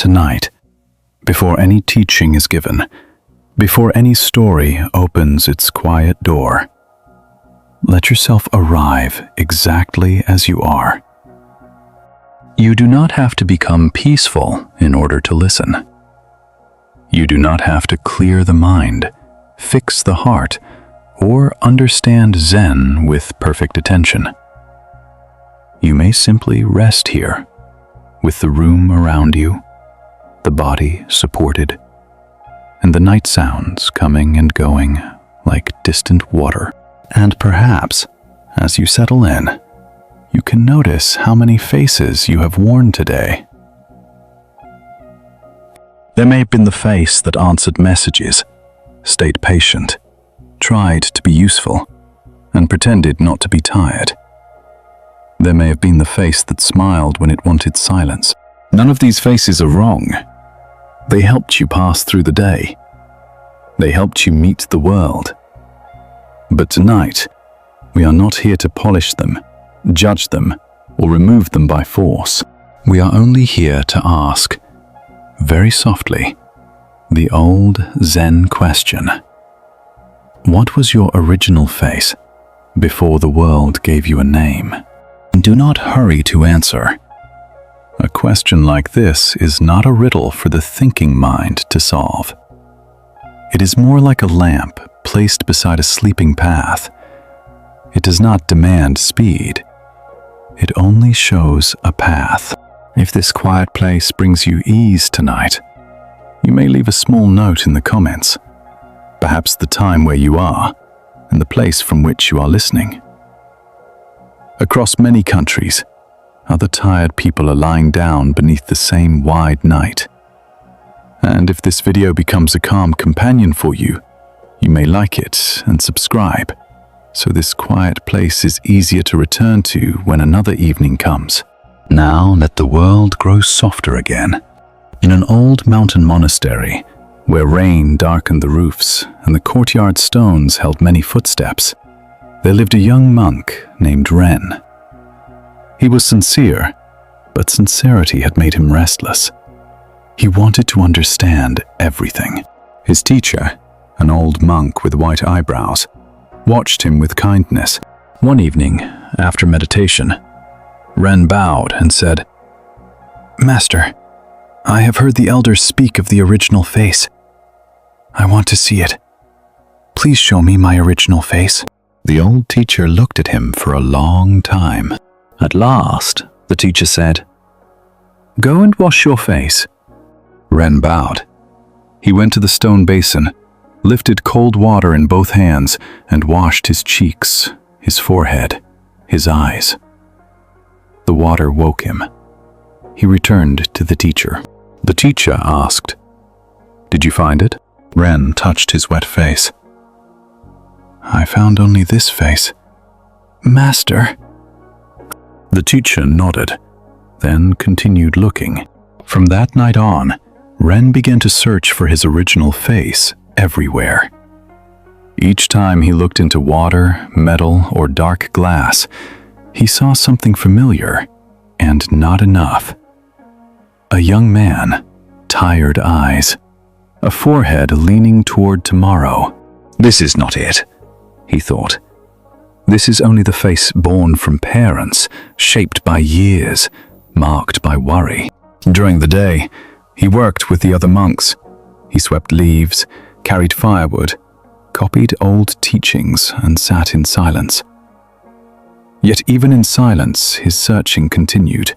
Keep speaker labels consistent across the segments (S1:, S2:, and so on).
S1: Tonight, before any teaching is given, before any story opens its quiet door, let yourself arrive exactly as you are. You do not have to become peaceful in order to listen. You do not have to clear the mind, fix the heart, or understand Zen with perfect attention. You may simply rest here, with the room around you, the body supported, and the night sounds coming and going like distant water. And perhaps, as you settle in, you can notice how many faces you have worn today. There may have been the face that answered messages, stayed patient, tried to be useful, and pretended not to be tired. There may have been the face that smiled when it wanted silence. None of these faces are wrong. They helped you pass through the day. They helped you meet the world. But tonight, we are not here to polish them, judge them, or remove them by force. We are only here to ask, very softly, the old Zen question. What was your original face before the world gave you a name? Do not hurry to answer. A question like this is not a riddle for the thinking mind to solve. It is more like a lamp placed beside a sleeping path. It does not demand speed. It only shows a path. If this quiet place brings you ease tonight, you may leave a small note in the comments, perhaps the time where you are and the place from which you are listening. Across many countries, other tired people are lying down beneath the same wide night. And if this video becomes a calm companion for you, you may like it and subscribe, so this quiet place is easier to return to when another evening comes. Now let the world grow softer again. In an old mountain monastery, where rain darkened the roofs and the courtyard stones held many footsteps, there lived a young monk named Ren. He was sincere, but sincerity had made him restless. He wanted to understand everything. His teacher, an old monk with white eyebrows, watched him with kindness. One evening, after meditation, Ren bowed and said, "Master, I have heard the elders speak of the original face. I want to see it. Please show me my original face." The old teacher looked at him for a long time. At last, the teacher said, "Go and wash your face." Ren bowed. He went to the stone basin, lifted cold water in both hands, and washed his cheeks, his forehead, his eyes. The water woke him. He returned to the teacher. The teacher asked, "Did you find it?" Ren touched his wet face. "I found only this face, Master." The teacher nodded, then continued looking. From that night on, Ren began to search for his original face everywhere. Each time he looked into water, metal, or dark glass, he saw something familiar and not enough. A young man, tired eyes, a forehead leaning toward tomorrow. This is not it, he thought. This is only the face born from parents, shaped by years, marked by worry. During the day, he worked with the other monks. He swept leaves, carried firewood, copied old teachings, and sat in silence. Yet even in silence, his searching continued.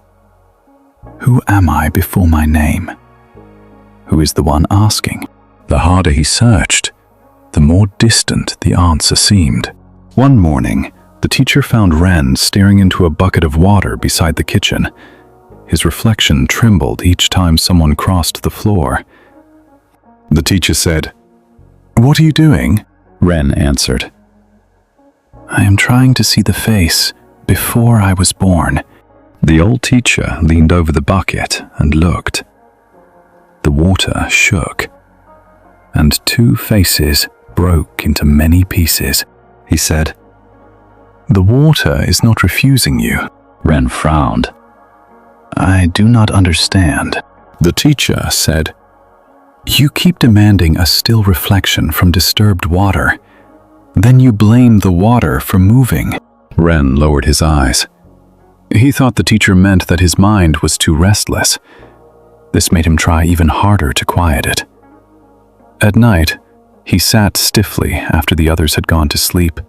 S1: Who am I before my name? Who is the one asking? The harder he searched, the more distant the answer seemed. One morning, the teacher found Ren staring into a bucket of water beside the kitchen. His reflection trembled each time someone crossed the floor. The teacher said, "What are you doing?" Ren answered, "I am trying to see the face before I was born." The old teacher leaned over the bucket and looked. The water shook, and two faces broke into many pieces. He said, "The water is not refusing you." Ren frowned. "I do not understand." The teacher said, "You keep demanding a still reflection from disturbed water. Then you blame the water for moving." Ren lowered his eyes. He thought the teacher meant that his mind was too restless. This made him try even harder to quiet it. At night, he sat stiffly after the others had gone to sleep.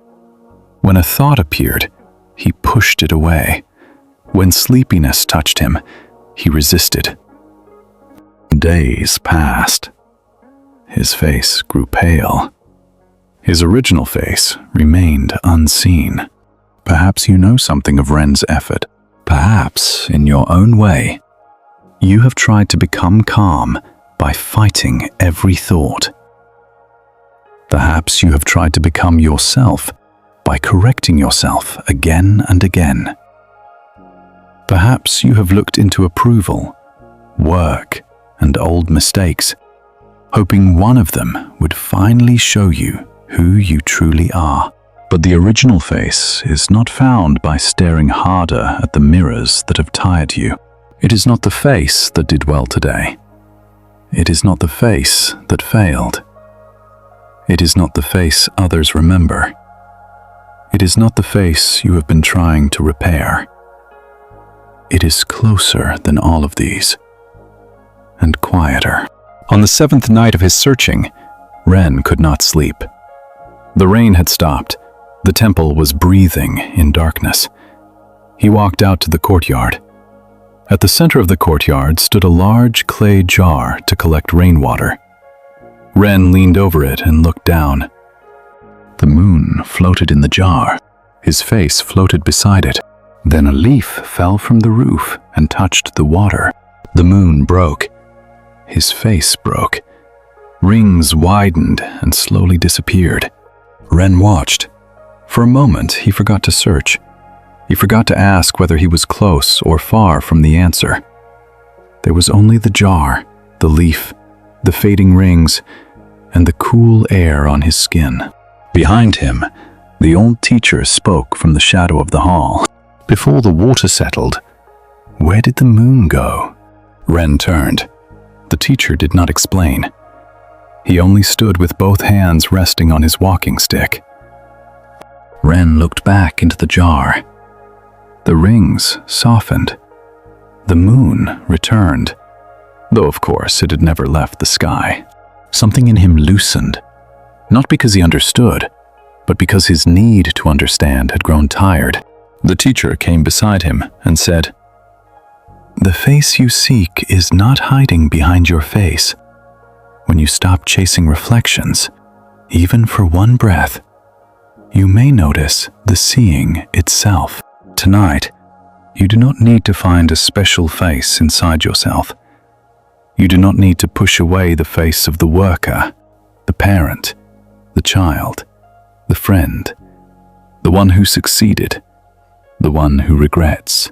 S1: When a thought appeared, he pushed it away. When sleepiness touched him, he resisted. Days passed. His face grew pale. His original face remained unseen. Perhaps you know something of Ren's effort. Perhaps, in your own way, you have tried to become calm by fighting every thought. Perhaps you have tried to become yourself by correcting yourself again and again. Perhaps you have looked into approval, work, and old mistakes, hoping one of them would finally show you who you truly are. But the original face is not found by staring harder at the mirrors that have tired you. It is not the face that did well today. It is not the face that failed. It is not the face others remember. It is not the face you have been trying to repair. It is closer than all of these, and quieter. On the 7th night of his searching, Ren could not sleep. The rain had stopped. The temple was breathing in darkness. He walked out to the courtyard. At the center of the courtyard stood a large clay jar to collect rainwater. Ren leaned over it and looked down. The moon floated in the jar. His face floated beside it. Then a leaf fell from the roof and touched the water. The moon broke. His face broke. Rings widened and slowly disappeared. Ren watched. For a moment, he forgot to search. He forgot to ask whether he was close or far from the answer. There was only the jar, the leaf, the fading rings, and the cool air on his skin. Behind him, the old teacher spoke from the shadow of the hall. Before the water settled, where did the moon go? Ren turned. The teacher did not explain. He only stood with both hands resting on his walking stick. Ren looked back into the jar. The rings softened. The moon returned, though of course it had never left the sky. Something in him loosened, not because he understood, but because his need to understand had grown tired. The teacher came beside him and said, "The face you seek is not hiding behind your face. When you stop chasing reflections, even for one breath, you may notice the seeing itself. Tonight, you do not need to find a special face inside yourself. You do not need to push away the face of the worker, the parent, the child, the friend, the one who succeeded, the one who regrets.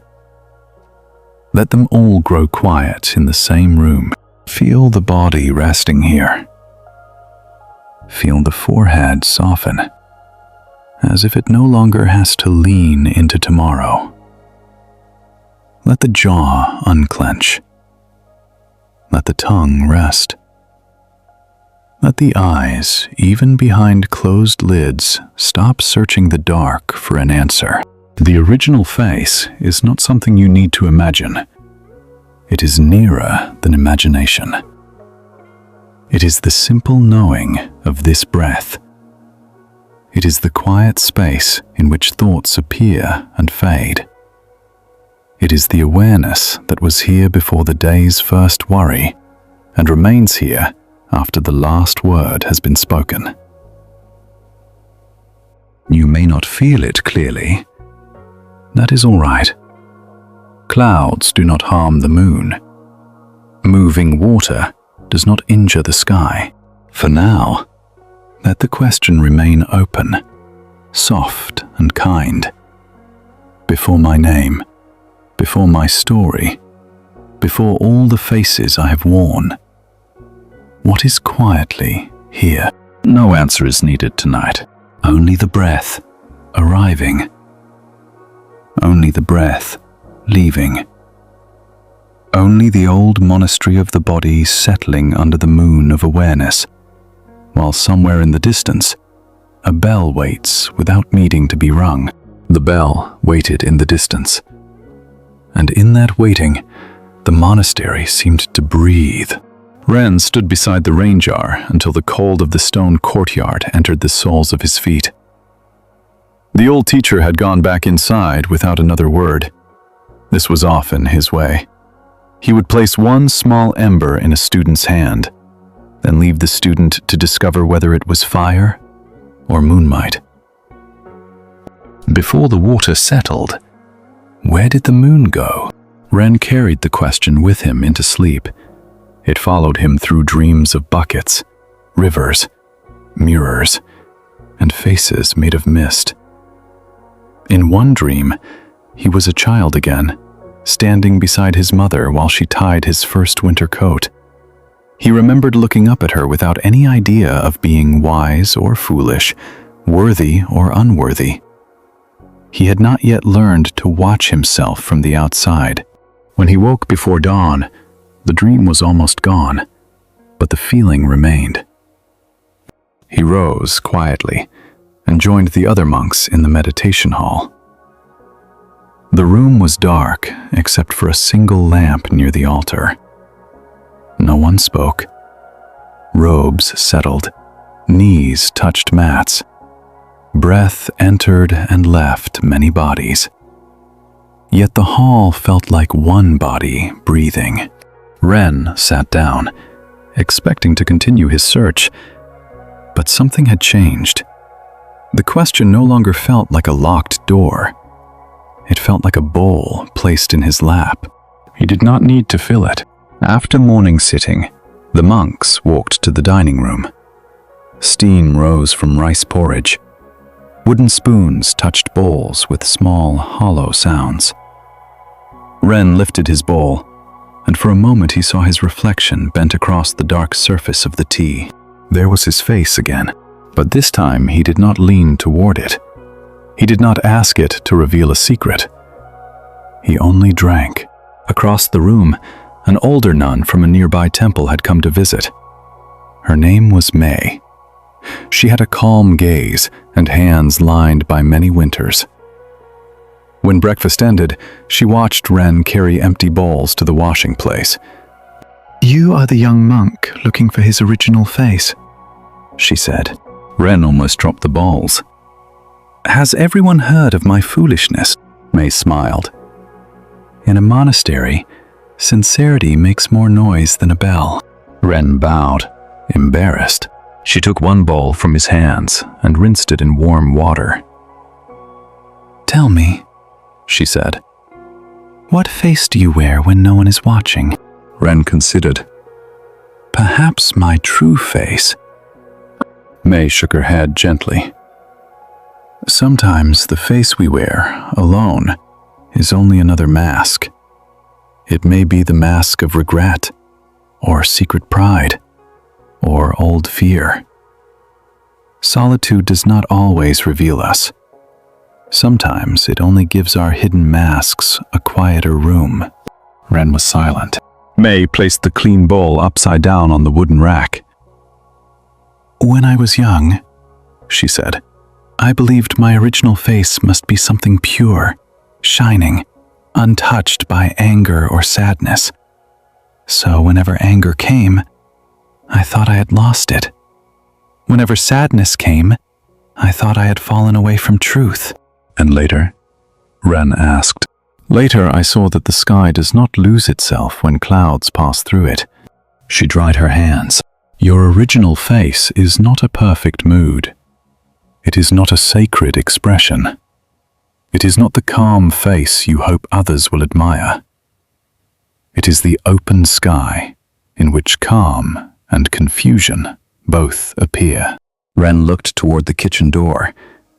S1: Let them all grow quiet in the same room. Feel the body resting here. Feel the forehead soften, as if it no longer has to lean into tomorrow. Let the jaw unclench. Let the tongue rest. Let the eyes, even behind closed lids, stop searching the dark for an answer. The original face is not something you need to imagine. It is nearer than imagination. It is the simple knowing of this breath. It is the quiet space in which thoughts appear and fade. It is the awareness that was here before the day's first worry and remains here after the last word has been spoken. You may not feel it clearly. That is all right. Clouds do not harm the moon. Moving water does not injure the sky. For now, let the question remain open, soft and kind. Before my name, before my story, before all the faces I have worn, what is quietly here? No answer is needed tonight. Only the breath arriving. Only the breath leaving. only the old monastery of the body settling under the moon of awareness, while somewhere in the distance, a bell waits without needing to be rung. The bell waited in the distance, and in that waiting, the monastery seemed to breathe. Ren stood beside the rain jar until the cold of the stone courtyard entered the soles of his feet. The old teacher had gone back inside without another word. This was often his way. He would place one small ember in a student's hand, then leave the student to discover whether it was fire or moonlight. Before the water settled, where did the moon go? Ren carried the question with him into sleep. It followed him through dreams of buckets, rivers, mirrors, and faces made of mist. In one dream, he was a child again, standing beside his mother while she tied his first winter coat. He remembered looking up at her without any idea of being wise or foolish, worthy or unworthy. He had not yet learned to watch himself from the outside. When he woke before dawn, the dream was almost gone, but the feeling remained. He rose quietly and joined the other monks in the meditation hall. The room was dark except for a single lamp near the altar. No one spoke. Robes settled, knees touched mats. Breath entered and left many bodies. Yet the hall felt like one body breathing. Ren sat down, expecting to continue his search, but something had changed. The question no longer felt like a locked door. It felt like a bowl placed in his lap. He did not need to fill it. After morning sitting, the monks walked to the dining room. Steam rose from rice porridge. Wooden spoons touched bowls with small, hollow sounds. Ren lifted his bowl, and for a moment he saw his reflection bent across the dark surface of the tea. There was his face again, but this time he did not lean toward it. He did not ask it to reveal a secret. He only drank. Across the room, an older nun from a nearby temple had come to visit. Her name was May. She had a calm gaze and hands lined by many winters. When breakfast ended, she watched Ren carry empty bowls to the washing place. "You are the young monk looking for his original face," she said. Ren almost dropped the bowls. "Has everyone heard of my foolishness?" May smiled. "In a monastery, sincerity makes more noise than a bell." Ren bowed, embarrassed. She took one bowl from his hands and rinsed it in warm water. "Tell me," she said, "what face do you wear when no one is watching?" Ren considered. "Perhaps my true face." May shook her head gently. "Sometimes the face we wear, alone, is only another mask. It may be the mask of regret, or secret pride, or old fear. Solitude does not always reveal us. Sometimes it only gives our hidden masks a quieter room." Ren was silent. May placed the clean bowl upside down on the wooden rack. "When I was young," she said, "I believed my original face must be something pure, shining, untouched by anger or sadness. So whenever anger came, I thought I had lost it. Whenever sadness came, I thought I had fallen away from truth." "And later?" Ren asked. "Later I saw that the sky does not lose itself when clouds pass through it." She dried her hands. "Your original face is not a perfect mood. It is not a sacred expression. It is not the calm face you hope others will admire. It is the open sky in which calm and confusion both appear." Ren looked toward the kitchen door,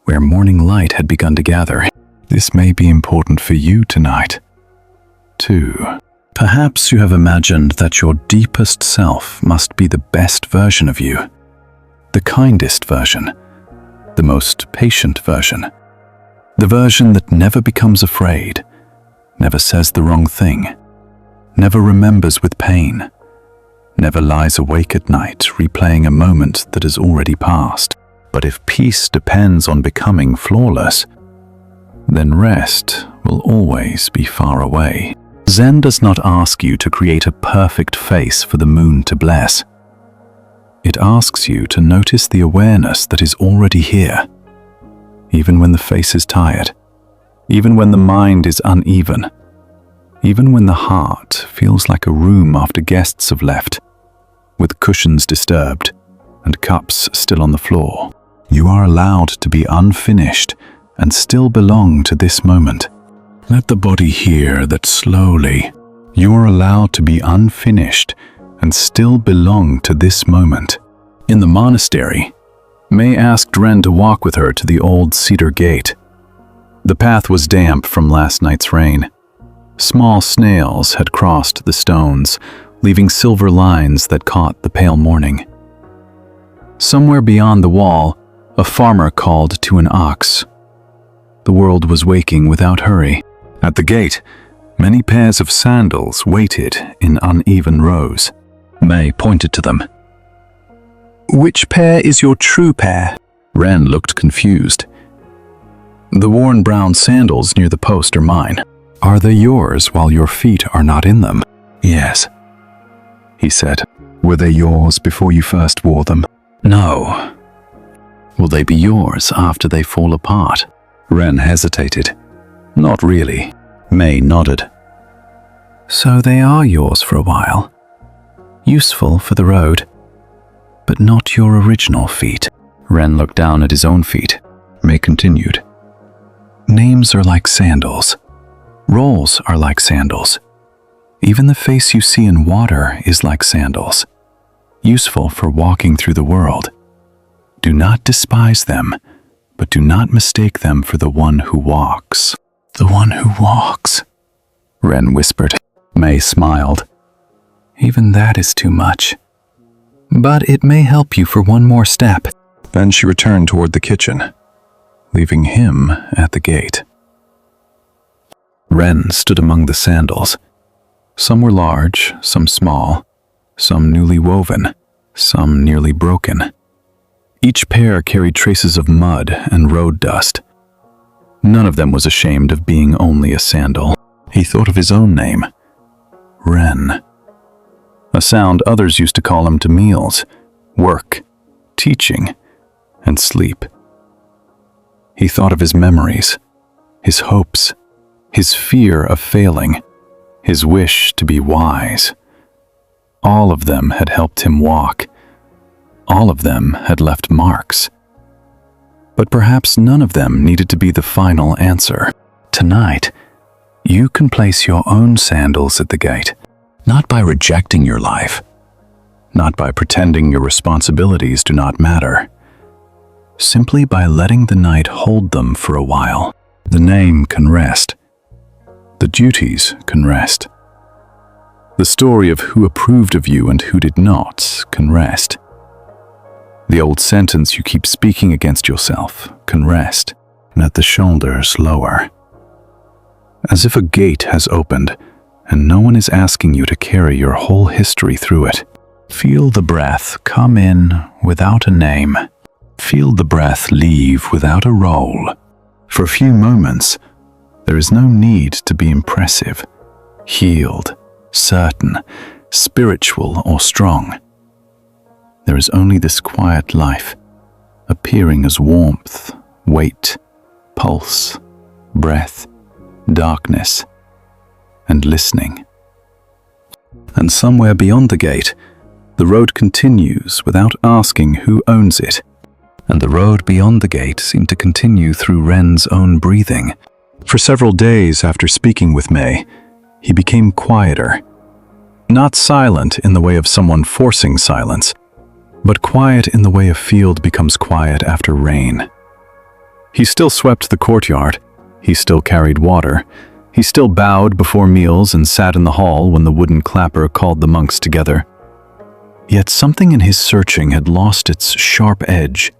S1: where morning light had begun to gather. "This may be important for you tonight, too. Perhaps you have imagined that your deepest self must be the best version of you, the kindest version, the most patient version, the version that never becomes afraid, never says the wrong thing, never remembers with pain, never lies awake at night replaying a moment that has already passed. But if peace depends on becoming flawless, then rest will always be far away. Zen does not ask you to create a perfect face for the moon to bless. It asks you to notice the awareness that is already here, even when the face is tired, even when the mind is uneven, even when the heart feels like a room after guests have left, with cushions disturbed and cups still on the floor. You are allowed to be unfinished and still belong to this moment. Let the body hear that slowly. You are allowed to be unfinished and still belong to this moment. In the monastery, May asked Ren to walk with her to the old cedar gate. The path was damp from last night's rain. Small snails had crossed the stones, leaving silver lines that caught the pale morning. Somewhere beyond the wall, a farmer called to an ox. The world was waking without hurry. At the gate, many pairs of sandals waited in uneven rows. May pointed to them.
S2: Which pair is your true pair?
S1: Ren looked confused. The worn brown sandals near the post are mine. Are they yours while your feet are not in them? Yes, he said. Were they yours before you first wore them? No. Will they be yours after they fall apart? Ren hesitated. Not really. May nodded. So they are yours for a while. Useful for the road, but not your original feet. Ren looked down at his own feet. May continued. Names are like sandals. Roles are like sandals. Even the face you see in water is like sandals, useful for walking through the world. Do not despise them, but do not mistake them for the one who walks. The one who walks, Ren whispered. May smiled. Even that is too much. But it may help you for one more step. Then she returned toward the kitchen, leaving him at the gate. Ren stood among the sandals. Some were large, some small, some newly woven, some nearly broken. Each pair carried traces of mud and road dust. None of them was ashamed of being only a sandal. He thought of his own name, Ren. A sound others used to call him to meals, work, teaching, and sleep. He thought of his memories, his hopes, his fear of failing, his wish to be wise. All of them had helped him walk. All of them had left marks. But perhaps none of them needed to be the final answer. Tonight, you can place your own sandals at the gate, not by rejecting your life, not by pretending your responsibilities do not matter, simply by letting the night hold them for a while. The name can rest. The duties can rest. The story of who approved of you and who did not can rest. The old sentence you keep speaking against yourself can rest. Let the shoulders lower. As if a gate has opened and no one is asking you to carry your whole history through it. Feel the breath come in without a name. Feel the breath leave without a role. For a few moments, there is no need to be impressive, healed, certain, spiritual, or strong. There is only this quiet life, appearing as warmth, weight, pulse, breath, darkness, and listening. And somewhere beyond the gate, the road continues without asking who owns it. And the road beyond the gate seemed to continue through Ren's own breathing. For several days after speaking with May, he became quieter. Not silent in the way of someone forcing silence, but quiet in the way a field becomes quiet after rain. He still swept the courtyard. He still carried water. He still bowed before meals and sat in the hall when the wooden clapper called the monks together. Yet something in his searching had lost its sharp edge.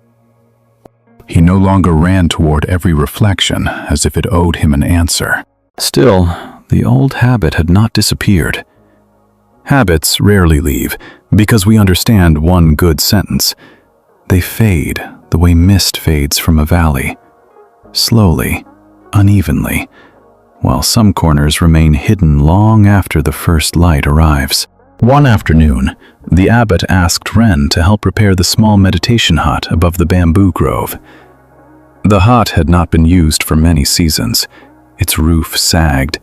S1: He no longer ran toward every reflection as if it owed him an answer. Still, the old habit had not disappeared. Habits rarely leave because we understand one good sentence. They fade the way mist fades from a valley, slowly, unevenly, while some corners remain hidden long after the first light arrives. One afternoon, the abbot asked Ren to help repair the small meditation hut above the bamboo grove. The hut had not been used for many seasons. Its roof sagged,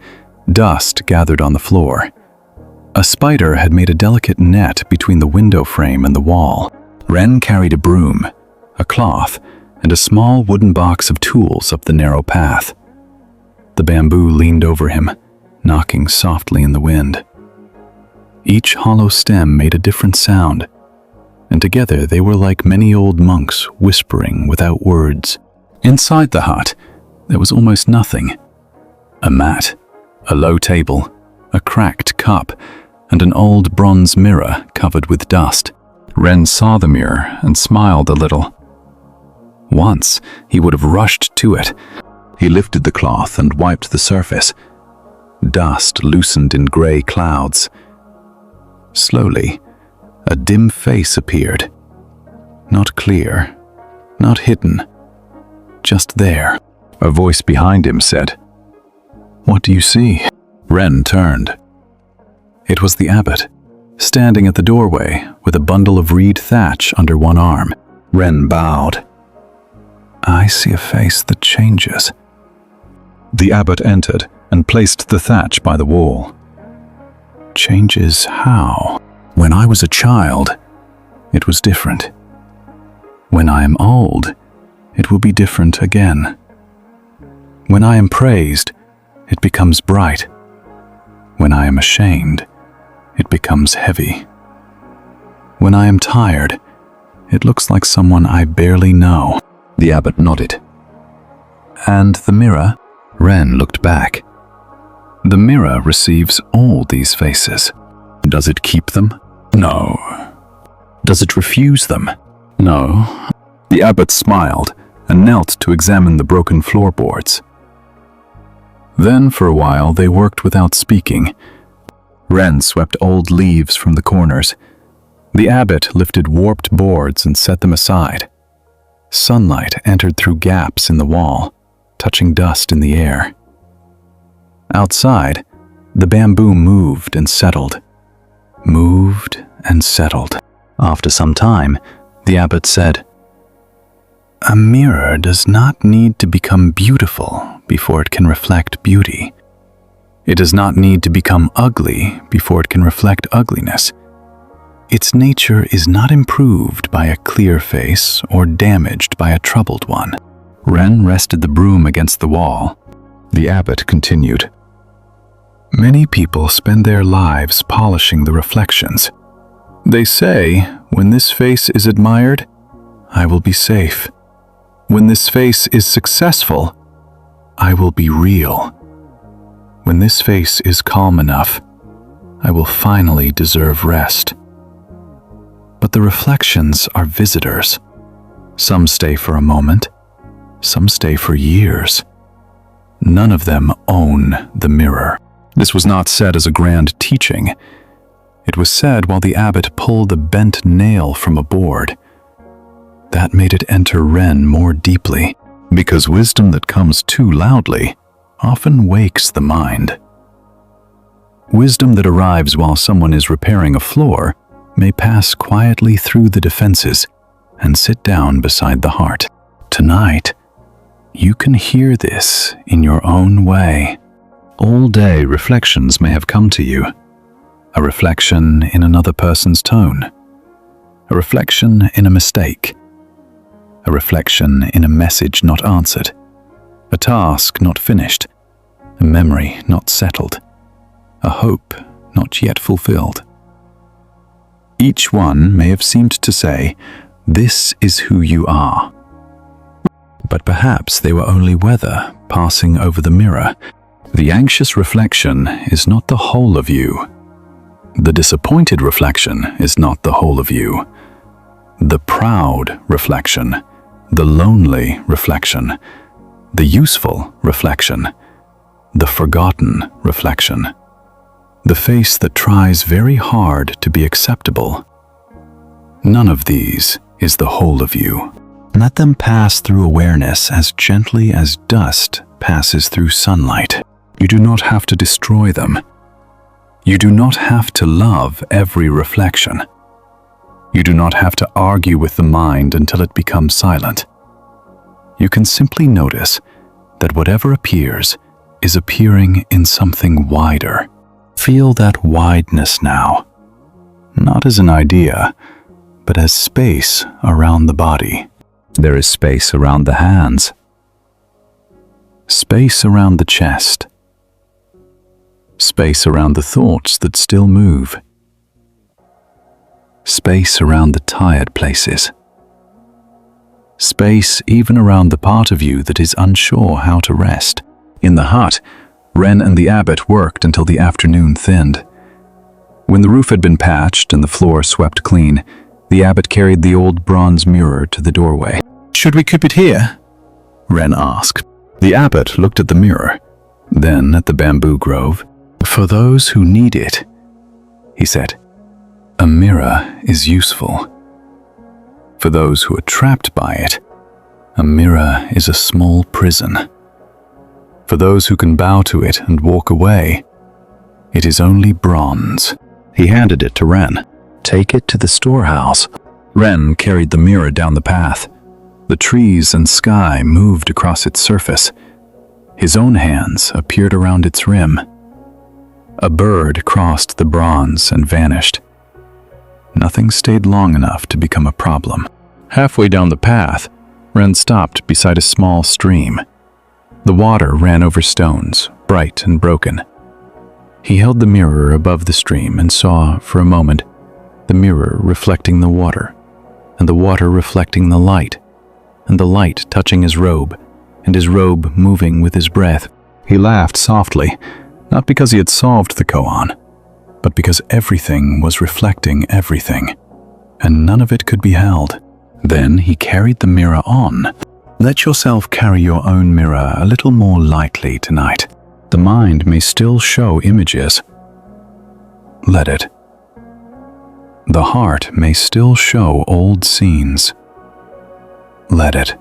S1: dust gathered on the floor. A spider had made a delicate net between the window frame and the wall. Ren carried a broom, a cloth, and a small wooden box of tools up the narrow path. The bamboo leaned over him, knocking softly in the wind. Each hollow stem made a different sound, and together they were like many old monks whispering without words. Inside the hut, there was almost nothing. A mat, a low table, a cracked cup, and an old bronze mirror covered with dust. Ren saw the mirror and smiled a little. Once, he would have rushed to it. He lifted the cloth and wiped the surface. Dust loosened in gray clouds. Slowly, a dim face appeared. Not clear, not hidden, just there. A voice behind him said, "What do you see?" Ren turned. It was the abbot, standing at the doorway with a bundle of reed thatch under one arm. Ren bowed. "I see a face that changes." The abbot entered and placed the thatch by the wall. "Changes how? When I was a child, it was different. When I am old, it will be different again. When I am praised, it becomes bright. When I am ashamed, it becomes heavy. When I am tired, it looks like someone I barely know." The abbot nodded. "And the mirror?" Ren looked back. "The mirror receives all these faces. Does it keep them? No. Does it refuse them? No." The abbot smiled and knelt to examine the broken floorboards. Then for a while they worked without speaking. Ren swept old leaves from the corners. The abbot lifted warped boards and set them aside. Sunlight entered through gaps in the wall, touching dust in the air. Outside, the bamboo moved and settled. Moved and settled. After some time, the abbot said, "A mirror does not need to become beautiful before it can reflect beauty. It does not need to become ugly before it can reflect ugliness. Its nature is not improved by a clear face or damaged by a troubled one." Ren rested the broom against the wall. The abbot continued, "Many people spend their lives polishing the reflections. They say, when this face is admired, I will be safe. When this face is successful, I will be real. When this face is calm enough, I will finally deserve rest. But the reflections are visitors. Some stay for a moment, some stay for years. None of them own the mirror." This was not said as a grand teaching. It was said while the abbot pulled a bent nail from a board. That made it enter Ren more deeply, because wisdom that comes too loudly often wakes the mind. Wisdom that arrives while someone is repairing a floor may pass quietly through the defenses and sit down beside the heart. Tonight, you can hear this in your own way. All day reflections may have come to you. A reflection in another person's tone. A reflection in a mistake. A reflection in a message not answered. A task not finished. A memory not settled. A hope not yet fulfilled. Each one may have seemed to say, "This is who you are." But perhaps they were only weather passing over the mirror. The anxious reflection is not the whole of you. The disappointed reflection is not the whole of you. The proud reflection, the lonely reflection, the useful reflection, the forgotten reflection, the face that tries very hard to be acceptable. None of these is the whole of you. Let them pass through awareness as gently as dust passes through sunlight. You do not have to destroy them. You do not have to love every reflection. You do not have to argue with the mind until it becomes silent. You can simply notice that whatever appears is appearing in something wider. Feel that wideness now, not as an idea, but as space around the body. There is space around the hands, space around the chest, space around the thoughts that still move, space around the tired places, space even around the part of you that is unsure how to rest. In the hut, Ren and the abbot worked until the afternoon thinned. When the roof had been patched and the floor swept clean, the abbot carried the old bronze mirror to the doorway.
S2: Should we keep it here?
S1: Ren asked. The abbot looked at the mirror, then at the bamboo grove. For those who need it, he said, a mirror is useful. For those who are trapped by it, a mirror is a small prison. For those who can bow to it and walk away, it is only bronze. He handed it to Ren. Take it to the storehouse. Ren carried the mirror down the path. The trees and sky moved across its surface. His own hands appeared around its rim. A bird crossed the bronze and vanished. Nothing stayed long enough to become a problem. Halfway down the path, Ren stopped beside a small stream. The water ran over stones, bright and broken. He held the mirror above the stream and saw, for a moment, the mirror reflecting the water, and the water reflecting the light, and the light touching his robe, and his robe moving with his breath. He laughed softly, not because he had solved the koan, but because everything was reflecting everything, and none of it could be held. Then he carried the mirror on. Let yourself carry your own mirror a little more lightly tonight. The mind may still show images. Let it. The heart may still show old scenes. Let it.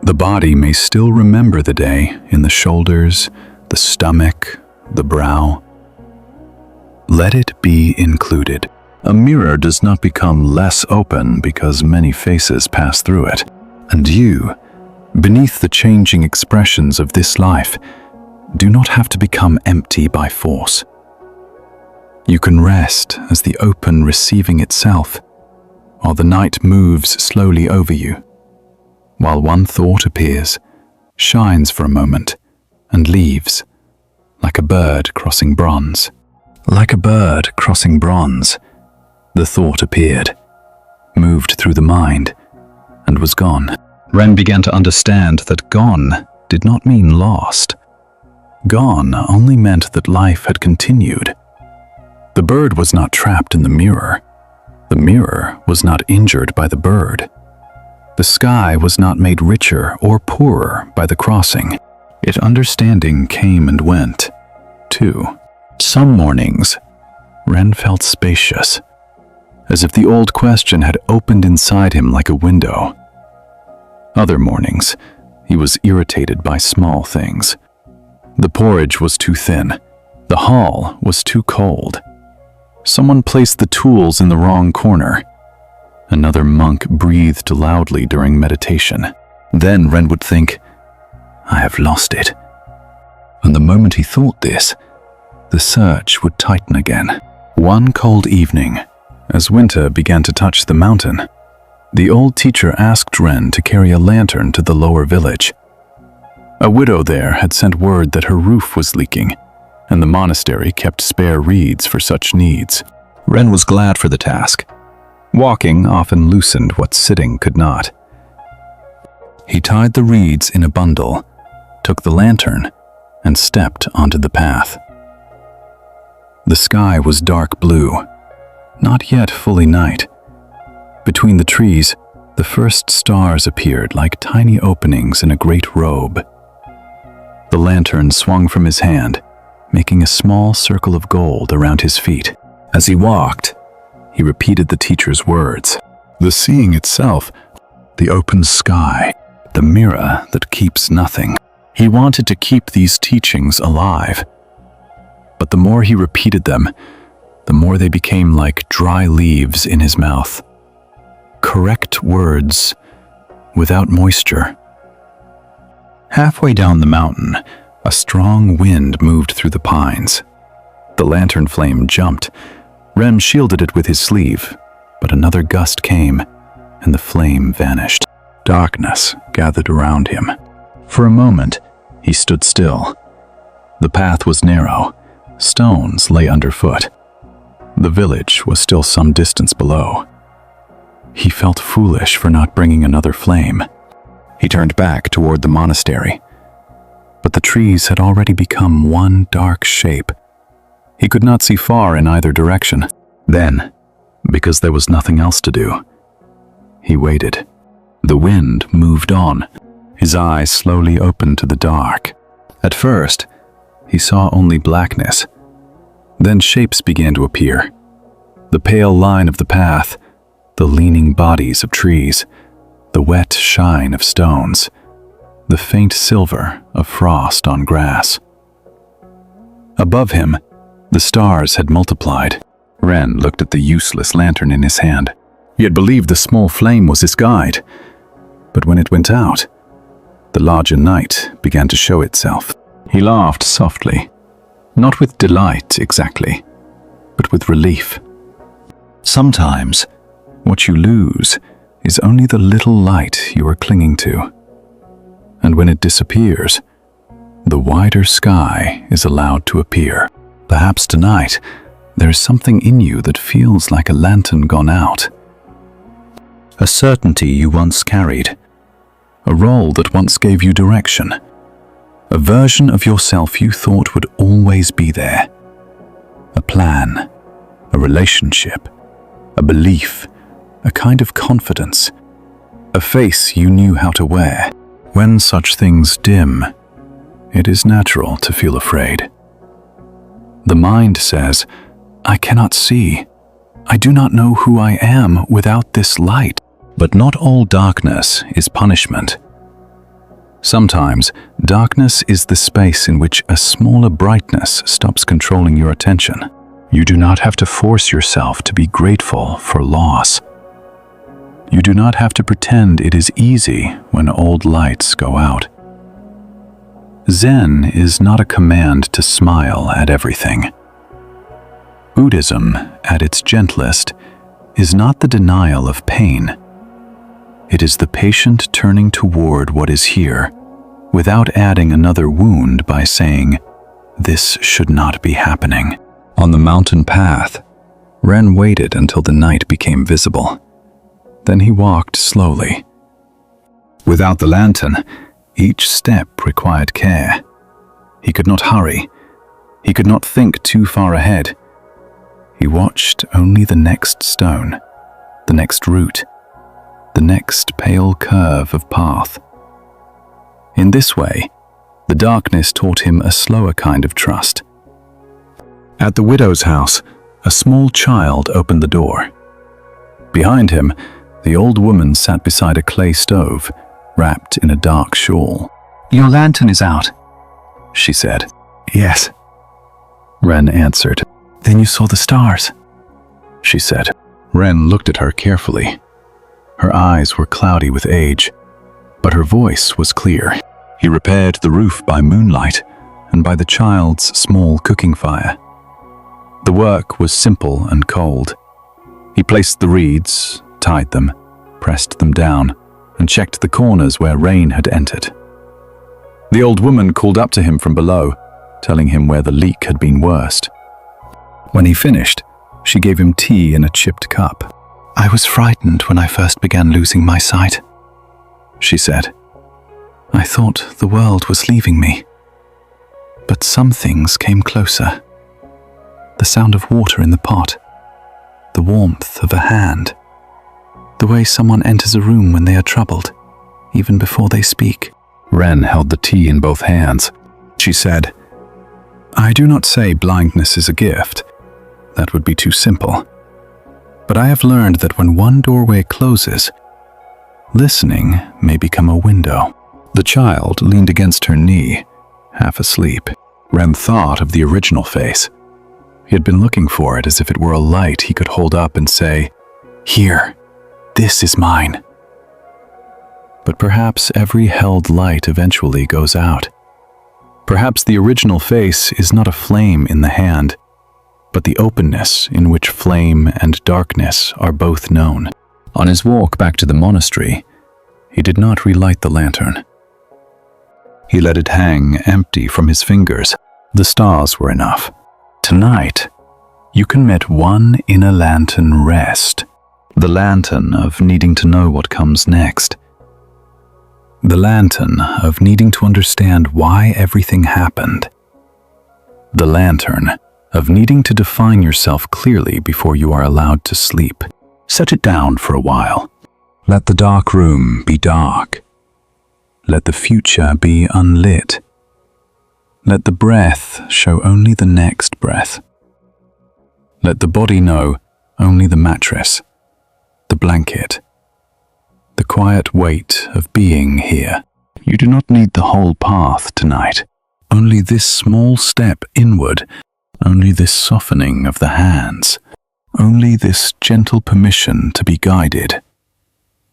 S1: The body may still remember the day in the shoulders, the stomach, the brow. Let it be included. A mirror does not become less open because many faces pass through it. And you, beneath the changing expressions of this life, do not have to become empty by force. You can rest as the open receiving itself, while the night moves slowly over you, while one thought appears, shines for a moment, and leaves, like a bird crossing bronze. Like a bird crossing bronze, the thought appeared, moved through the mind, and was gone. Ren began to understand that gone did not mean lost. Gone only meant that life had continued. The bird was not trapped in the mirror. The mirror was not injured by the bird. The sky was not made richer or poorer by the crossing. Its understanding came and went, too. Some mornings, Ren felt spacious, as if the old question had opened inside him like a window. Other mornings, he was irritated by small things. The porridge was too thin. The hall was too cold. Someone placed the tools in the wrong corner. Another monk breathed loudly during meditation. Then Ren would think, I have lost it. And the moment he thought this, the search would tighten again. One cold evening, as winter began to touch the mountain, the old teacher asked Ren to carry a lantern to the lower village. A widow there had sent word that her roof was leaking, and the monastery kept spare reeds for such needs. Ren was glad for the task. Walking often loosened what sitting could not. He tied the reeds in a bundle, took the lantern, and stepped onto the path. The sky was dark blue, not yet fully night. Between the trees, the first stars appeared like tiny openings in a great robe. The lantern swung from his hand, making a small circle of gold around his feet. As he walked, he repeated the teacher's words. The seeing itself, the open sky, the mirror that keeps nothing. He wanted to keep these teachings alive. But the more he repeated them, the more they became like dry leaves in his mouth. Correct words without moisture. Halfway down the mountain, a strong wind moved through the pines. The lantern flame jumped. Ren shielded it with his sleeve, but another gust came, and the flame vanished. Darkness gathered around him. For a moment, he stood still. The path was narrow. Stones lay underfoot. The village was still some distance below. He felt foolish for not bringing another flame. He turned back toward the monastery, but the trees had already become one dark shape. He could not see far in either direction. Then, because there was nothing else to do, he waited. The wind moved on. His eyes slowly opened to the dark. At first, he saw only blackness. Then shapes began to appear. The pale line of the path, the leaning bodies of trees, the wet shine of stones, the faint silver of frost on grass. Above him, the stars had multiplied. Ren looked at the useless lantern in his hand. He had believed the small flame was his guide, but when it went out, the larger night began to show itself. He laughed softly, not with delight exactly, but with relief. Sometimes, what you lose is only the little light you are clinging to. And when it disappears, the wider sky is allowed to appear. Perhaps tonight, there is something in you that feels like a lantern gone out. A certainty you once carried. A role that once gave you direction. A version of yourself you thought would always be there. A plan, a relationship, a belief, a kind of confidence, a face you knew how to wear. When such things dim, it is natural to feel afraid. The mind says, I cannot see. I do not know who I am without this light. But not all darkness is punishment. Sometimes, darkness is the space in which a smaller brightness stops controlling your attention. You do not have to force yourself to be grateful for loss. You do not have to pretend it is easy when old lights go out. Zen is not a command to smile at everything. Buddhism, at its gentlest, is not the denial of pain. It is the patient turning toward what is here, without adding another wound by saying, "This should not be happening." On the mountain path, Ren waited until the night became visible. Then he walked slowly. Without the lantern, each step required care. He could not hurry. He could not think too far ahead. He watched only the next stone, the next root, the next pale curve of path. In this way, the darkness taught him a slower kind of trust. At the widow's house, a small child opened the door. Behind him, the old woman sat beside a clay stove, wrapped in a dark shawl. "Your lantern is out," she said. "Yes," Ren answered. "Then you saw the stars," she said. Ren looked at her carefully. Her eyes were cloudy with age, but her voice was clear. He repaired the roof by moonlight and by the child's small cooking fire. The work was simple and cold. He placed the reeds, tied them, pressed them down, and checked the corners where rain had entered. The old woman called up to him from below, telling him where the leak had been worst. When he finished, she gave him tea in a chipped cup. "I was frightened when I first began losing my sight," she said. "I thought the world was leaving me. But some things came closer. The sound of water in the pot, the warmth of a hand, the way someone enters a room when they are troubled, even before they speak." Ren held the tea in both hands. She said, I do not say blindness is a gift. That would be too simple. But I have learned that when one doorway closes, listening may become a window. The child leaned against her knee, half asleep. Ren thought of the original face. He had been looking for it as if it were a light he could hold up and say, "Here, this is mine." But perhaps every held light eventually goes out. Perhaps the original face is not a flame in the hand, but the openness in which flame and darkness are both known. On his walk back to the monastery, he did not relight the lantern. He let it hang empty from his fingers. The stars were enough. Tonight, you can let one inner lantern rest. The lantern of needing to know what comes next. The lantern of needing to understand why everything happened. The lantern of needing to define yourself clearly before you are allowed to sleep. Set it down for a while. Let the dark room be dark. Let the future be unlit. Let the breath show only the next breath. Let the body know only the mattress, the blanket, the quiet weight of being here. You do not need the whole path tonight. Only this small step inward, only this softening of the hands, only this gentle permission to be guided.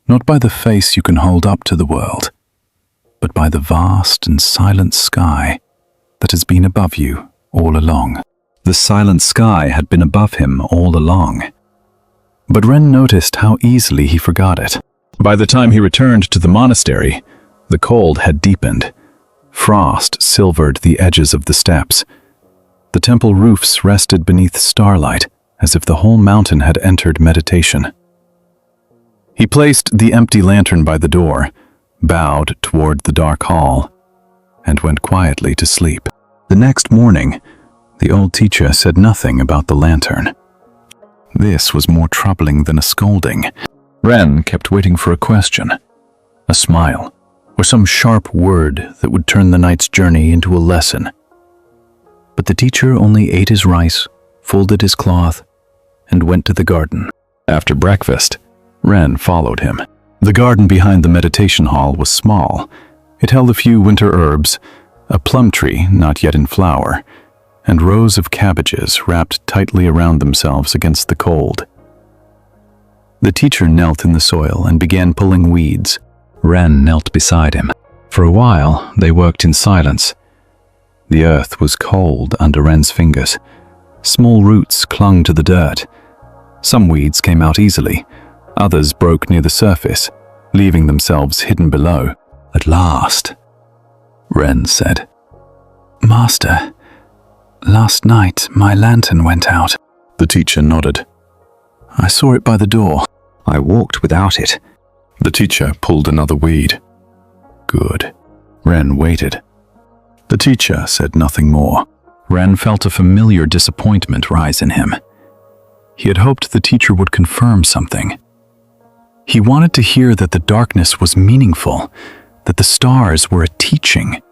S1: Not by the face you can hold up to the world, but by the vast and silent sky that has been above you all along. The silent sky had been above him all along. But Ren noticed how easily he forgot it. By the time he returned to the monastery, the cold had deepened. Frost silvered the edges of the steps. The temple roofs rested beneath starlight, as if the whole mountain had entered meditation. He placed the empty lantern by the door, bowed toward the dark hall, and went quietly to sleep. The next morning, the old teacher said nothing about the lantern. This was more troubling than a scolding. Ren kept waiting for a question, a smile, or some sharp word that would turn the night's journey into a lesson. But the teacher only ate his rice, folded his cloth, and went to the garden. After breakfast, Ren followed him. The garden behind the meditation hall was small. It held a few winter herbs, a plum tree not yet in flower, and rows of cabbages wrapped tightly around themselves against the cold. The teacher knelt in the soil and began pulling weeds. Ren knelt beside him. For a while, they worked in silence. The earth was cold under Ren's fingers. Small roots clung to the dirt. Some weeds came out easily. Others broke near the surface, leaving themselves hidden below. At last, Ren said, "Master, last night my lantern went out." The teacher nodded. "I saw it by the door. I walked without it." The teacher pulled another weed. "Good." Ren waited. The teacher said nothing more. Ren felt a familiar disappointment rise in him. He had hoped the teacher would confirm something. He wanted to hear that the darkness was meaningful, that the stars were a teaching,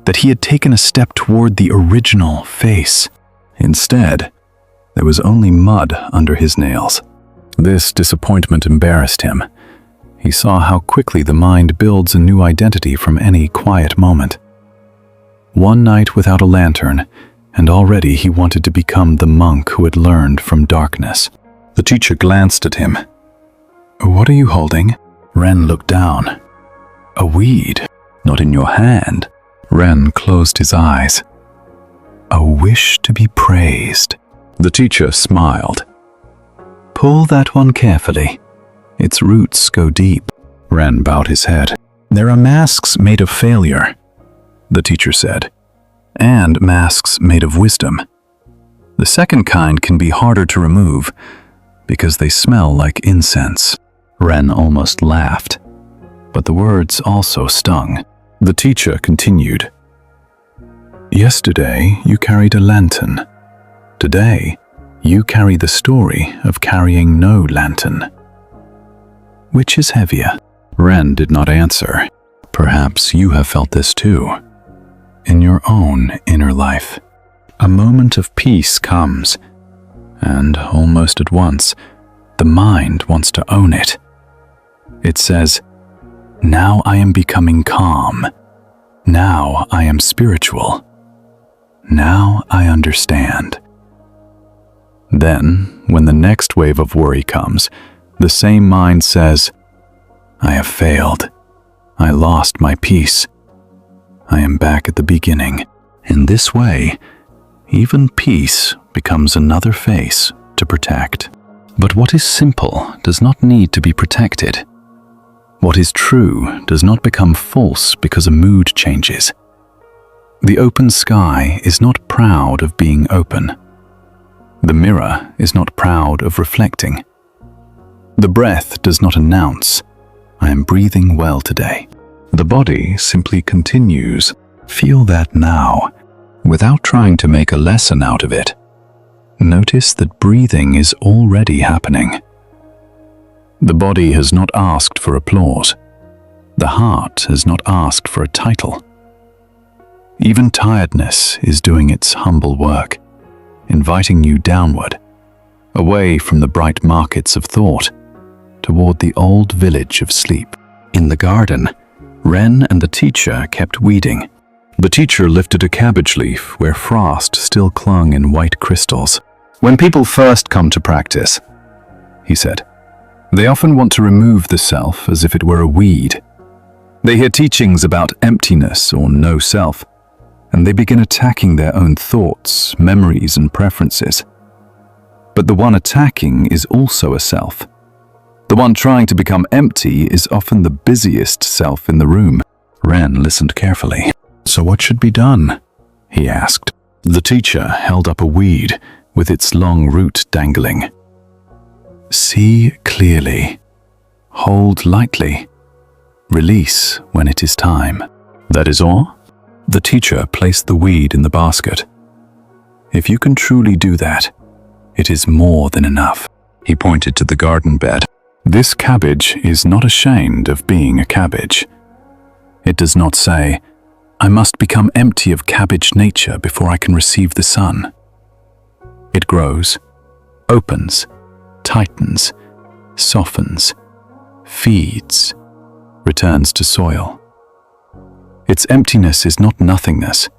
S1: that he had taken a step toward the original face. Instead, there was only mud under his nails. This disappointment embarrassed him. He saw how quickly the mind builds a new identity from any quiet moment. One night without a lantern, and already he wanted to become the monk who had learned from darkness. The teacher glanced at him. "What are you holding?" Ren looked down. "A weed, not in your hand." Ren closed his eyes. "A wish to be praised." The teacher smiled. "Pull that one carefully. Its roots go deep." Ren bowed his head. "There are masks made of failure," the teacher said, "and masks made of wisdom. The second kind can be harder to remove because they smell like incense." Ren almost laughed, but the words also stung. The teacher continued. "Yesterday you carried a lantern. Today you carry the story of carrying no lantern. Which is heavier?" Ren did not answer. "Perhaps you have felt this too, in your own inner life." a moment of peace comes, and almost at once, the mind wants to own it. It says, "Now I am becoming calm. Now I am spiritual. Now I understand." Then, when the next wave of worry comes, the same mind says, "I have failed. I lost my peace. I am back at the beginning." In this way, even peace becomes another face to protect. But what is simple does not need to be protected. What is true does not become false because a mood changes. The open sky is not proud of being open. The mirror is not proud of reflecting. The breath does not announce, "I am breathing well today." The body simply continues. Feel that now, without trying to make a lesson out of it. Notice that breathing is already happening. The body has not asked for applause. The heart has not asked for a title. Even tiredness is doing its humble work, inviting you downward, away from the bright markets of thought, toward the old village of sleep. In the garden, Ren and the teacher kept weeding. The teacher lifted a cabbage leaf where frost still clung in white crystals. "When people first come to practice," he said, "they often want to remove the self as if it were a weed. They hear teachings about emptiness or no self, and they begin attacking their own thoughts, memories, and preferences. But the one attacking is also a self. The one trying to become empty is often the busiest self in the room." Ren listened carefully. "So what should be done?" he asked. The teacher held up a weed with its long root dangling. "See clearly. Hold lightly. Release when it is time." "That is all?" The teacher placed the weed in the basket. "If you can truly do that, it is more than enough." He pointed to the garden bed. "This cabbage is not ashamed of being a cabbage. It does not say, 'I must become empty of cabbage nature before I can receive the sun.' It grows, opens, tightens, softens, feeds, returns to soil. Its emptiness is not nothingness.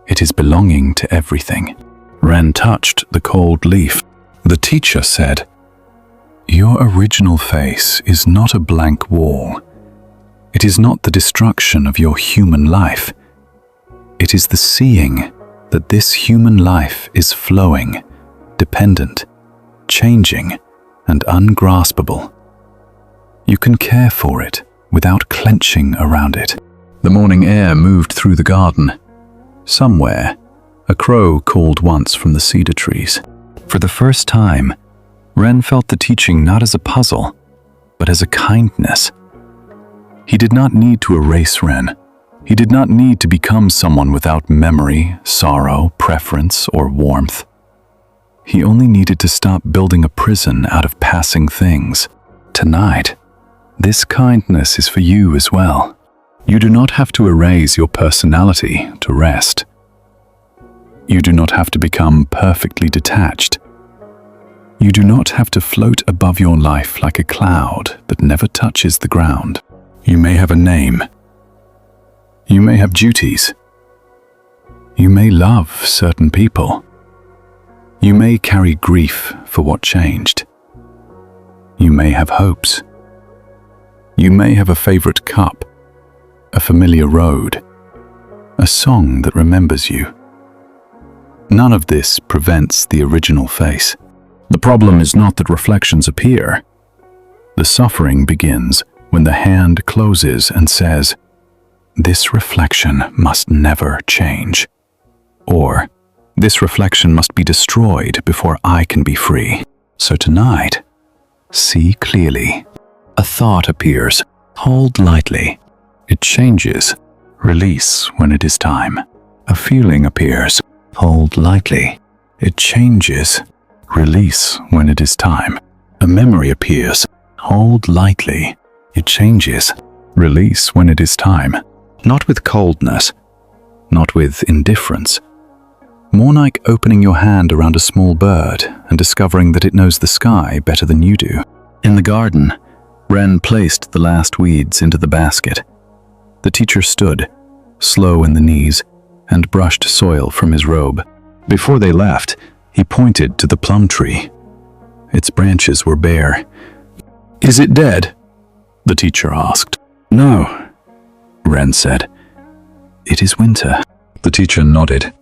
S1: It is belonging to everything." Ren touched the cold leaf. The teacher said, "Your original face is not a blank wall. It is not the destruction of your human life. It is the seeing that this human life is flowing, dependent, changing, and ungraspable. You can care for it without clenching around it." The morning air moved through the garden. Somewhere, a crow called once from the cedar trees. For the first time, Ren felt the teaching not as a puzzle, but as a kindness. He did not need to erase Ren. He did not need to become someone without memory, sorrow, preference, or warmth. He only needed to stop building a prison out of passing things. Tonight, this kindness is for you as well. You do not have to erase your personality to rest. You do not have to become perfectly detached. You do not have to float above your life like a cloud that never touches the ground. You may have a name. You may have duties. You may love certain people. You may carry grief for what changed. You may have hopes. You may have a favorite cup, a familiar road, a song that remembers you. None of this prevents the original face. The problem is not that reflections appear. The suffering begins when the hand closes and says, "This reflection must never change," or "This reflection must be destroyed before I can be free." So tonight, see clearly. A thought appears. Hold lightly. It changes. Release when it is time. A feeling appears. Hold lightly. It changes. Release when it is time. A memory appears. Hold lightly. It changes. Release when it is time. Not with coldness, not with indifference, more like opening your hand around a small bird and discovering that it knows the sky better than you do. In the garden, Ren placed the last weeds into the basket. The teacher stood, slow in the knees, and brushed soil from his robe. Before they left, he pointed to the plum tree. Its branches were bare. "Is it dead?" the teacher asked. "No," Ren said. "It is winter." The teacher nodded.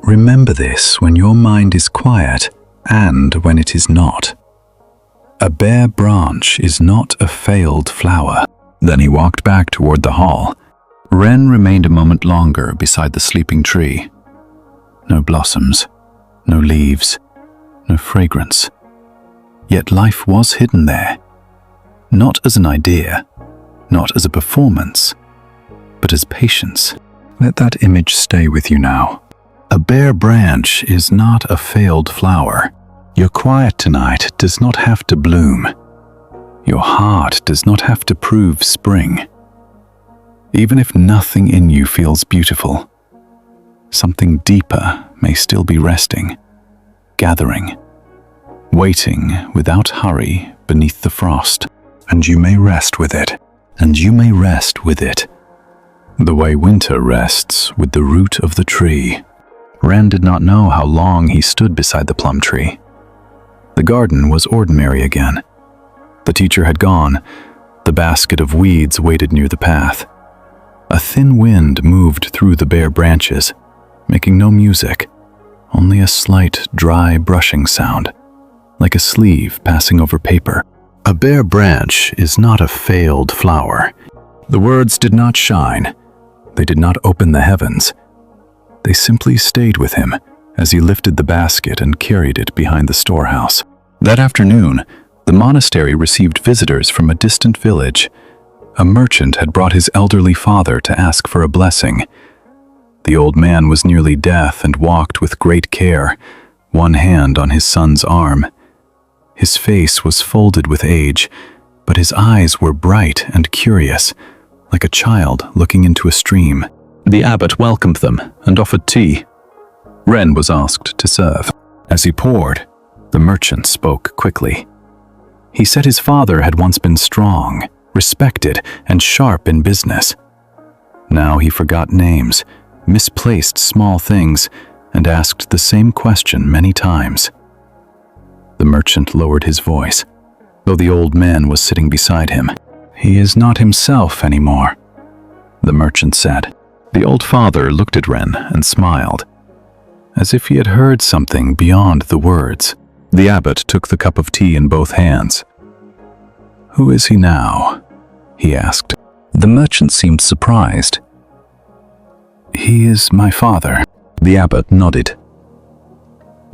S1: "Remember this when your mind is quiet and when it is not. A bare branch is not a failed flower." Then he walked back toward the hall. Ren remained a moment longer beside the sleeping tree. No blossoms, no leaves, no fragrance. Yet life was hidden there, not as an idea, not as a performance, but as patience. Let that image stay with you now. A bare branch is not a failed flower. Your quiet tonight does not have to bloom. Your heart does not have to prove spring. Even if nothing in you feels beautiful, something deeper may still be resting, gathering, waiting without hurry beneath the frost. And you may rest with it, and you may rest with it, the way winter rests with the root of the tree. Ren did not know how long he stood beside the plum tree. The garden was ordinary again. The teacher had gone. The basket of weeds waited near the path. A thin wind moved through the bare branches, making no music, only a slight, dry brushing sound, like a sleeve passing over paper. A bare branch is not a failed flower. The words did not shine. They did not open the heavens. They simply stayed with him as he lifted the basket and carried it behind the storehouse. That afternoon, the monastery received visitors from a distant village. A merchant had brought his elderly father to ask for a blessing. The old man was nearly deaf and walked with great care, one hand on his son's arm. His face was folded with age, but his eyes were bright and curious, like a child looking into a stream. The abbot welcomed them and offered tea. Ren was asked to serve. As he poured, the merchant spoke quickly. He said his father had once been strong, respected, and sharp in business. Now he forgot names, misplaced small things, and asked the same question many times. The merchant lowered his voice, though the old man was sitting beside him. "He is not himself anymore," the merchant said. The old father looked at Ren and smiled, as if he had heard something beyond the words. The abbot took the cup of tea in both hands. "Who is he now?" he asked. The merchant seemed surprised. "He is my father," the abbot nodded.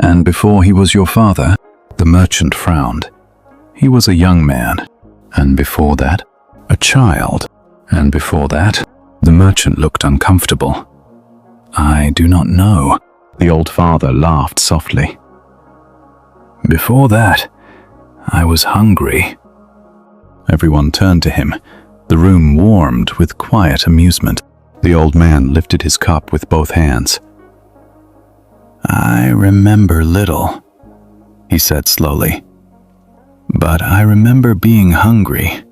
S1: "And before he was your father?" The merchant frowned. "He was a young man. And before that? A child. And before that?" The merchant looked uncomfortable. "I do not know." The old father laughed softly. "Before that, I was hungry." Everyone turned to him. The room warmed with quiet amusement. The old man lifted his cup with both hands. "I remember little," he said slowly. "But I remember being hungry.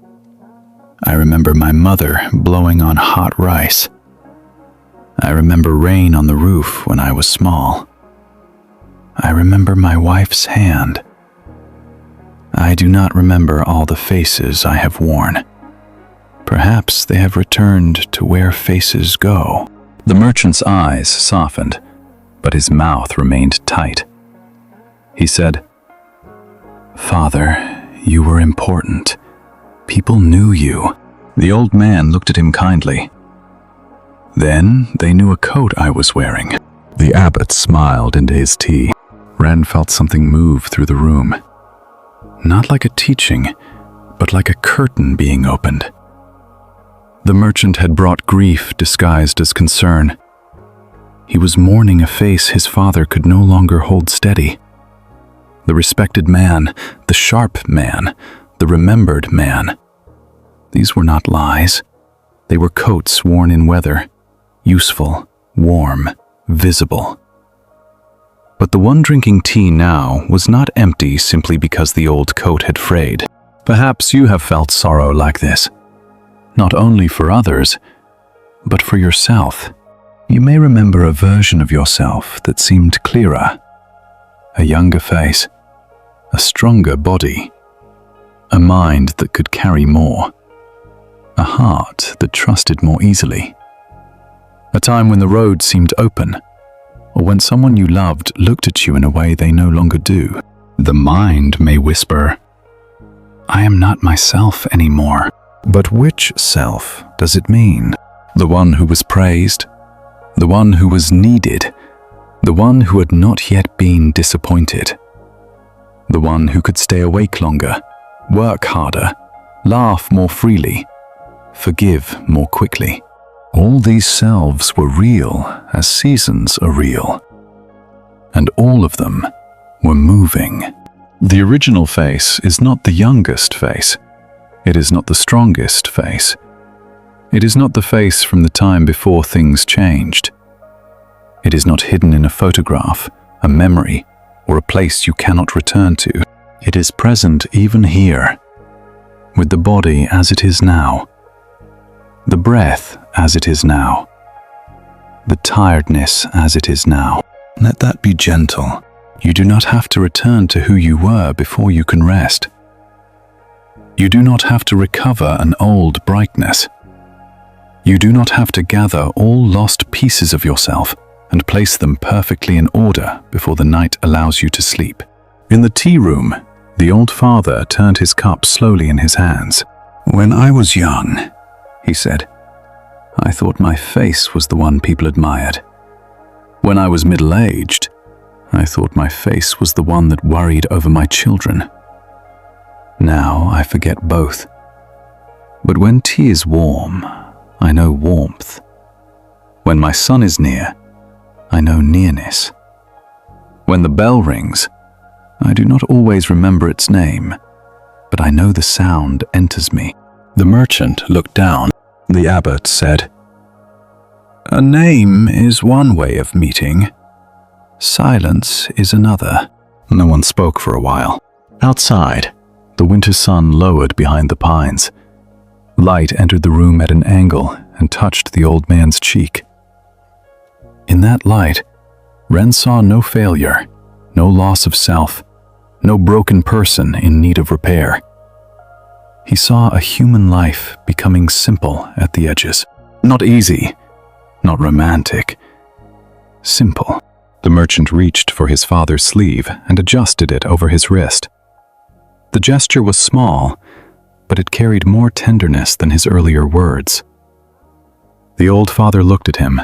S1: I remember my mother blowing on hot rice. I remember rain on the roof when I was small. I remember my wife's hand. I do not remember all the faces I have worn. Perhaps they have returned to where faces go." The merchant's eyes softened, but his mouth remained tight. He said, "Father, you were important. People knew you." The old man looked at him kindly. "Then they knew a coat I was wearing." The abbot smiled into his tea. Ren felt something move through the room. Not like a teaching, but like a curtain being opened. The merchant had brought grief disguised as concern. He was mourning a face his father could no longer hold steady. The respected man, the sharp man, the remembered man. These were not lies. They were coats worn in weather, useful, warm, visible, But the one drinking tea now was not empty simply because the old coat had frayed. Perhaps you have felt sorrow like this, not only for others, but for yourself. You may remember a version of yourself that seemed clearer, a younger face, a stronger body, a mind that could carry more, a heart that trusted more easily. A time when the road seemed open, or when someone you loved looked at you in a way they no longer do. The mind may whisper, "I am not myself anymore." But which self does it mean? The one who was praised? The one who was needed? The one who had not yet been disappointed? The one who could stay awake longer, work harder, laugh more freely, forgive more quickly? All these selves were real as seasons are real, and all of them were moving. The original face is not the youngest face. It is not the strongest face. It is not the face from the time before things changed. It is not hidden in a photograph, a memory, or a place you cannot return to. It is present even here, with the body as it is now, the breath as it is now, the tiredness as it is now. Let that be gentle. You do not have to return to who you were before you can rest. You do not have to recover an old brightness. You do not have to gather all lost pieces of yourself and place them perfectly in order before the night allows you to sleep. In the tea room, the old father turned his cup slowly in his hands. "When I was young," he said, "I thought my face was the one people admired. When I was middle-aged, I thought my face was the one that worried over my children. Now I forget both. But when tea is warm, I know warmth. When my son is near, I know nearness. When the bell rings, I do not always remember its name, but I know the sound enters me." The merchant looked down. The abbot said, "A name is one way of meeting. Silence is another." No one spoke for a while. Outside, the winter sun lowered behind the pines. Light entered the room at an angle and touched the old man's cheek. In that light, Ren saw no failure, no loss of self, no broken person in need of repair. He saw a human life becoming simple at the edges. Not easy, not romantic, simple. The merchant reached for his father's sleeve and adjusted it over his wrist. The gesture was small, but it carried more tenderness than his earlier words. The old father looked at him,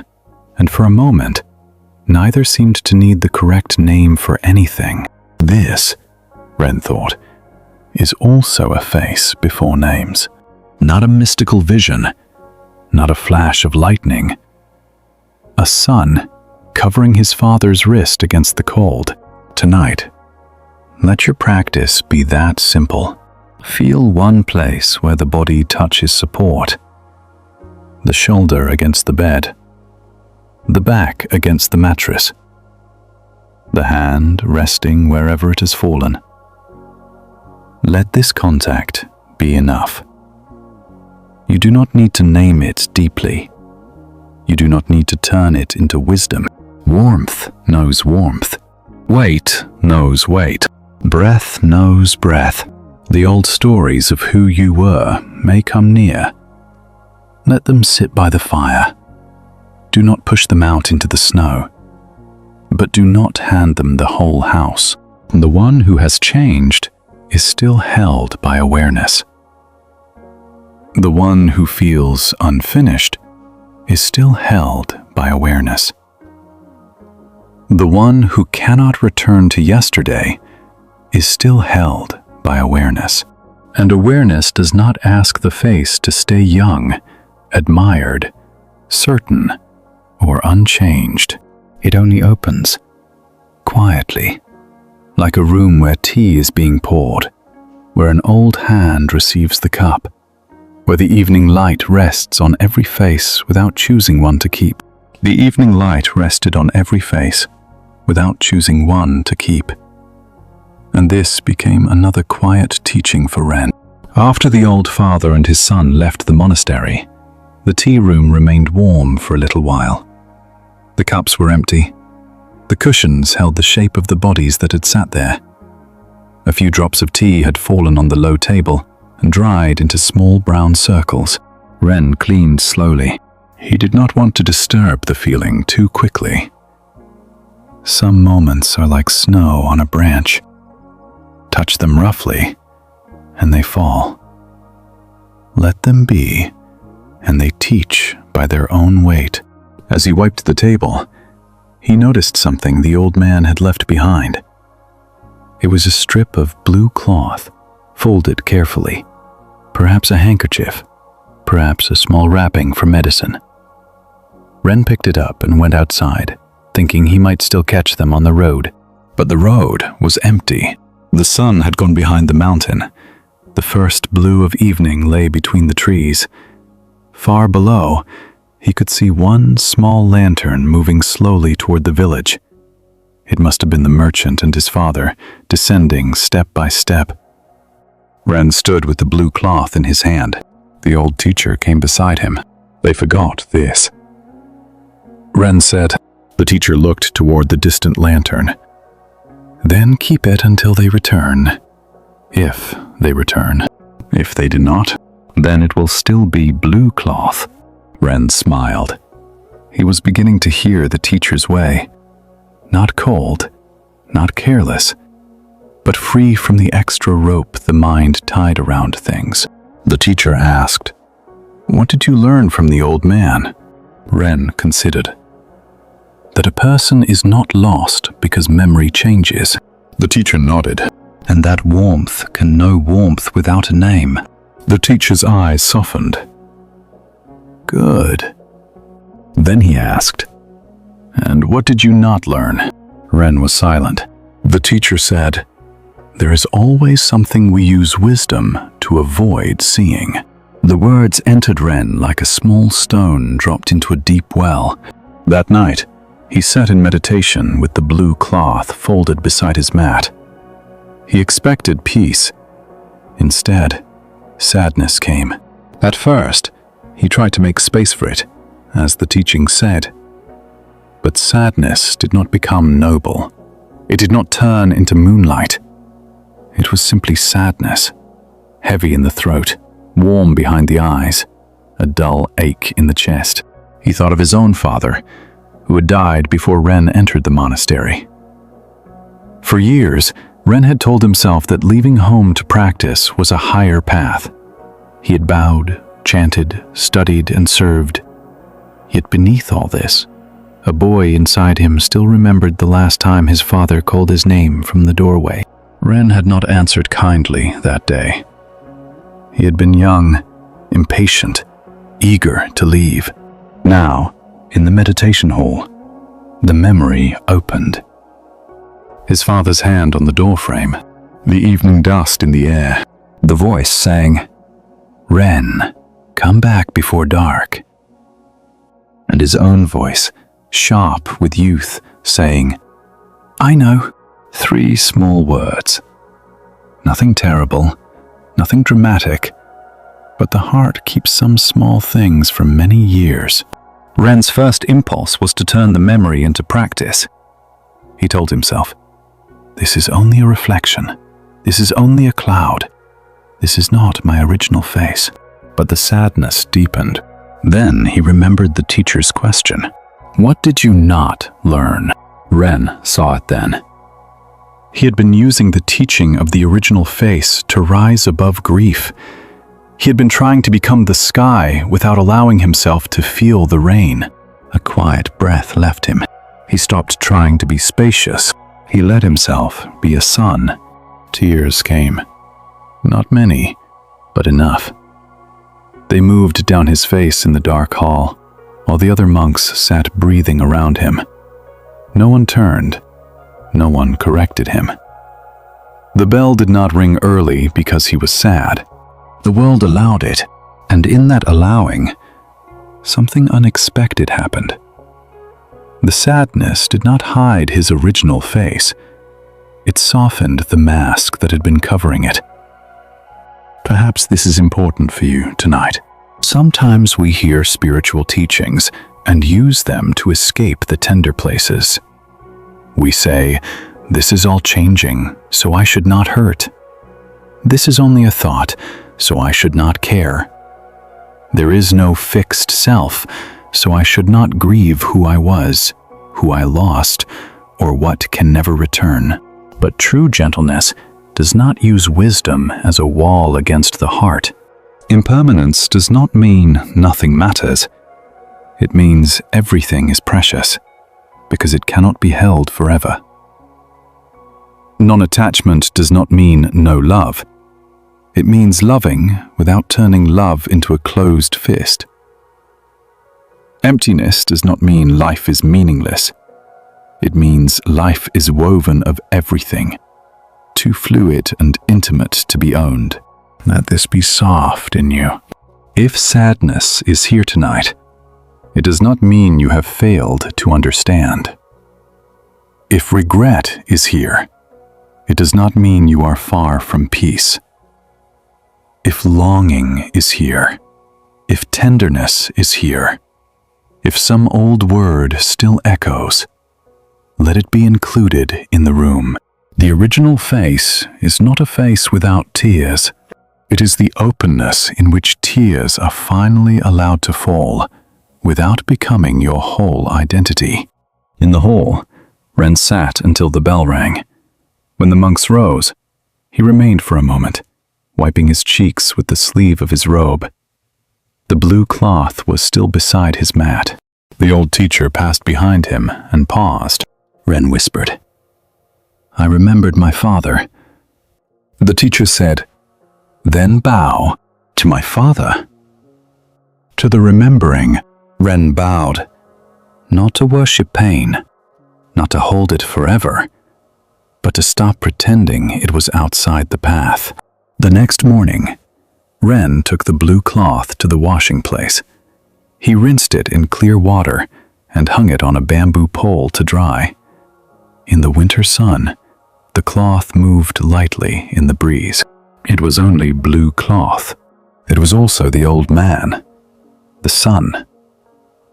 S1: and for a moment, neither seemed to need the correct name for anything. This, Ren thought, is also a face before names. Not a mystical vision, not a flash of lightning. A son covering his father's wrist against the cold. Tonight, let your practice be that simple. Feel one place where the body touches support. The shoulder against the bed. The back against the mattress. The hand resting wherever it has fallen. Let this contact be enough. You do not need to name it deeply. You do not need to turn it into wisdom. Warmth knows warmth. Weight knows weight. Breath knows breath. The old stories of who you were may come near. Let them sit by the fire. Do not push them out into the snow. But do not hand them the whole house. The one who has changed is still held by awareness. The one who feels unfinished is still held by awareness. The one who cannot return to yesterday is still held by awareness. And awareness does not ask the face to stay young, admired, certain, or unchanged. It only opens, quietly, like a room where tea is being poured, where an old hand receives the cup, where the evening light rests on every face without choosing one to keep. The evening light rested on every face, without choosing one to keep. And this became another quiet teaching for Ren. After the old father and his son left the monastery, the tea room remained warm for a little while. The cups were empty. The cushions held the shape of the bodies that had sat there. A few drops of tea had fallen on the low table and dried into small brown circles. Ren cleaned slowly. He did not want to disturb the feeling too quickly. Some moments are like snow on a branch. Touch them roughly, and they fall. Let them be, and they teach by their own weight. As he wiped the table, he noticed something the old man had left behind. It was a strip of blue cloth, folded carefully. Perhaps a handkerchief, perhaps a small wrapping for medicine. Ren picked it up and went outside, thinking he might still catch them on the road. But the road was empty. The sun had gone behind the mountain. The first blue of evening lay between the trees. Far below, he could see one small lantern moving slowly toward the village. It must have been the merchant and his father, descending step by step. Ren stood with the blue cloth in his hand. The old teacher came beside him. They forgot this. Ren said. The teacher looked toward the distant lantern. Then keep it until they return. If they return. If they do not, then it will still be blue cloth. Ren smiled. He was beginning to hear the teacher's way. Not cold, not careless, but free from the extra rope the mind tied around things. The teacher asked, "What did you learn from the old man?" Ren considered. That a person is not lost because memory changes. The teacher nodded. And that warmth can know warmth without a name. The teacher's eyes softened. Good. Then he asked, "And what did you not learn?" Ren was silent. The teacher said, "There is always something we use wisdom to avoid seeing." The words entered Ren like a small stone dropped into a deep well. That night, he sat in meditation with the blue cloth folded beside his mat. He expected peace. Instead, sadness came. At first, he tried to make space for it, as the teaching said. But sadness did not become noble. It did not turn into moonlight. It was simply sadness, heavy in the throat, warm behind the eyes, a dull ache in the chest. He thought of his own father, who had died before Ren entered the monastery. For years, Ren had told himself that leaving home to practice was a higher path. He had bowed, chanted, studied, and served. Yet beneath all this, a boy inside him still remembered the last time his father called his name from the doorway. Ren had not answered kindly that day. He had been young, impatient, eager to leave. Now, in the meditation hall, the memory opened. His father's hand on the doorframe, the evening dust in the air, the voice saying, "Ren, come back before dark." And his own voice, sharp with youth, saying, "I know." 3 small words. Nothing terrible, nothing dramatic, but the heart keeps some small things for many years. Ren's first impulse was to turn the memory into practice. He told himself, "This is only a reflection. This is only a cloud. This is not my original face." But the sadness deepened. Then he remembered the teacher's question. What did you not learn? Ren saw it then. He had been using the teaching of the original face to rise above grief. He had been trying to become the sky without allowing himself to feel the rain. A quiet breath left him. He stopped trying to be spacious. He let himself be a sun. Tears came. Not many, but enough. They moved down his face in the dark hall, while the other monks sat breathing around him. No one turned. No one corrected him. The bell did not ring early because he was sad. The world allowed it, and in that allowing, something unexpected happened. The sadness did not hide his original face. It softened the mask that had been covering it. Perhaps this is important for you tonight. Sometimes we hear spiritual teachings and use them to escape the tender places. We say, "This is all changing, so I should not hurt. This is only a thought, so I should not care. There is no fixed self, so I should not grieve who I was, who I lost, or what can never return." But true gentleness does not use wisdom as a wall against the heart. Impermanence does not mean nothing matters. It means everything is precious, because it cannot be held forever. Non-attachment does not mean no love. It means loving without turning love into a closed fist. Emptiness does not mean life is meaningless. It means life is woven of everything, too fluid and intimate to be owned. Let this be soft in you. If sadness is here tonight, it does not mean you have failed to understand. If regret is here, it does not mean you are far from peace. If longing is here, if tenderness is here, if some old word still echoes, let it be included in the room. The original face is not a face without tears. It is the openness in which tears are finally allowed to fall, without becoming your whole identity. In the hall, Ren sat until the bell rang. When the monks rose, he remained for a moment, wiping his cheeks with the sleeve of his robe. The blue cloth was still beside his mat. The old teacher passed behind him and paused. Ren whispered, "I remembered my father." The teacher said, "Then bow to my father." To the remembering, Ren bowed, not to worship pain, not to hold it forever, but to stop pretending it was outside the path. The next morning, Ren took the blue cloth to the washing place. He rinsed it in clear water and hung it on a bamboo pole to dry. In the winter sun, the cloth moved lightly in the breeze. It was only blue cloth. It was also the old man, the sun,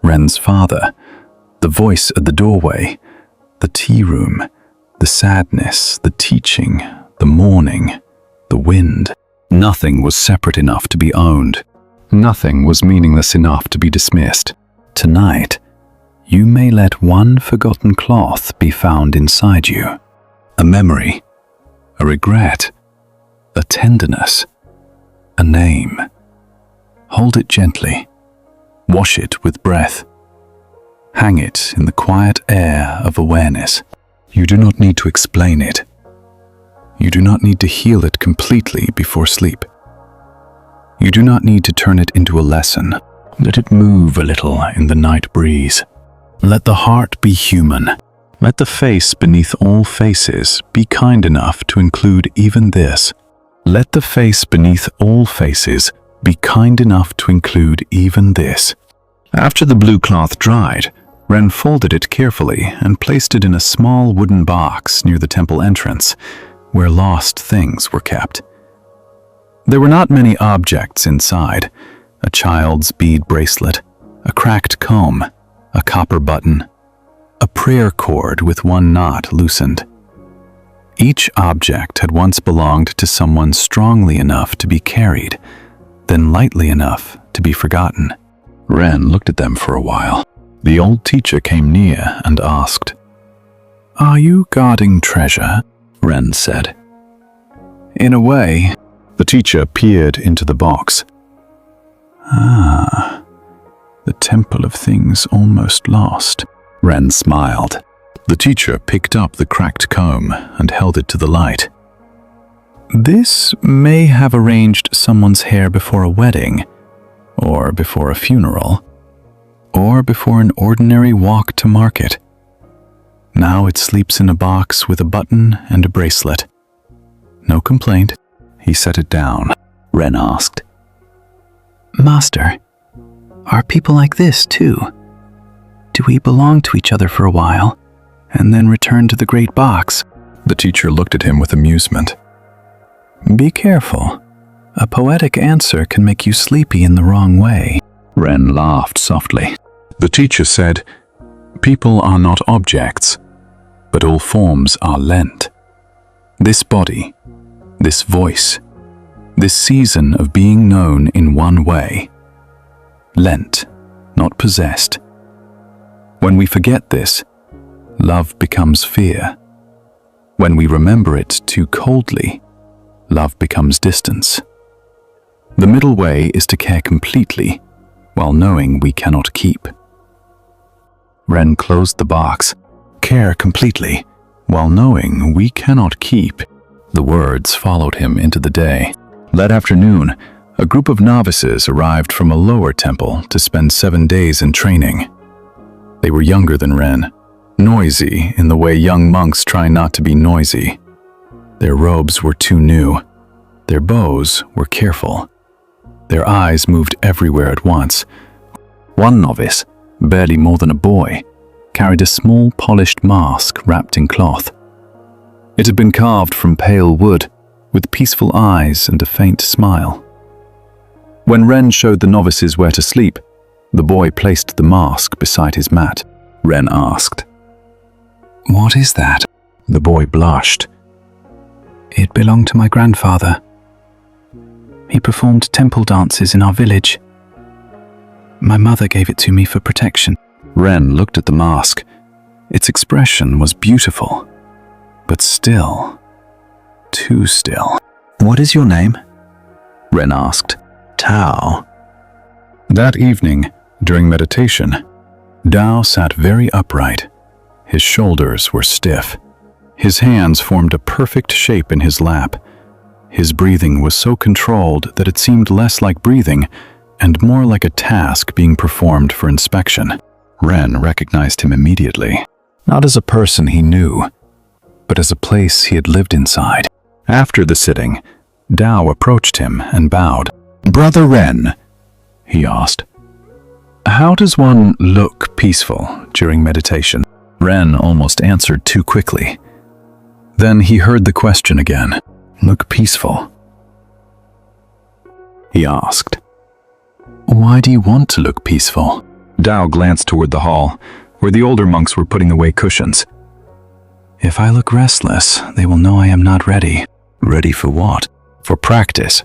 S1: Ren's father, the voice at the doorway, the tea room, the sadness, the teaching, the mourning, the wind. Nothing was separate enough to be owned. Nothing was meaningless enough to be dismissed. Tonight, you may let one forgotten cloth be found inside you. A memory, a regret, a tenderness, a name. Hold it gently. Wash it with breath. Hang it in the quiet air of awareness. You do not need to explain it. You do not need to heal it completely before sleep. You do not need to turn it into a lesson. Let it move a little in the night breeze. Let the heart be human. Let the face beneath all faces be kind enough to include even this. Let the face beneath all faces be kind enough to include even this. After the blue cloth dried, Ren folded it carefully and placed it in a small wooden box near the temple entrance, where lost things were kept. There were not many objects inside: a child's bead bracelet, a cracked comb, a copper button, a prayer cord with one knot loosened. Each object had once belonged to someone strongly enough to be carried, then lightly enough to be forgotten. Ren looked at them for a while. The old teacher came near and asked, "Are you guarding treasure?" Ren said. "In a way." The teacher peered into the box. "Ah, the temple of things almost lost." Ren smiled. The teacher picked up the cracked comb and held it to the light. "This may have arranged someone's hair before a wedding, or before a funeral, or before an ordinary walk to market. Now it sleeps in a box with a button and a bracelet. No complaint." He set it down. Ren asked, "Master, are people like this too?
S2: Do we belong to each other for a while, and then return to the great box?
S1: The teacher looked at him with amusement.
S2: Be careful. A poetic answer can make you sleepy in the wrong way.
S1: Ren laughed softly. The teacher said, "People are not objects, but all forms are lent. This body, this voice, this season of being known in one way. Lent, not possessed. When we forget this, love becomes fear. When we remember it too coldly, love becomes distance. The middle way is to care completely, while knowing we cannot keep." Ren closed the box. Care completely, while knowing we cannot keep. The words followed him into the day. That afternoon, a group of novices arrived from a lower temple to spend 7 days in training. They were younger than Ren, noisy in the way young monks try not to be noisy. Their robes were too new. Their bows were careful. Their eyes moved everywhere at once. One novice, barely more than a boy, carried a small polished mask wrapped in cloth. It had been carved from pale wood, with peaceful eyes and a faint smile. When Ren showed the novices where to sleep, the boy placed the mask beside his mat. Ren asked,
S2: What is that?
S1: The boy blushed.
S2: It belonged to my grandfather. He performed temple dances in our village. My mother gave it to me for protection.
S1: Ren looked at the mask. Its expression was beautiful, but still, too still.
S2: What is your name?
S1: Ren asked.
S2: Tao.
S1: That evening, during meditation, Tao sat very upright. His shoulders were stiff. His hands formed a perfect shape in his lap. His breathing was so controlled that it seemed less like breathing and more like a task being performed for inspection. Ren recognized him immediately, not as a person he knew, but as a place he had lived inside. After the sitting, Tao approached him and bowed. "Brother Ren," he asked, "how does one look peaceful during meditation?" Ren almost answered too quickly. Then he heard the question again. "Look peaceful?" He asked. "Why do you want to look peaceful?" Tao glanced toward the hall, where the older monks were putting away cushions.
S2: If I look restless, they will know I am not ready.
S1: Ready for what? For practice.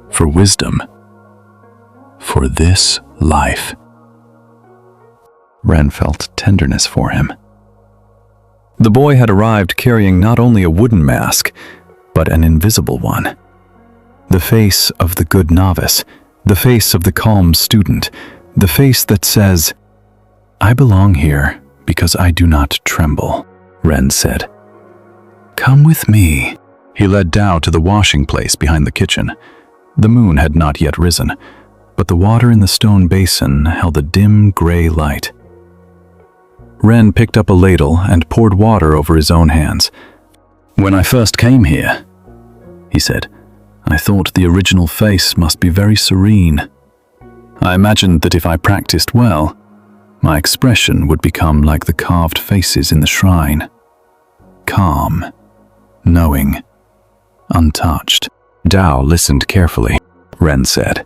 S1: For wisdom. For this life. Ren felt tenderness for him. The boy had arrived carrying not only a wooden mask, but an invisible one. The face of the good novice, the face of the calm student, the face that says, "I belong here because I do not tremble," Ren said. "Come with me." He led Tao to the washing place behind the kitchen. The moon had not yet risen, but the water in the stone basin held a dim gray light. Ren picked up a ladle and poured water over his own hands. "When I first came here," he said, "I thought the original face must be very serene. I imagined that if I practiced well, my expression would become like the carved faces in the shrine. Calm, knowing, untouched." Tao listened carefully. Ren said,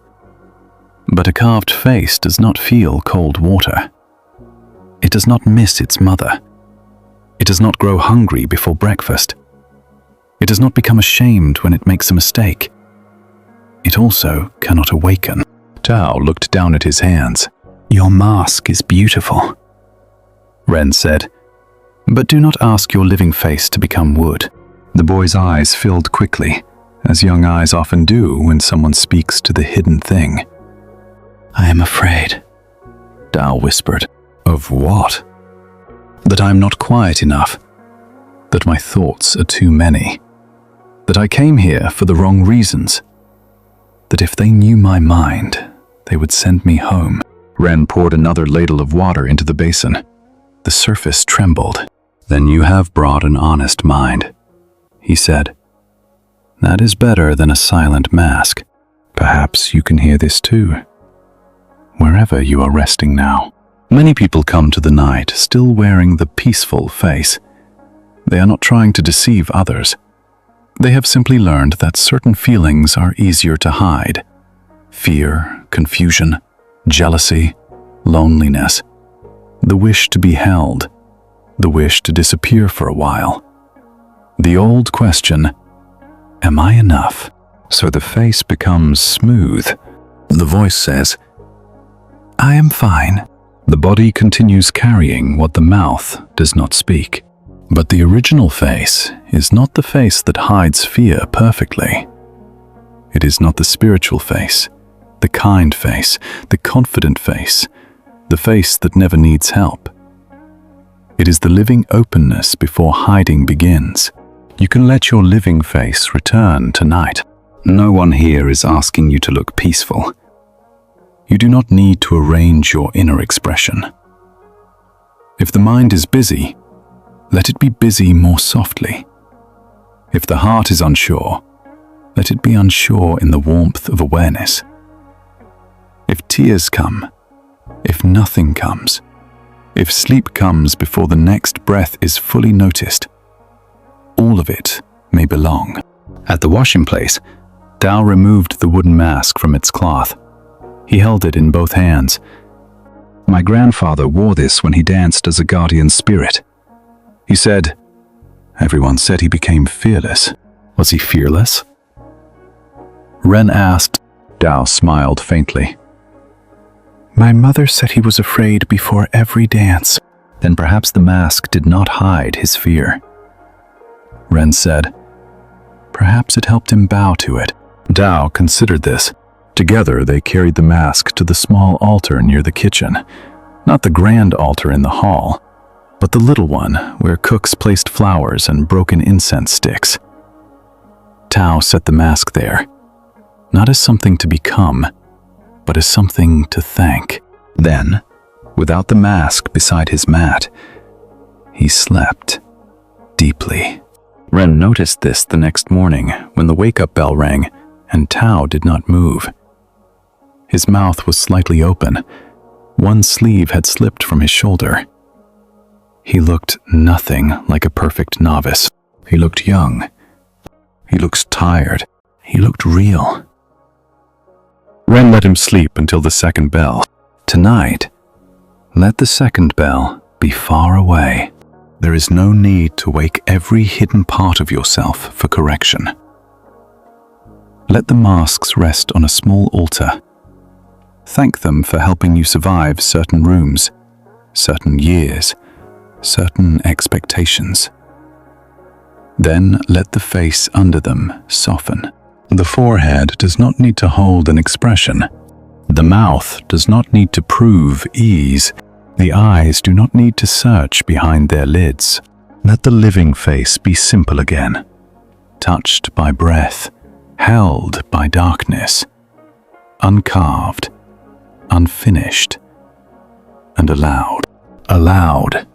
S1: "But a carved face does not feel cold water. It does not miss its mother. It does not grow hungry before breakfast. It does not become ashamed when it makes a mistake. It also cannot awaken." Tao looked down at his hands. "Your mask is beautiful," Ren said, "but do not ask your living face to become wood." The boy's eyes filled quickly, as young eyes often do when someone speaks to the hidden thing. "I am afraid," Tao whispered. "Of what?" "That I am not quiet enough. That my thoughts are too many. That I came here for the wrong reasons. That if they knew my mind, they would send me home." Ren poured another ladle of water into the basin. The surface trembled. "Then you have brought an honest mind," he said. "That is better than a silent mask. Perhaps you can hear this too, wherever you are resting now." Many people come to the night still wearing the peaceful face. They are not trying to deceive others. They have simply learned that certain feelings are easier to hide. Fear, confusion, jealousy, loneliness, the wish to be held, the wish to disappear for a while. The old question, am I enough? So the face becomes smooth. The voice says, I am fine. The body continues carrying what the mouth does not speak. But the original face is not the face that hides fear perfectly. It is not the spiritual face, the kind face, the confident face, the face that never needs help. It is the living openness before hiding begins. You can let your living face return tonight. No one here is asking you to look peaceful. You do not need to arrange your inner expression. If the mind is busy, let it be busy more softly. If the heart is unsure, let it be unsure in the warmth of awareness. If tears come, if nothing comes, if sleep comes before the next breath is fully noticed, all of it may belong. At the washing place, Tao removed the wooden mask from its cloth. He held it in both hands. My grandfather wore this when he danced as a guardian spirit. He said, everyone said he became fearless. Was he fearless? Ren asked. Tao smiled faintly. My mother said he was afraid before every dance. Then perhaps the mask did not hide his fear. Ren said, perhaps it helped him bow to it. Tao considered this. Together they carried the mask to the small altar near the kitchen. Not the grand altar in the hall, but the little one where cooks placed flowers and broken incense sticks. Tao set the mask there, not as something to become, but as something to thank. Then, without the mask beside his mat, he slept deeply. Ren noticed this the next morning when the wake-up bell rang and Tao did not move. His mouth was slightly open. One sleeve had slipped from his shoulder. He looked nothing like a perfect novice. He looked young. He looked tired. He looked real. Ren let him sleep until the second bell. Tonight, let the second bell be far away. There is no need to wake every hidden part of yourself for correction. Let the masks rest on a small altar. Thank them for helping you survive certain rooms, certain years, certain expectations. Then let the face under them soften. The forehead does not need to hold an expression. The mouth does not need to prove ease. The eyes do not need to search behind their lids. Let the living face be simple again, touched by breath, held by darkness, uncarved, unfinished, and allowed. Allowed.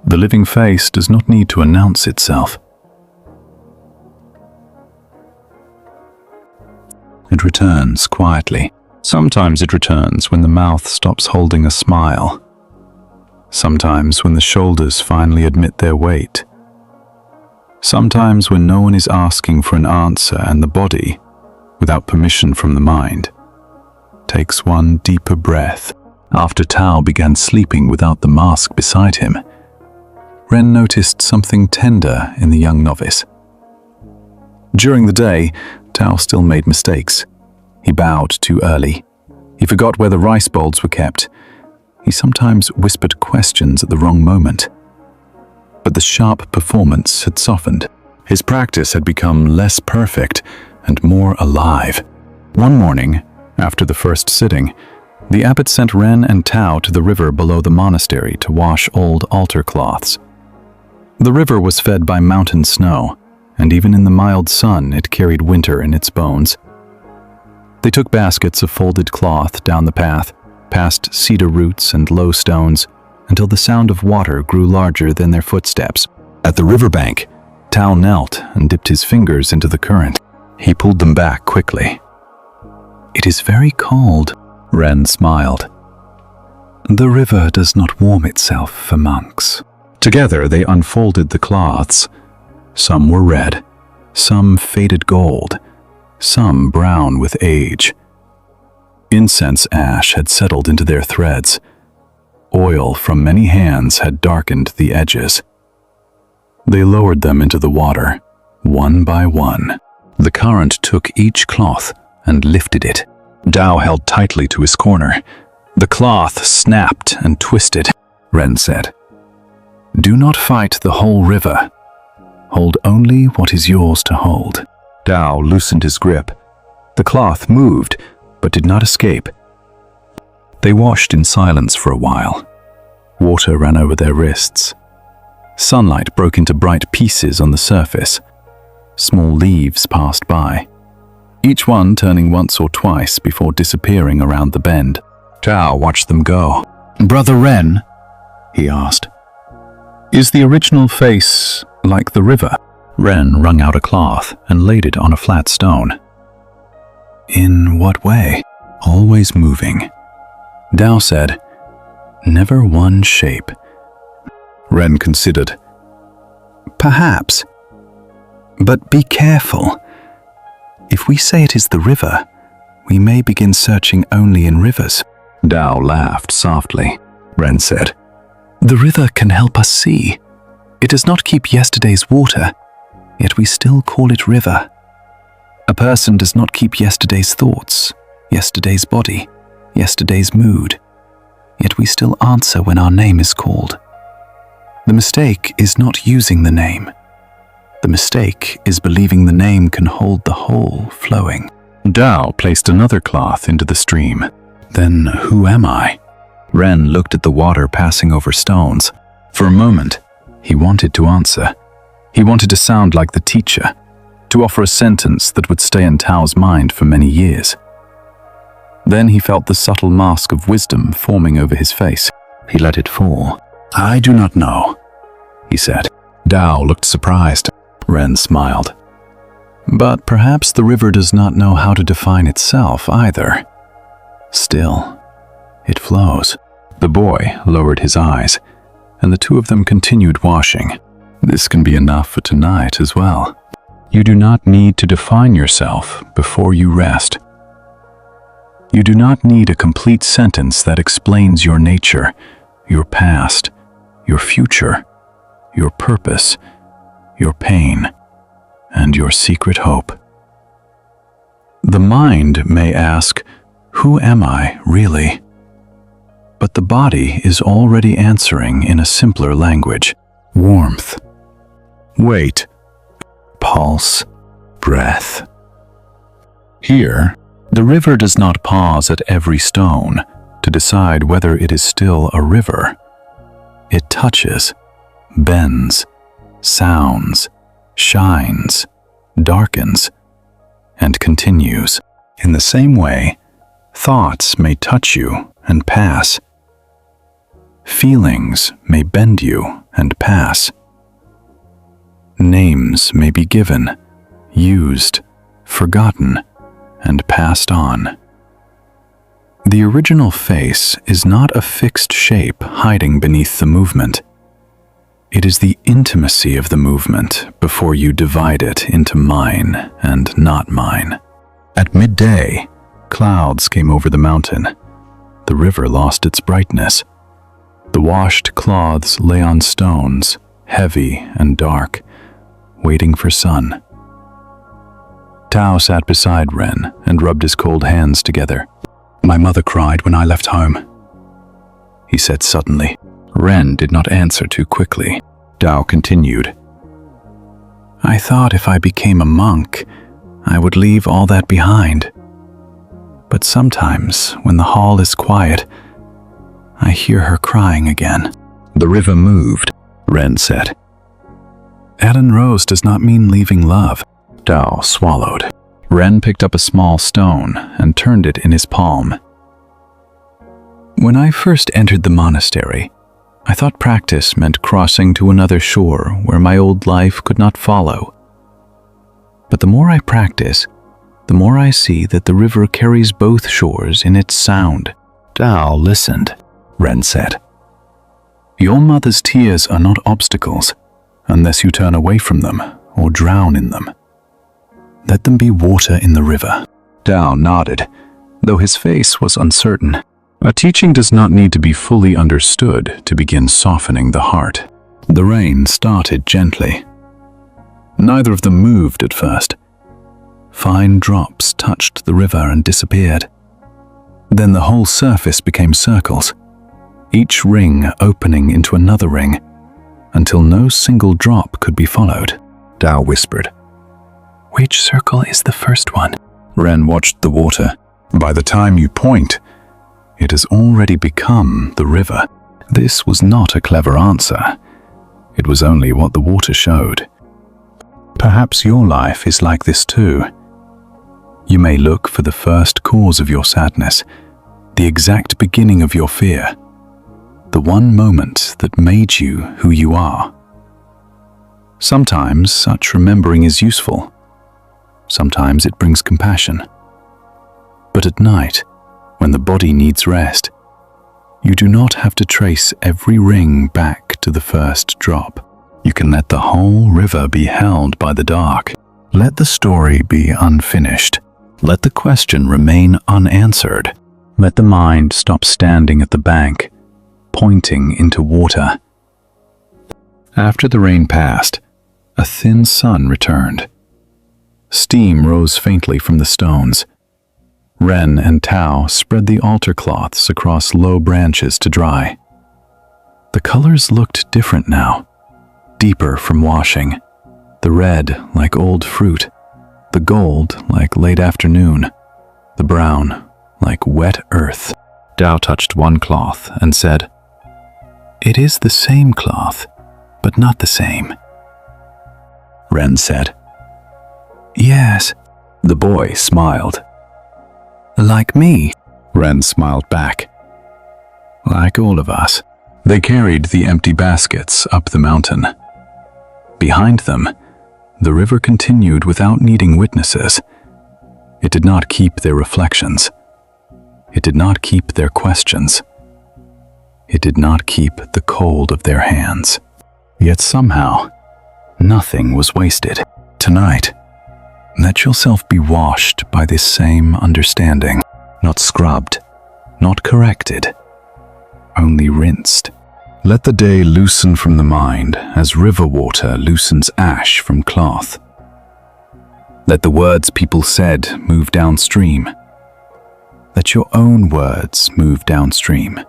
S1: The living face does not need to announce itself. It returns quietly. Sometimes it returns when the mouth stops holding a smile. Sometimes when the shoulders finally admit their weight. Sometimes when no one is asking for an answer and the body, without permission from the mind, takes one deeper breath. After Tao began sleeping without the mask beside him, Ren noticed something tender in the young novice. During the day, Tao still made mistakes. He bowed too early. He forgot where the rice bowls were kept. He sometimes whispered questions at the wrong moment. But the sharp performance had softened. His practice had become less perfect and more alive. One morning, after the first sitting, the abbot sent Ren and Tao to the river below the monastery to wash old altar cloths. The river was fed by mountain snow, and even in the mild sun it carried winter in its bones. They took baskets of folded cloth down the path, past cedar roots and low stones, until the sound of water grew larger than their footsteps. At the riverbank, Tao knelt and dipped his fingers into the current. He pulled them back quickly. It is very cold, Ren smiled. The river does not warm itself for monks. Together they unfolded the cloths. Some were red, some faded gold, some brown with age. Incense ash had settled into their threads. Oil from many hands had darkened the edges. They lowered them into the water, one by one. The current took each cloth and lifted it. Dao held tightly to his corner. The cloth snapped and twisted. Ren said, "Do not fight the whole river. Hold only what is yours to hold." Dao loosened his grip. The cloth moved, but did not escape. They washed in silence for a while. Water ran over their wrists. Sunlight broke into bright pieces on the surface. Small leaves passed by, each one turning once or twice before disappearing around the bend. Dao watched them go. "Brother Ren," he asked, "is the original face like the river?" Ren wrung out a cloth and laid it on a flat stone. "In what way?" "Always moving." Dao said, "Never one shape." Ren considered. "Perhaps. But be careful. If we say it is the river, we may begin searching only in rivers." Dao laughed softly. Ren said, "The river can help us see. It does not keep yesterday's water, yet we still call it river. A person does not keep yesterday's thoughts, yesterday's body, yesterday's mood, yet we still answer when our name is called. The mistake is not using the name. The mistake is believing the name can hold the whole flowing." Dao placed another cloth into the stream. "Then who am I?" Ren looked at the water passing over stones. For a moment, he wanted to answer. He wanted to sound like the teacher, to offer a sentence that would stay in Tao's mind for many years. Then he felt the subtle mask of wisdom forming over his face. He let it fall. "I do not know," he said. Dao looked surprised. Ren smiled. "But perhaps the river does not know how to define itself either. Still, it flows." The boy lowered his eyes, and the two of them continued washing. "This can be enough for tonight as well. You do not need to define yourself before you rest. You do not need a complete sentence that explains your nature, your past, your future, your purpose, your pain, and your secret hope. The mind may ask, 'Who am I, really?' But the body is already answering in a simpler language. Warmth, weight, pulse, breath. Here, the river does not pause at every stone to decide whether it is still a river. It touches, bends, sounds, shines, darkens, and continues. In the same way, thoughts may touch you and pass. Feelings may bend you and pass. Names may be given, used, forgotten, and passed on. The original face is not a fixed shape hiding beneath the movement. It is the intimacy of the movement before you divide it into mine and not mine. At midday, clouds came over the mountain. The river lost its brightness. The washed cloths lay on stones, heavy and dark, waiting for sun. Tao sat beside Ren and rubbed his cold hands together. "My mother cried when I left home," he said suddenly. Ren did not answer too quickly. Dao continued. "I thought if I became a monk, I would leave all that behind. But sometimes, when the hall is quiet, I hear her crying again." "The river moved," Ren said. "Ellen Rose does not mean leaving love." Dao swallowed. Ren picked up a small stone and turned it in his palm. "When I first entered the monastery, I thought practice meant crossing to another shore where my old life could not follow. But the more I practice, the more I see that the river carries both shores in its sound." Dao listened. Ren said. Your mother's tears are not obstacles, unless you turn away from them or drown in them. Let them be water in the river. Dao nodded, though his face was uncertain. A teaching does not need to be fully understood to begin softening the heart. The rain started gently. Neither of them moved at first. Fine drops touched the river and disappeared. Then the whole surface became circles, each ring opening into another ring, until no single drop could be followed. Dao whispered. Which circle is the first one? Ren watched the water. By the time you point, it has already become the river. This was not a clever answer. It was only what the water showed. Perhaps your life is like this too. You may look for the first cause of your sadness, the exact beginning of your fear, the one moment that made you who you are. Sometimes such remembering is useful. Sometimes it brings compassion. But at night, when the body needs rest, you do not have to trace every ring back to the first drop. You can let the whole river be held by the dark. Let the story be unfinished. Let the question remain unanswered. Let the mind stop standing at the bank, pointing into water. After the rain passed, a thin sun returned. Steam rose faintly from the stones. Ren and Tao spread the altar cloths across low branches to dry. The colors looked different now, deeper from washing. The red like old fruit, the gold like late afternoon, the brown like wet earth. Tao touched one cloth and said, It is the same cloth, but not the same. Ren said, Yes. The boy smiled. Like me, Ren smiled back. Like all of us. They carried the empty baskets up the mountain. Behind them, the river continued without needing witnesses. It did not keep their reflections. It did not keep their questions. It did not keep the cold of their hands. Yet somehow, nothing was wasted. Tonight, let yourself be washed by this same understanding, not scrubbed, not corrected, only rinsed. Let the day loosen from the mind as river water loosens ash from cloth. Let the words people said move downstream. Let your own words move downstream.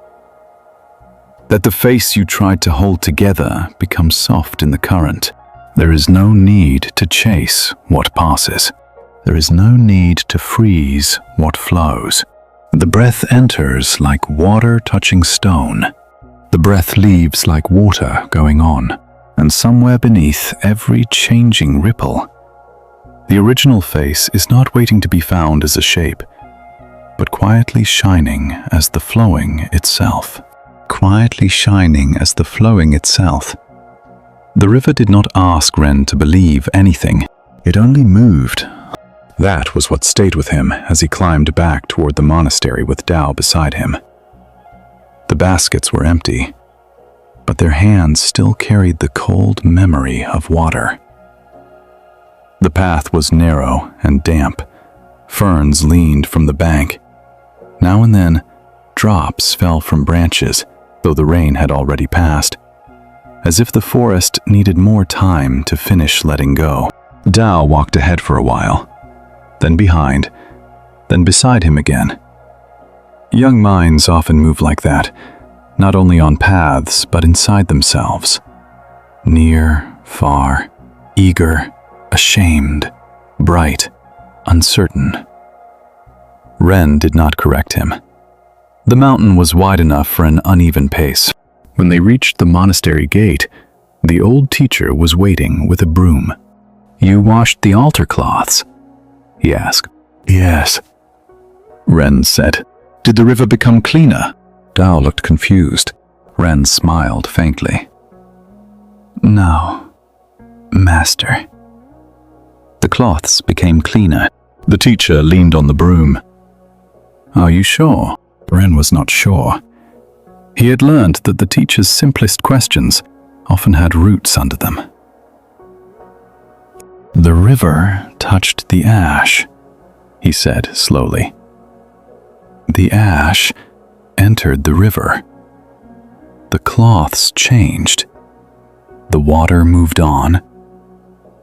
S1: Let the face you tried to hold together become soft in the current. There is no need to chase what passes. There is no need to freeze what flows. The breath enters like water touching stone. The breath leaves like water going on, and somewhere beneath every changing ripple, the original face is not waiting to be found as a shape, but quietly shining as the flowing itself. Quietly shining as the flowing itself. The river did not ask Ren to believe anything. It only moved. That was what stayed with him as he climbed back toward the monastery with Tao beside him. The baskets were empty, but their hands still carried the cold memory of water. The path was narrow and damp. Ferns leaned from the bank. Now and then, drops fell from branches, though the rain had already passed, as if the forest needed more time to finish letting go. Tao walked ahead for a while, then behind, then beside him again. Young minds often move like that, not only on paths, but inside themselves. Near, far, eager, ashamed, bright, uncertain. Ren did not correct him. The mountain was wide enough for an uneven pace. When they reached the monastery gate, the old teacher was waiting with a broom. You washed the altar cloths? He asked. Yes, Ren said. Did the river become cleaner? Tao looked confused. Ren smiled faintly. No, Master. The cloths became cleaner. The teacher leaned on the broom. Are you sure? Ren was not sure. He had learned that the teacher's simplest questions often had roots under them. "The river touched the ash," he said slowly. "The ash entered the river. The cloths changed. The water moved on.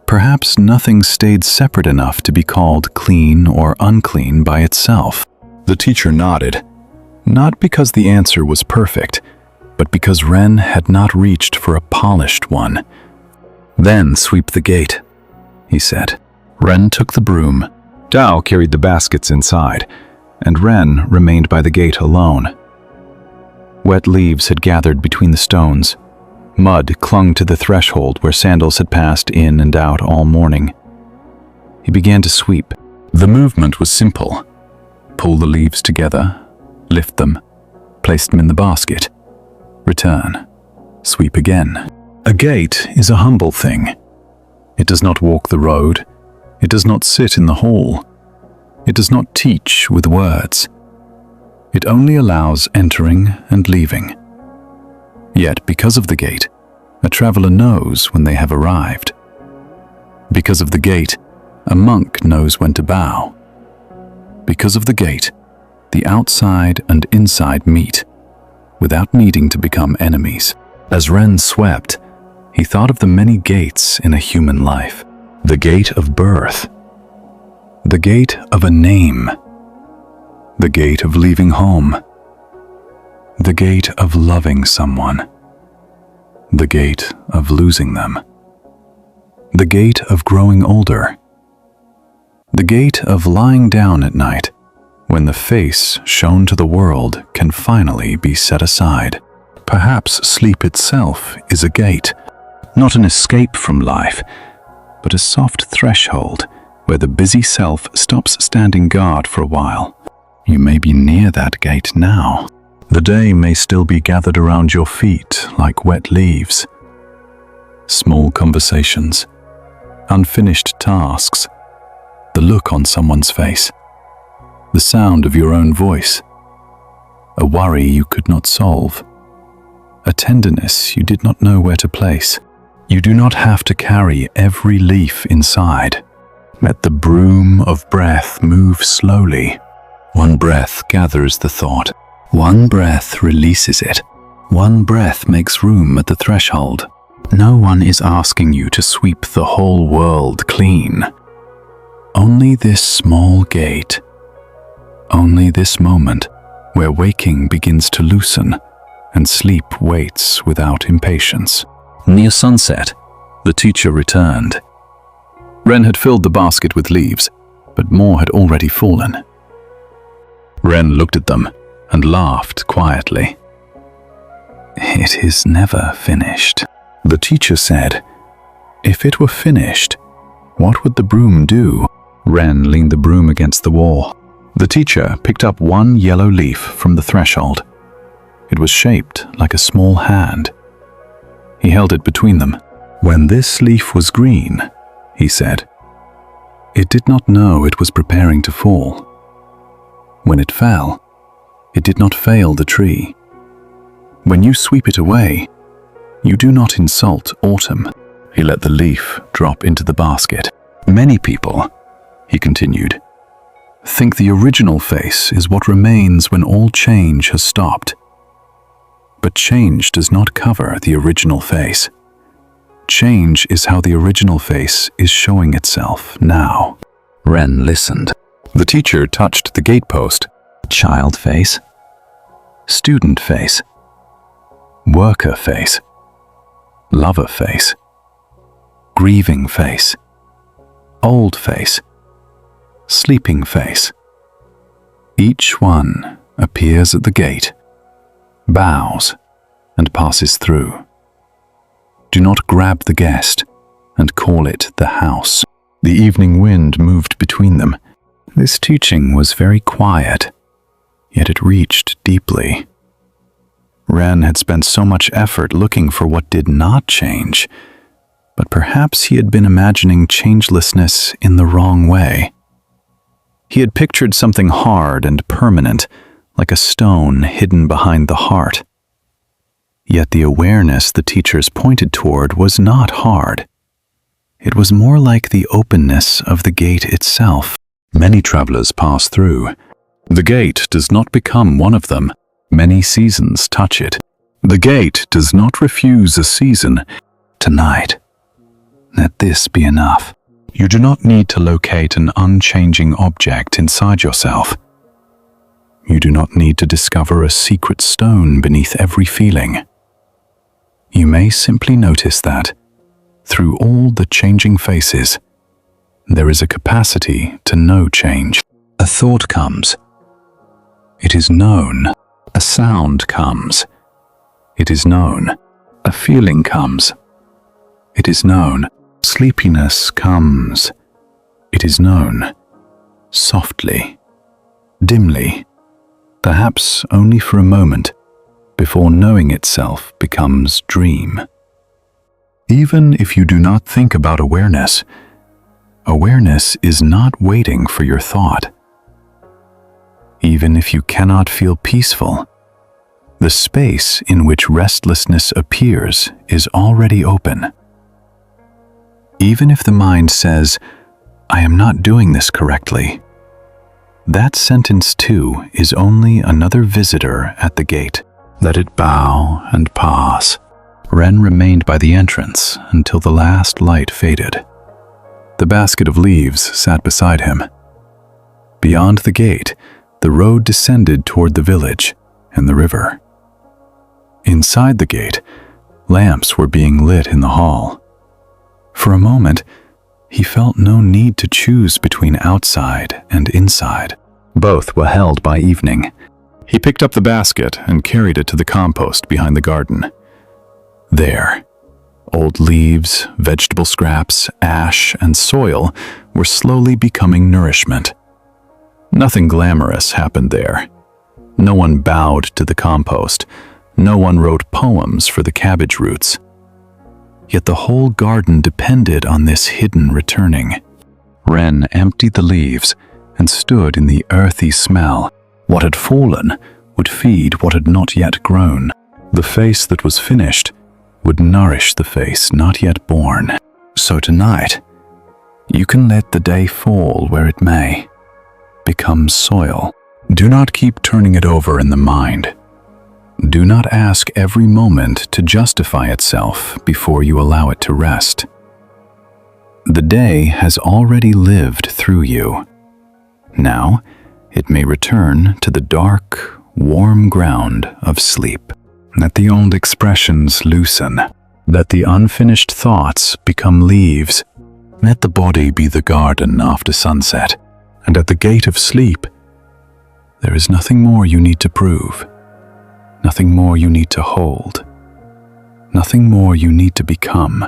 S1: Perhaps nothing stayed separate enough to be called clean or unclean by itself." The teacher nodded, not because the answer was perfect, but because Ren had not reached for a polished one. "Then sweep the gate," he said. Ren took the broom. Dao carried the baskets inside, and Ren remained by the gate alone. Wet leaves had gathered between the stones. Mud clung to the threshold where sandals had passed in and out all morning. He began to sweep. The movement was simple. Pull the leaves together, lift them, place them in the basket, return, sweep again. A gate is a humble thing. It does not walk the road. It does not sit in the hall. It does not teach with words. It only allows entering and leaving. Yet, because of the gate, a traveler knows when they have arrived. Because of the gate, a monk knows when to bow. Because of the gate, the outside and inside meet, without needing to become enemies. As Ren swept, he thought of the many gates in a human life. The gate of birth. The gate of a name. The gate of leaving home. The gate of loving someone. The gate of losing them. The gate of growing older. The gate of lying down at night, when the face shown to the world can finally be set aside. Perhaps sleep itself is a gate, not an escape from life, but a soft threshold where the busy self stops standing guard for a while. You may be near that gate now. The day may still be gathered around your feet like wet leaves. Small conversations, unfinished tasks, the look on someone's face, the sound of your own voice, a worry you could not solve, a tenderness you did not know where to place. You do not have to carry every leaf inside. Let the broom of breath move slowly. One breath gathers the thought. One breath releases it. One breath makes room at the threshold. No one is asking you to sweep the whole world clean. Only this small gate. Only this moment where waking begins to loosen and sleep waits without impatience. Near sunset, the teacher returned. Ren had filled the basket with leaves, but more had already fallen. Ren looked at them and laughed quietly. "It is never finished." The teacher said, "If it were finished, what would the broom do?" Ren leaned the broom against the wall. The teacher picked up one yellow leaf from the threshold. It was shaped like a small hand. He held it between them. "When this leaf was green," he said, "it did not know it was preparing to fall. When it fell, it did not fail the tree. When you sweep it away, you do not insult autumn." He let the leaf drop into the basket. "Many people," he continued, "think the original face is what remains when all change has stopped. But change does not cover the original face. Change is how the original face is showing itself now." Ren listened. The teacher touched the gatepost. Child face, student face, worker face, lover face, grieving face, old face, sleeping face. Each one appears at the gate, bows, and passes through. Do not grab the guest and call it the house. The evening wind moved between them. This teaching was very quiet, yet it reached deeply. Ren had spent so much effort looking for what did not change, but perhaps he had been imagining changelessness in the wrong way. He had pictured something hard and permanent, like a stone hidden behind the heart. Yet the awareness the teachers pointed toward was not hard. It was more like the openness of the gate itself. Many travelers pass through. The gate does not become one of them. Many seasons touch it. The gate does not refuse a season. Tonight, let this be enough. You do not need to locate an unchanging object inside yourself. You do not need to discover a secret stone beneath every feeling. You may simply notice that, through all the changing faces, there is a capacity to know change. A thought comes. It is known. A sound comes. It is known. A feeling comes. It is known. Sleepiness comes. It is known. Softly, dimly, perhaps only for a moment, before knowing itself becomes dream. Even if you do not think about awareness, awareness is not waiting for your thought. Even if you cannot feel peaceful, the space in which restlessness appears is already open. Even if the mind says, "I am not doing this correctly," that sentence too is only another visitor at the gate. Let it bow and pass. Ren remained by the entrance until the last light faded. The basket of leaves sat beside him. Beyond the gate, the road descended toward the village and the river. Inside the gate, lamps were being lit in the hall. For a moment, he felt no need to choose between outside and inside. Both were held by evening. He picked up the basket and carried it to the compost behind the garden. There, old leaves, vegetable scraps, ash, and soil were slowly becoming nourishment. Nothing glamorous happened there. No one bowed to the compost. No one wrote poems for the cabbage roots. Yet the whole garden depended on this hidden returning. Ren emptied the leaves and stood in the earthy smell. What had fallen would feed what had not yet grown. The face that was finished would nourish the face not yet born. So tonight, you can let the day fall where it may. Become soil. Do not keep turning it over in the mind. Do not ask every moment to justify itself before you allow it to rest. The day has already lived through you. Now, it may return to the dark, warm ground of sleep. Let the old expressions loosen. Let the unfinished thoughts become leaves. Let the body be the garden after sunset. And at the gate of sleep, there is nothing more you need to prove. Nothing more you need to hold. Nothing more you need to become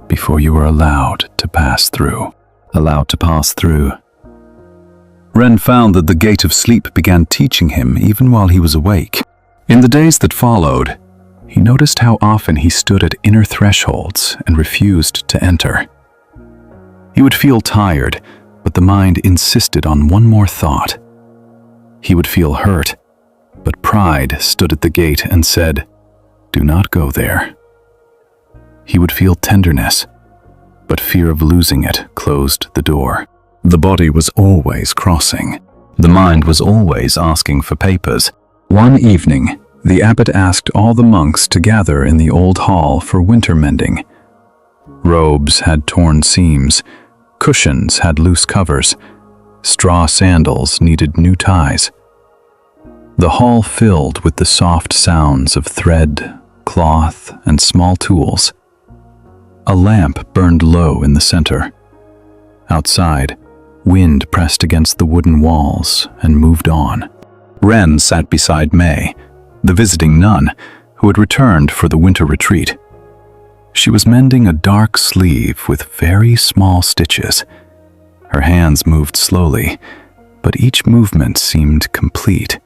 S1: before you are allowed to pass through. Allowed to pass through. Ren found that the gate of sleep began teaching him even while he was awake. In the days that followed, he noticed how often he stood at inner thresholds and refused to enter. He would feel tired, but the mind insisted on one more thought. He would feel hurt, but pride stood at the gate and said, "Do not go there." He would feel tenderness, but fear of losing it closed the door. The body was always crossing. The mind was always asking for papers. One evening, the abbot asked all the monks to gather in the old hall for winter mending. Robes had torn seams, cushions had loose covers, straw sandals needed new ties. The hall filled with the soft sounds of thread, cloth, and small tools. A lamp burned low in the center. Outside, wind pressed against the wooden walls and moved on. Ren sat beside May, the visiting nun, who had returned for the winter retreat. She was mending a dark sleeve with very small stitches. Her hands moved slowly, but each movement seemed complete.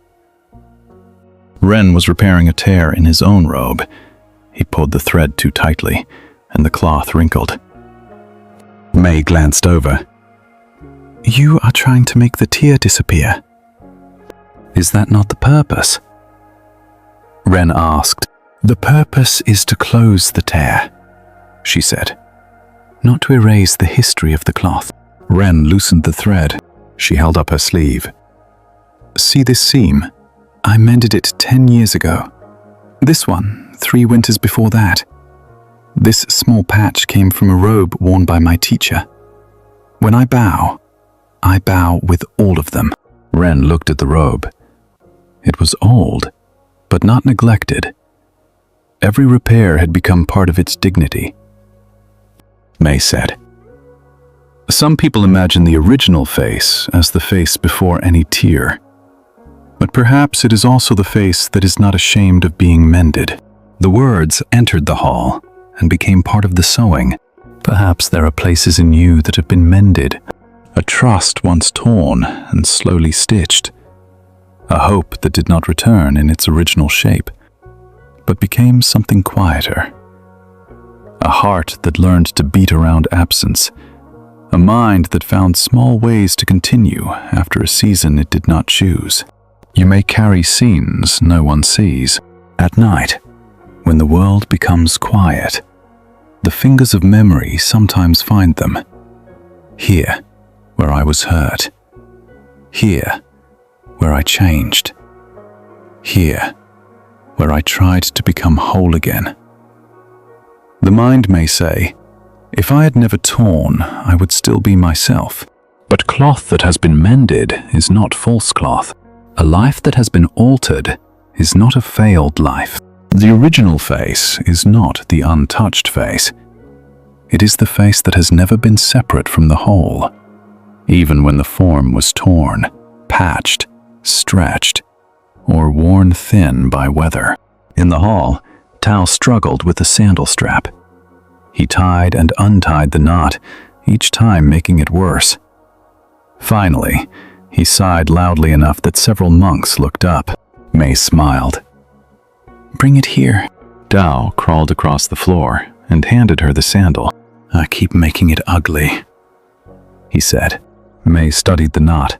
S1: Ren was repairing a tear in his own robe. He pulled the thread too tightly, and the cloth wrinkled. May glanced over. "You are trying to make the tear disappear. Is that not the purpose?" Ren asked,
S2: "The purpose is to close the tear," she said, "not to erase the history of the cloth."
S1: Ren loosened the thread. She held up her sleeve.
S2: "See this seam? I mended it 10 years ago. This one, 3 winters before that. This small patch came from a robe worn by my teacher. When I bow with all of them."
S1: Ren looked at the robe. It was old, but not neglected. Every repair had become part of its dignity. May said, "Some people imagine the original face as the face before any tear. But perhaps it is also the face that is not ashamed of being mended." The words entered the hall and became part of the sewing. "Perhaps there are places in you that have been mended. A trust once torn and slowly stitched. A hope that did not return in its original shape, but became something quieter. A heart that learned to beat around absence. A mind that found small ways to continue after a season it did not choose. You may carry scenes no one sees. At night, when the world becomes quiet, the fingers of memory sometimes find them. Here, where I was hurt. Here, where I changed. Here, where I tried to become whole again." The mind may say, "If I had never torn, I would still be myself." But cloth that has been mended is not false cloth. A life that has been altered is not a failed life. The original face is not the untouched face. It is the face that has never been separate from the whole, even when the form was torn, patched, stretched, or worn thin by weather. In the hall, Tao struggled with the sandal strap. He tied and untied the knot, each time making it worse. Finally, he sighed loudly enough that several monks looked up. May smiled. "Bring it here." Tao crawled across the floor and handed her the sandal. "I keep making it ugly," he said. May studied the knot.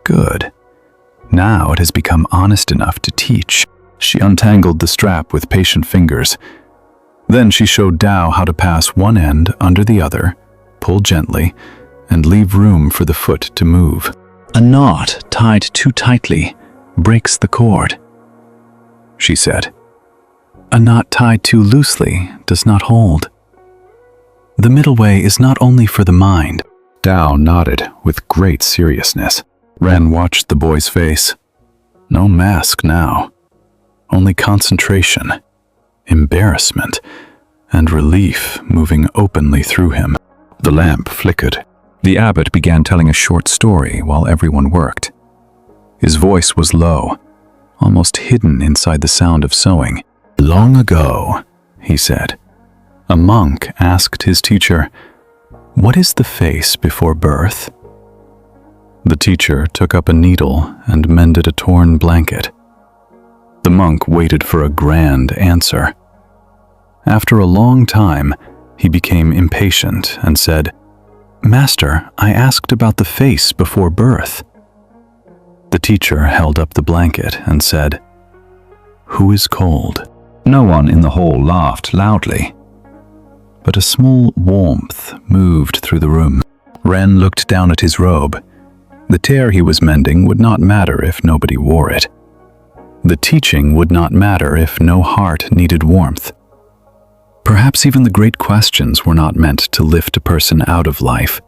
S1: "Good. Now it has become honest enough to teach." She untangled the strap with patient fingers. Then she showed Tao how to pass one end under the other, pull gently, and leave room for the foot to move. "A knot tied too tightly breaks the cord," she said. "A knot tied too loosely does not hold. The middle way is not only for the mind." Tao nodded with great seriousness. Ren watched the boy's face. No mask now. Only concentration, embarrassment, and relief moving openly through him. The lamp flickered. The abbot began telling a short story while everyone worked. His voice was low, almost hidden inside the sound of sewing. "Long ago," he said, "a monk asked his teacher, 'What is the face before birth?' The teacher took up a needle and mended a torn blanket. The monk waited for a grand answer. After a long time, he became impatient and said, 'Master, I asked about the face before birth.' The teacher held up the blanket and said, 'Who is cold?' No one in the hall laughed loudly, but a small warmth moved through the room. Ren looked down at his robe. The tear he was mending would not matter if nobody wore it. The teaching would not matter if no heart needed warmth. Perhaps even the great questions were not meant to lift a person out of life,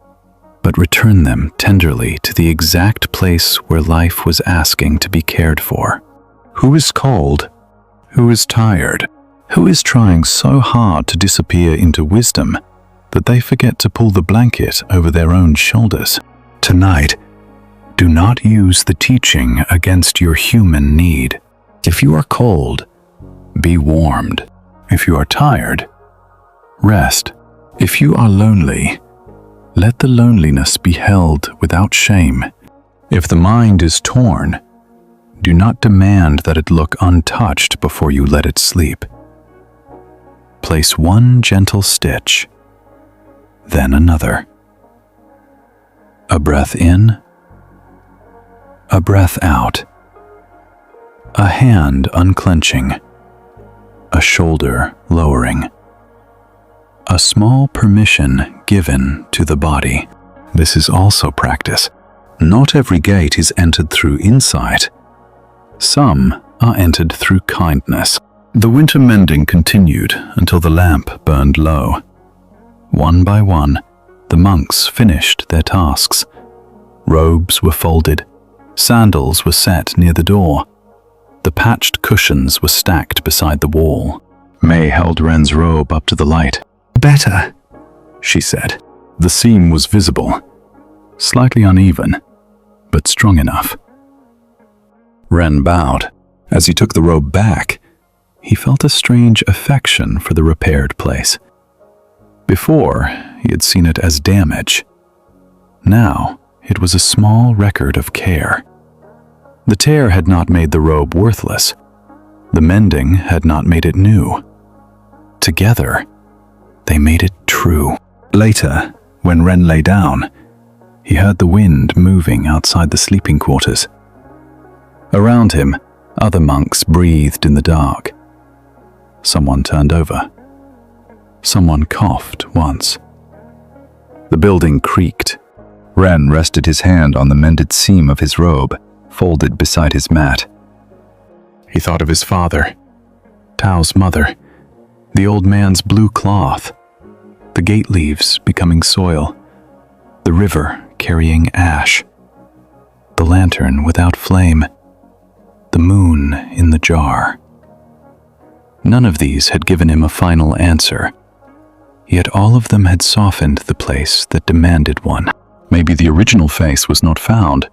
S1: but return them tenderly to the exact place where life was asking to be cared for. Who is cold? Who is tired? Who is trying so hard to disappear into wisdom that they forget to pull the blanket over their own shoulders? Tonight, do not use the teaching against your human need. If you are cold, be warmed. If you are tired, rest. If you are lonely, let the loneliness be held without shame. If the mind is torn, do not demand that it look untouched before you let it sleep. Place one gentle stitch, then another. A breath in, a breath out. A hand unclenching, a shoulder lowering. A small permission given to the body. This is also practice. Not every gate is entered through insight. Some are entered through kindness. The winter mending continued until the lamp burned low. One by one, the monks finished their tasks. Robes were folded. Sandals were set near the door. The patched cushions were stacked beside the wall. May held Ren's robe up to the light. "Better," she said. The seam was visible, slightly uneven, but strong enough. Ren bowed. As he took the robe back, he felt a strange affection for the repaired place. Before, he had seen it as damage. Now, it was a small record of care. The tear had not made the robe worthless. The mending had not made it new. Together, they made it true. Later, when Ren lay down, he heard the wind moving outside the sleeping quarters. Around him, other monks breathed in the dark. Someone turned over. Someone coughed once. The building creaked. Ren rested his hand on the mended seam of his robe, folded beside his mat. He thought of his father, Tao's mother, the old man's blue cloth, the gate leaves becoming soil, the river carrying ash, the lantern without flame, the moon in the jar. None of these had given him a final answer, yet all of them had softened the place that demanded one. Maybe the original face was not found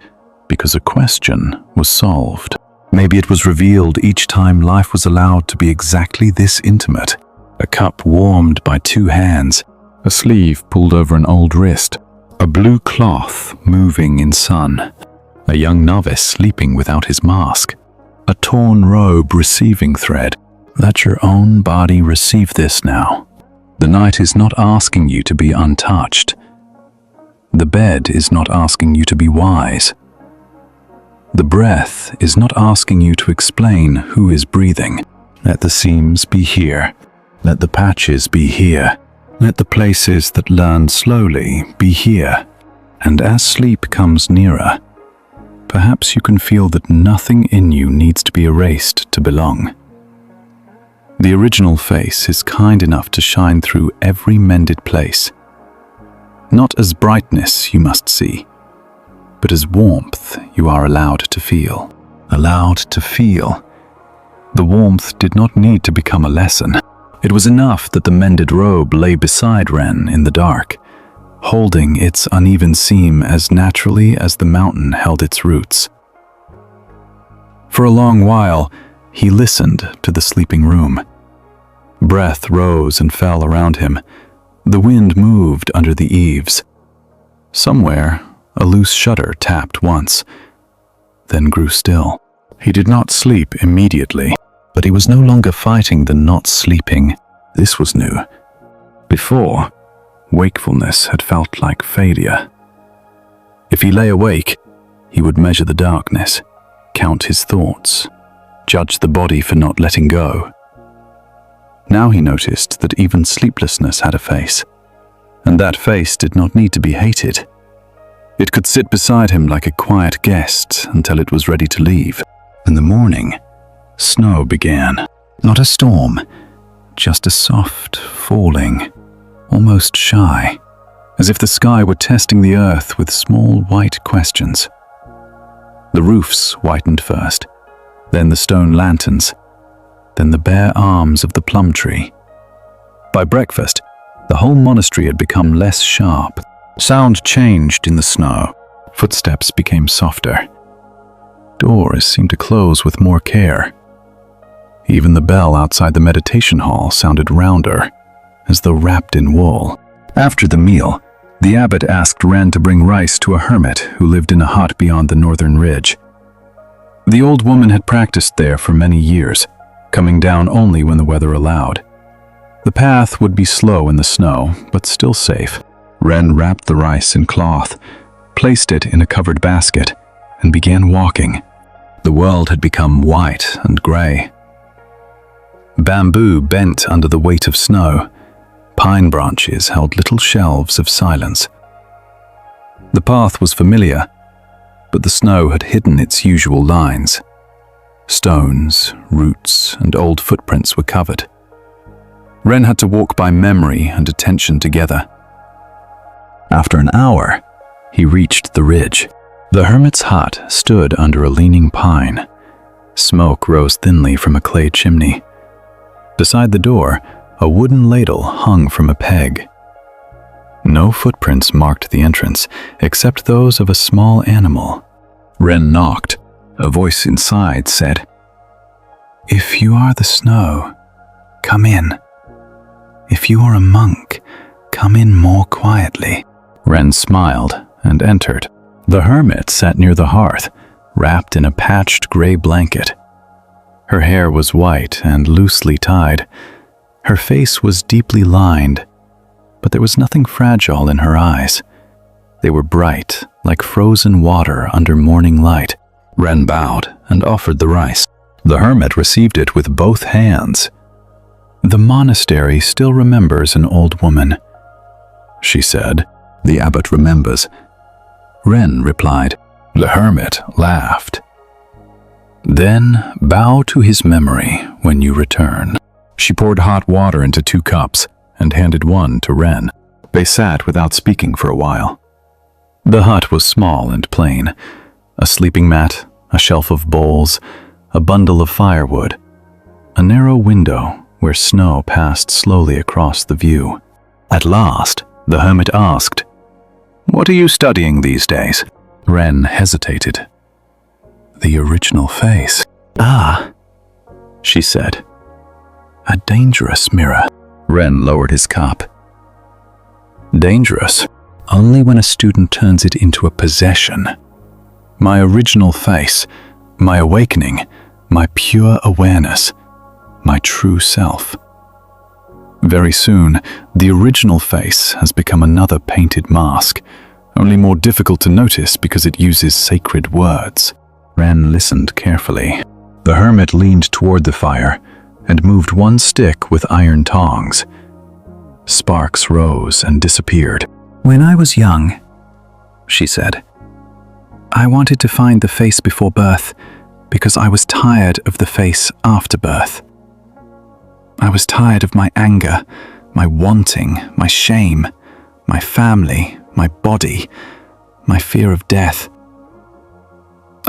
S1: because a question was solved. Maybe it was revealed each time life was allowed to be exactly this intimate. A cup warmed by two hands, a sleeve pulled over an old wrist, a blue cloth moving in sun, a young novice sleeping without his mask, a torn robe receiving thread. Let your own body receive this now. The night is not asking you to be untouched. The bed is not asking you to be wise. The breath is not asking you to explain who is breathing. Let the seams be here. Let the patches be here. Let the places that learn slowly be here. And as sleep comes nearer, perhaps you can feel that nothing in you needs to be erased to belong. The original face is kind enough to shine through every mended place. Not as brightness you must see, but as warmth you are allowed to feel. Allowed to feel. The warmth did not need to become a lesson. It was enough that the mended robe lay beside Ren in the dark, holding its uneven seam as naturally as the mountain held its roots. For a long while, he listened to the sleeping room. Breath rose and fell around him. The wind moved under the eaves. Somewhere, a loose shutter tapped once, then grew still. He did not sleep immediately, but he was no longer fighting the not sleeping. This was new. Before, wakefulness had felt like failure. If he lay awake, he would measure the darkness, count his thoughts, judge the body for not letting go. Now he noticed that even sleeplessness had a face, and that face did not need to be hated. It could sit beside him like a quiet guest until it was ready to leave. In the morning, snow began. Not a storm, just a soft falling, almost shy, as if the sky were testing the earth with small white questions. The roofs whitened first, then the stone lanterns, then the bare arms of the plum tree. By breakfast, the whole monastery had become less sharp. Sound changed in the snow. Footsteps became softer. Doors seemed to close with more care. Even the bell outside the meditation hall sounded rounder, as though wrapped in wool. After the meal, the abbot asked Ren to bring rice to a hermit who lived in a hut beyond the northern ridge. The old woman had practiced there for many years, coming down only when the weather allowed. The path would be slow in the snow, but still safe. Ren wrapped the rice in cloth, placed it in a covered basket, and began walking. The world had become white and gray. Bamboo bent under the weight of snow. Pine branches held little shelves of silence. The path was familiar, but the snow had hidden its usual lines. Stones, roots, and old footprints were covered. Ren had to walk by memory and attention together. After an hour, he reached the ridge. The hermit's hut stood under a leaning pine. Smoke rose thinly from a clay chimney. Beside the door, a wooden ladle hung from a peg. No footprints marked the entrance, except those of a small animal. Ren knocked. A voice inside said, "If you are the snow, come in. If you are a monk, come in more quietly." Ren smiled and entered. The hermit sat near the hearth, wrapped in a patched gray blanket. Her hair was white and loosely tied. Her face was deeply lined, but there was nothing fragile in her eyes. They were bright, like frozen water under morning light. Ren bowed and offered the rice. The hermit received it with both hands. "The monastery still remembers an old woman," she said. "The abbot remembers." Ren replied. The hermit laughed. "Then bow to his memory when you return." She poured hot water into 2 cups and handed one to Ren. They sat without speaking for a while. The hut was small and plain. A sleeping mat, a shelf of bowls, a bundle of firewood, a narrow window where snow passed slowly across the view. At last, the hermit asked, "What are you studying these days?" Ren hesitated. "The original face." "Ah," she said. "A dangerous mirror." Ren lowered his cup. "Dangerous only when a student turns it into a possession. My original face, my awakening, my pure awareness, my true self. Very soon, the original face has become another painted mask, only more difficult to notice because it uses sacred words." Ren listened carefully. The hermit leaned toward the fire and moved one stick with iron tongs. Sparks rose and disappeared. "When I was young," she said, "I wanted to find the face before birth because I was tired of the face after birth. I was tired of my anger, my wanting, my shame, my family, my body, my fear of death.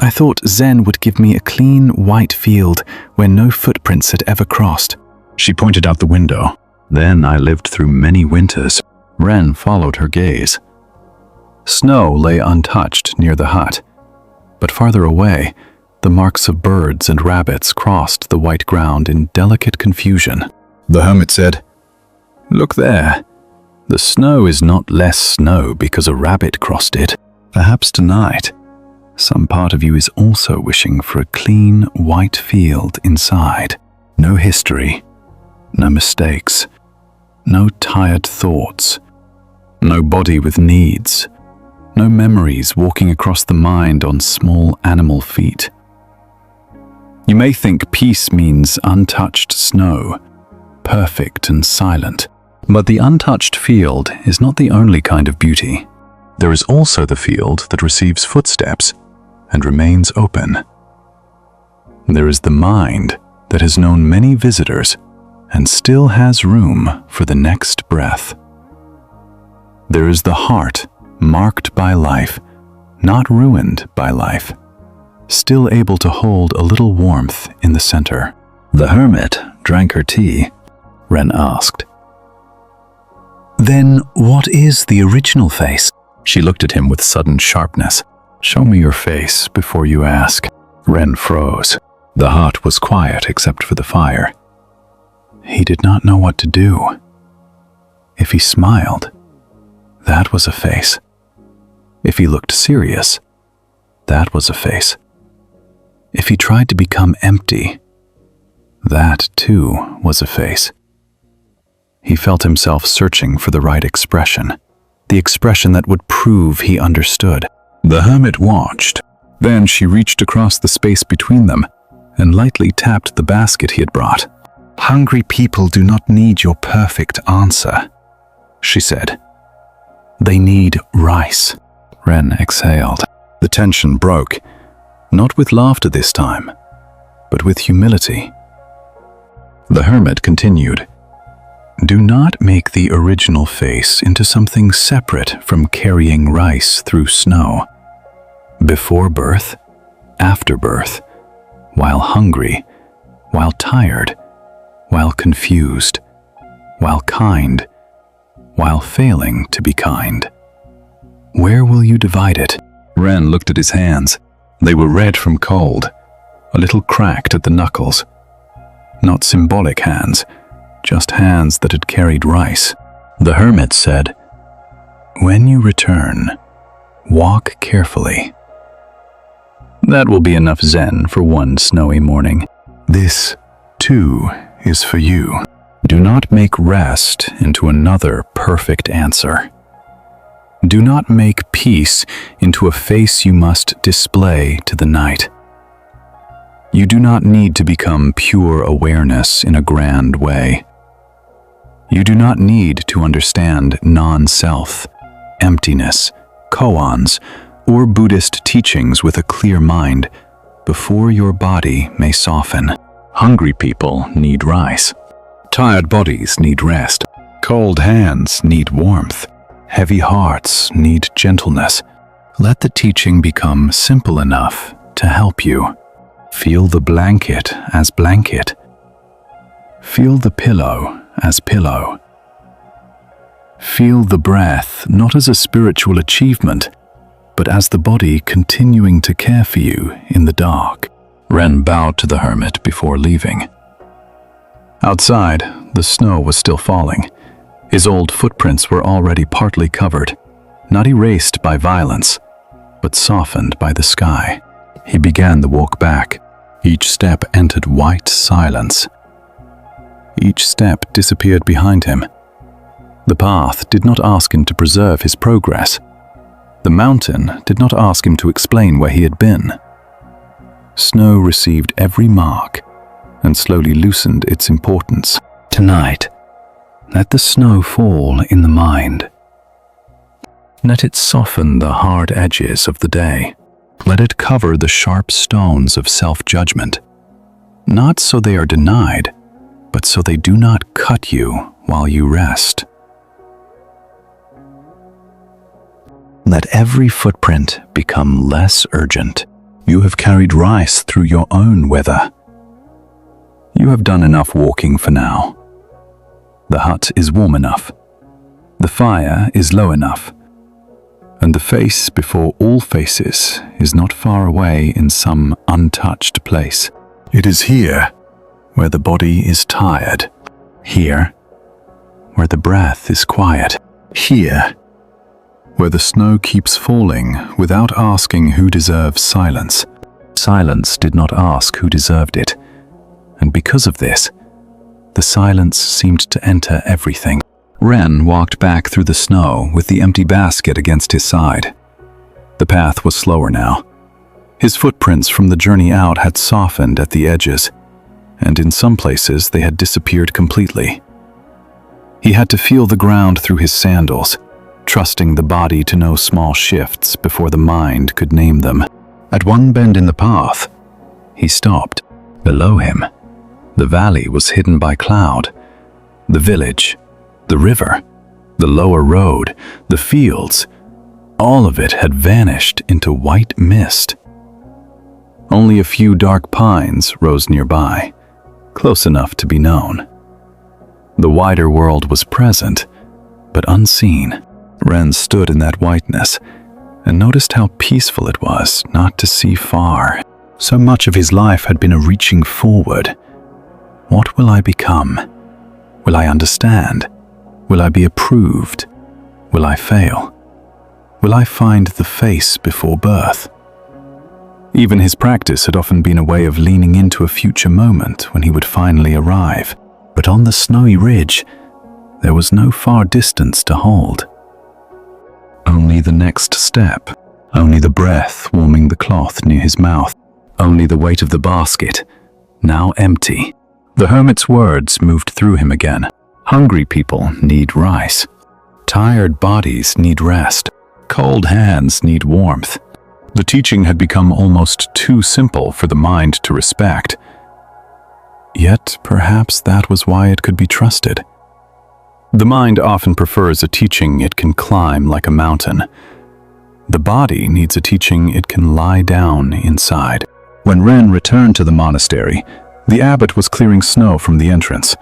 S1: I thought Zen would give me a clean, white field where no footprints had ever crossed." She pointed out the window. "Then I lived through many winters." Ren followed her gaze. Snow lay untouched near the hut, but farther away, the marks of birds and rabbits crossed the white ground in delicate confusion. The hermit said, "Look there. The snow is not less snow because a rabbit crossed it. Perhaps tonight, some part of you is also wishing for a clean, white field inside. No history, no mistakes, no tired thoughts, no body with needs, no memories walking across the mind on small animal feet. You may think peace means untouched snow, perfect and silent, but the untouched field is not the only kind of beauty. There is also the field that receives footsteps and remains open. There is the mind that has known many visitors and still has room for the next breath. There is the heart marked by life, not ruined by life, still able to hold a little warmth in the center." The hermit drank her tea. Ren asked, "Then what is the original face?" She looked at him with sudden sharpness. "Show me your face before you ask." Ren froze. The hut was quiet except for the fire. He did not know what to do. If he smiled, that was a face. If he looked serious, that was a face. If he tried to become empty, that too was a face. He felt himself searching for the right expression, the expression that would prove he understood. The hermit watched. Then she reached across the space between them and lightly tapped the basket he had brought.
S2: Hungry people do not need your perfect answer, she said. They need rice. Ren exhaled. The tension broke, not with laughter this time, but with humility. The hermit continued, Do not make the original face into something separate from carrying rice through snow. Before birth, after birth, while hungry, while tired, while confused, while kind, while failing to be kind. Where will you divide it? Ren looked at his hands. They were red from cold, a little cracked at the knuckles. Not symbolic hands, just hands that had carried rice. The hermit said, When you return, walk carefully. That will be enough Zen for one snowy morning. This, too, is for you. Do not make rest into another perfect answer. Do not make peace into a face you must display to the night. You do not need to become pure awareness in a grand way. You do not need to understand non-self, emptiness, koans, or Buddhist teachings with a clear mind before your body may soften. Hungry people need rice. Tired bodies need rest. Cold hands need warmth. Heavy hearts need gentleness. Let the teaching become simple enough to help you. Feel the blanket as blanket. Feel the pillow as pillow. Feel the breath not as a spiritual achievement, but as the body continuing to care for you in the dark. Ren bowed to the hermit before leaving. Outside, the snow was still falling. His old footprints were already partly covered, not erased by violence, but softened by the sky. He began the walk back. Each step entered white silence. Each step disappeared behind him. The path did not ask him to preserve his progress. The mountain did not ask him to explain where he had been. Snow received every mark and slowly loosened its importance. Tonight, let the snow fall in the mind. Let it soften the hard edges of the day. Let it cover the sharp stones of self-judgment. Not so they are denied, but so they do not cut you while you rest. Let every footprint become less urgent. You have carried rice through your own weather. You have done enough walking for now. The hut is warm enough. The fire is low enough. And the face before all faces is not far away in some untouched place. It is here where the body is tired. Here where the breath is quiet. Here where the snow keeps falling without asking who deserves silence. Silence did not ask who deserved it. And because of this, the silence seemed to enter everything. Ren walked back through the snow with the empty basket against his side. The path was slower now. His footprints from the journey out had softened at the edges, and in some places they had disappeared completely. He had to feel the ground through his sandals, trusting the body to know small shifts before the mind could name them. At one bend in the path, he stopped. Below him, the valley was hidden by cloud. The village, the river, the lower road, the fields, all of it had vanished into white mist. Only a few dark pines rose nearby, close enough to be known. The wider world was present, but unseen. Ren stood in that whiteness and noticed how peaceful it was not to see far. So much of his life had been a reaching forward. What will I become? Will I understand? Will I be approved? Will I fail? Will I find the face before birth? Even his practice had often been a way of leaning into a future moment when he would finally arrive. But on the snowy ridge, there was no far distance to hold. Only the next step, only the breath warming the cloth near his mouth, only the weight of the basket, now empty.
S1: The hermit's words moved through him again. Hungry people need rice. Tired bodies need rest. Cold hands need warmth. The teaching had become almost too simple for the mind to respect. Yet perhaps that was why it could be trusted. The mind often prefers a teaching it can climb like a mountain. The body needs a teaching it can lie down inside. When Ren returned to the monastery, the abbot was clearing snow from the entrance.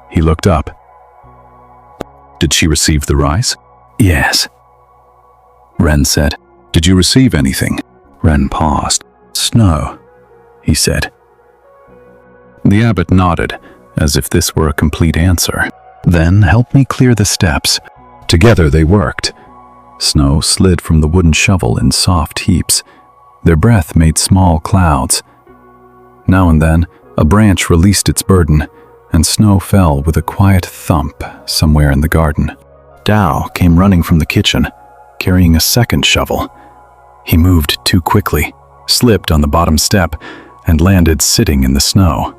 S1: He looked up. "Did she receive the rice?" "Yes," Ren said. "Did you receive anything?" Ren paused. "Snow," he said. The abbot nodded, as if this were a complete answer. "Then help me clear the steps." Together they worked. Snow slid from the wooden shovel in soft heaps. Their breath made small clouds. Now and then, a branch released its burden, and snow fell with a quiet thump somewhere in the garden. Dao came running from the kitchen, carrying a second shovel. He moved too quickly, slipped on the bottom step, and landed sitting in the snow.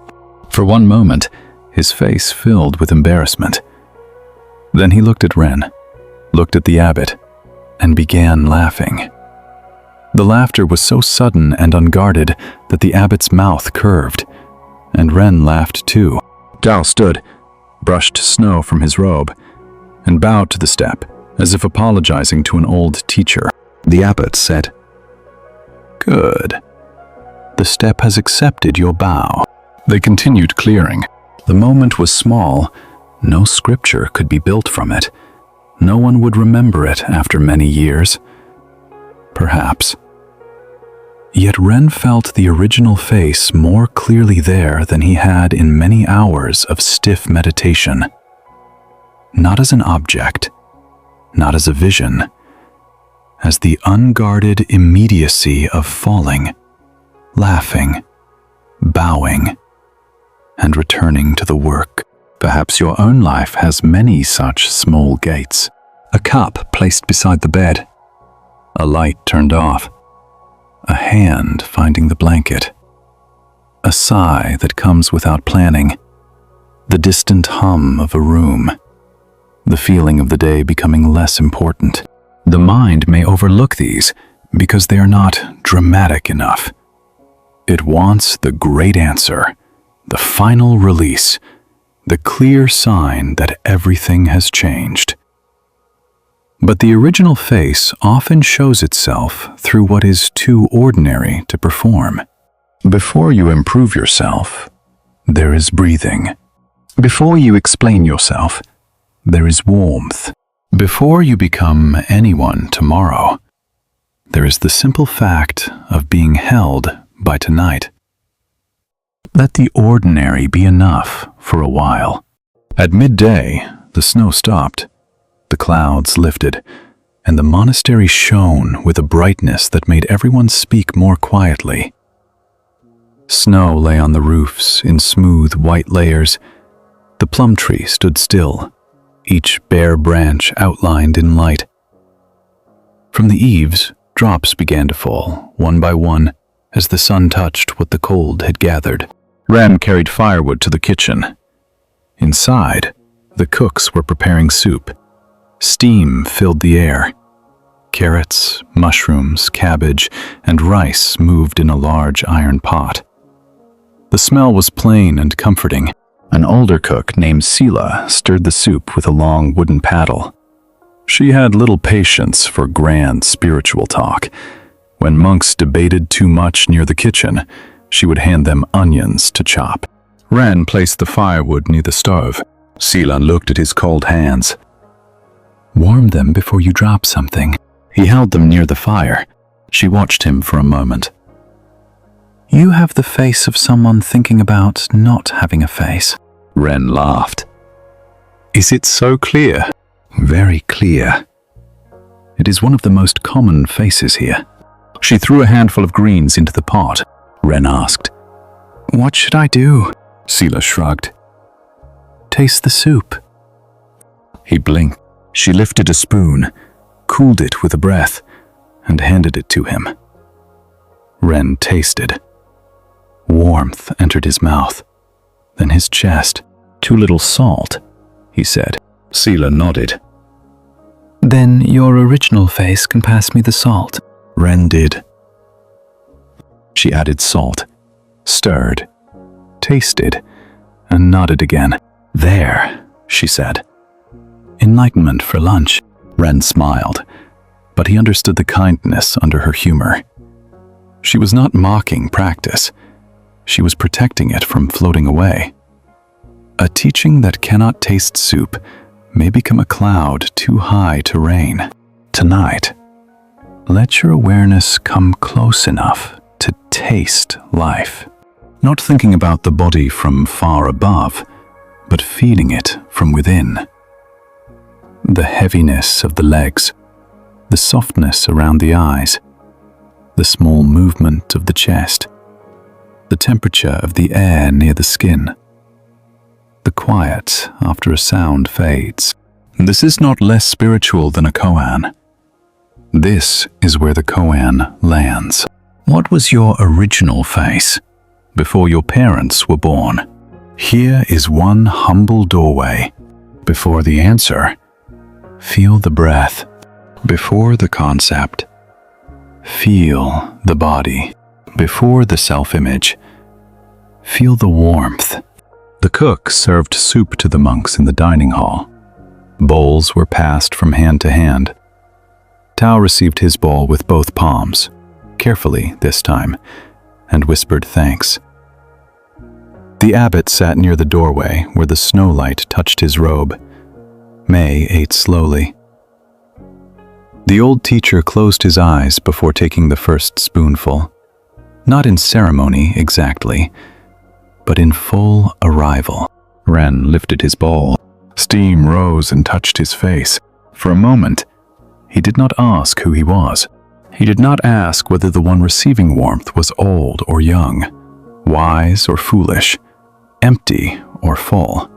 S1: For one moment, his face filled with embarrassment. Then he looked at Ren, looked at the abbot, and began laughing. The laughter was so sudden and unguarded that the abbot's mouth curved, and Ren laughed too. Dao stood, brushed snow from his robe, and bowed to the step, as if apologizing to an old teacher. The abbot said, "Good. The step has accepted your bow." They continued clearing. The moment was small. No scripture could be built from it. No one would remember it after many years. Perhaps. Yet Ren felt the original face more clearly there than he had in many hours of stiff meditation. Not as an object, not as a vision, as the unguarded immediacy of falling, laughing, bowing, and returning to the work. Perhaps your own life has many such small gates. A cup placed beside the bed, a light turned off, a hand finding the blanket, a sigh that comes without planning, the distant hum of a room, the feeling of the day becoming less important. The mind may overlook these because they are not dramatic enough. It wants the great answer, the final release, the clear sign that everything has changed. But the original face often shows itself through what is too ordinary to perform. Before you improve yourself, there is breathing. Before you explain yourself, there is warmth. Before you become anyone tomorrow, there is the simple fact of being held by tonight. Let the ordinary be enough for a while. At midday, the snow stopped, the clouds lifted, and the monastery shone with a brightness that made everyone speak more quietly. Snow lay on the roofs in smooth white layers. The plum tree stood still, each bare branch outlined in light. From the eaves, drops began to fall, one by one, as the sun touched what the cold had gathered. Ren carried firewood to the kitchen. Inside, the cooks were preparing soup. Steam filled the air. Carrots, mushrooms, cabbage, and rice moved in a large iron pot. The smell was plain and comforting. An older cook named Sila stirred the soup with a long wooden paddle. She had little patience for grand spiritual talk. When monks debated too much near the kitchen, she would hand them onions to chop. Ren placed the firewood near the stove. Sila looked at his cold hands. "Warm them before you drop something." He held them near the fire. She watched him for a moment. "You have the face of someone thinking about not having a face." Ren laughed. "Is it so clear?" "Very clear. It is one of the most common faces here." She threw a handful of greens into the pot. Ren asked, "What should I do?" Sila shrugged. "Taste the soup." He blinked. She lifted a spoon, cooled it with a breath, and handed it to him. Ren tasted. Warmth entered his mouth. Then his chest. "Too little salt," he said. Sela nodded.
S2: "Then your original face can pass me the salt."
S1: Ren did. She added salt, stirred, tasted, and nodded again. "There," she said. "Enlightenment for lunch." Ren smiled, but he understood the kindness under her humor. She was not mocking practice. She was protecting it from floating away. A teaching that cannot taste soup may become a cloud too high to rain. Tonight, let your awareness come close enough to taste life. Not thinking about the body from far above, but feeling it from within. The heaviness of the legs, the softness around the eyes, the small movement of the chest, the temperature of the air near the skin, the quiet after a sound fades. This is not less spiritual than a koan. This is where the koan lands. What was your original face before your parents were born? Here is one humble doorway. Before the answer, feel the breath. Before the concept, feel the body. Before the self-image, feel the warmth. The cook served soup to the monks in the dining hall. Bowls were passed from hand to hand. Tao received his bowl with both palms, carefully this time, and whispered thanks. The abbot sat near the doorway where the snowlight touched his robe. May ate slowly. The old teacher closed his eyes before taking the first spoonful, not in ceremony exactly, but in full arrival. Ren lifted his bowl. Steam rose and touched his face. For a moment, he did not ask who he was. He did not ask whether the one receiving warmth was old or young, wise or foolish, empty or full.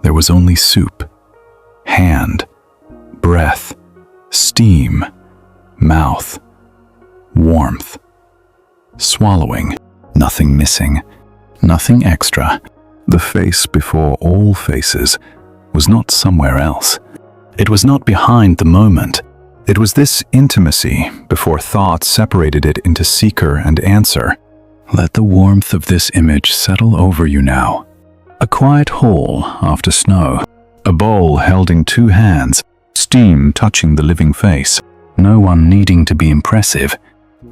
S1: There was only soup, hand, breath, steam, mouth, warmth, swallowing, nothing missing, nothing extra. The face before all faces was not somewhere else. It was not behind the moment. It was this intimacy before thought separated it into seeker and answer. Let the warmth of this image settle over you now. A quiet hall after snow. A bowl held in two hands, steam touching the living face. No one needing to be impressive.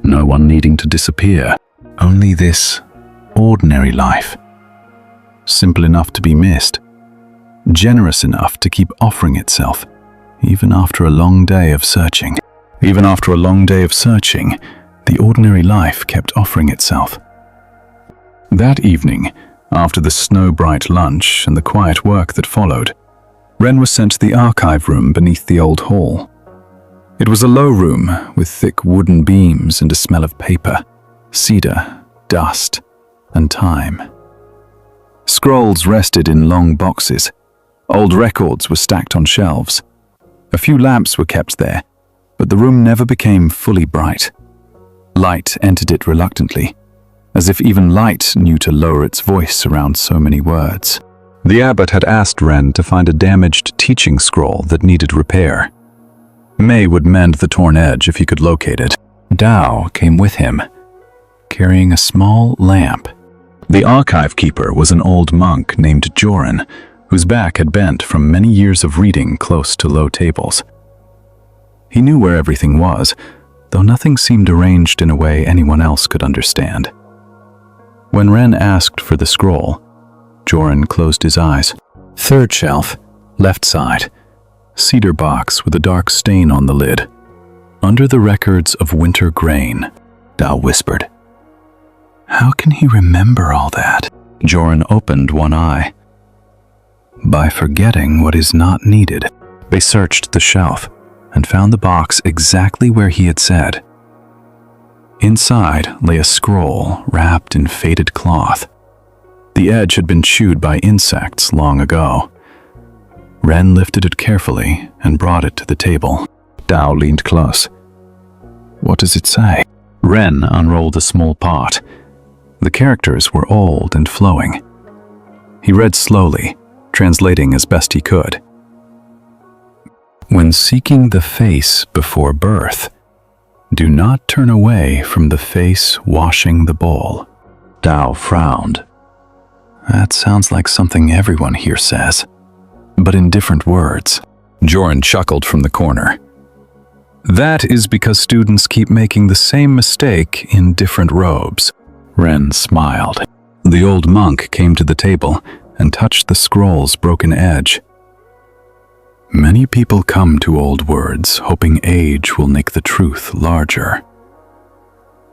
S1: No one needing to disappear. Only this ordinary life. Simple enough to be missed. Generous enough to keep offering itself, even after a long day of searching. Even after a long day of searching, the ordinary life kept offering itself. That evening, after the snow-bright lunch and the quiet work that followed, Ren was sent to the archive room beneath the old hall. It was a low room with thick wooden beams and a smell of paper, cedar, dust, and time. Scrolls rested in long boxes. Old records were stacked on shelves. A few lamps were kept there, but the room never became fully bright. Light entered it reluctantly, as if even light knew to lower its voice around so many words. The abbot had asked Ren to find a damaged teaching scroll that needed repair. May would mend the torn edge if he could locate it. Dao came with him, carrying a small lamp. The archive keeper was an old monk named Joran, whose back had bent from many years of reading close to low tables. He knew where everything was, though nothing seemed arranged in a way anyone else could understand. When Ren asked for the scroll, Joran closed his eyes. Third shelf, left side, cedar box with a dark stain on the lid. Under the records of winter grain, Dao whispered. How can he remember all that? Joran opened one eye. By forgetting what is not needed. They searched the shelf and found the box exactly where he had said. Inside lay a scroll wrapped in faded cloth. The edge had been chewed by insects long ago. Ren lifted it carefully and brought it to the table. Dao leaned close. What does it say? Ren unrolled a small part. The characters were old and flowing. He read slowly, translating as best he could. When seeking the face before birth, do not turn away from the face washing the bowl. Tao frowned. That sounds like something everyone here says, but in different words. Joran chuckled from the corner. That is because students keep making the same mistake in different robes. Ren smiled. The old monk came to the table and touched the scroll's broken edge. Many people come to old words hoping age will make the truth larger.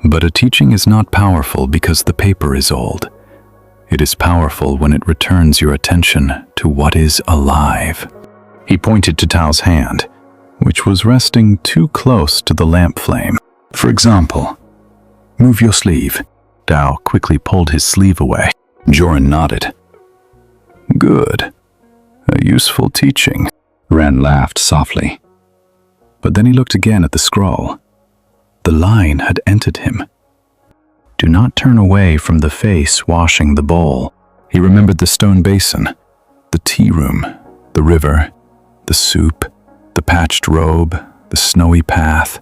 S1: But a teaching is not powerful because the paper is old. It is powerful when it returns your attention to what is alive. He pointed to Tao's hand, which was resting too close to the lamp flame. For example, move your sleeve. Tao quickly pulled his sleeve away. Joran nodded. Good. A useful teaching. Ren laughed softly. But then he looked again at the scroll. The line had entered him. Do not turn away from the face washing the bowl. He remembered the stone basin, the tea room, the river, the soup, the patched robe, the snowy path.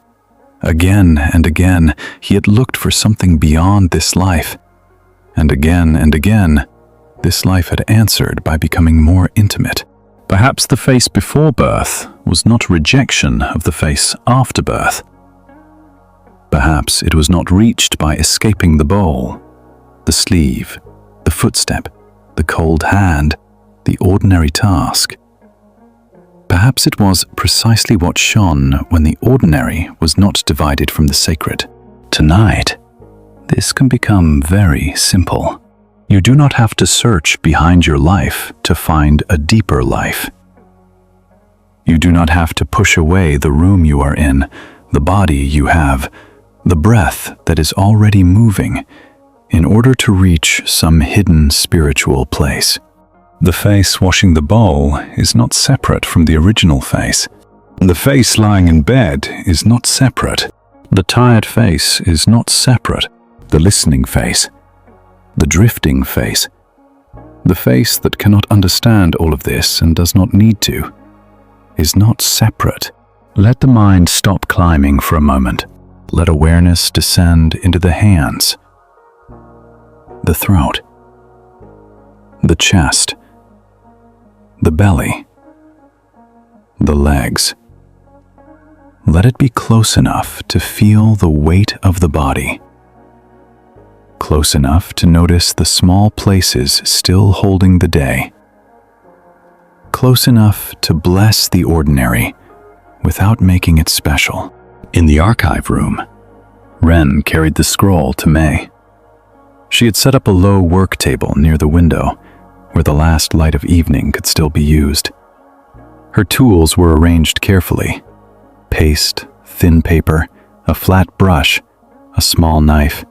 S1: Again and again, he had looked for something beyond this life. And again, this life had answered by becoming more intimate. Perhaps the face before birth was not rejection of the face after birth. Perhaps it was not reached by escaping the bowl, the sleeve, the footstep, the cold hand, the ordinary task. Perhaps it was precisely what shone when the ordinary was not divided from the sacred. Tonight, this can become very simple. You do not have to search behind your life to find a deeper life. You do not have to push away the room you are in, the body you have, the breath that is already moving, in order to reach some hidden spiritual place. The face washing the bowl is not separate from the original face. The face lying in bed is not separate. The tired face is not separate. The listening face, the drifting face, the face that cannot understand all of this and does not need to, is not separate. Let the mind stop climbing for a moment. Let awareness descend into the hands, the throat, the chest, the belly, the legs. Let it be close enough to feel the weight of the body. Close enough to notice the small places still holding the day. Close enough to bless the ordinary without making it special. In the archive room, Ren carried the scroll to May. She had set up a low work table near the window, where the last light of evening could still be used. Her tools were arranged carefully: paste, thin paper, a flat brush, a small knife,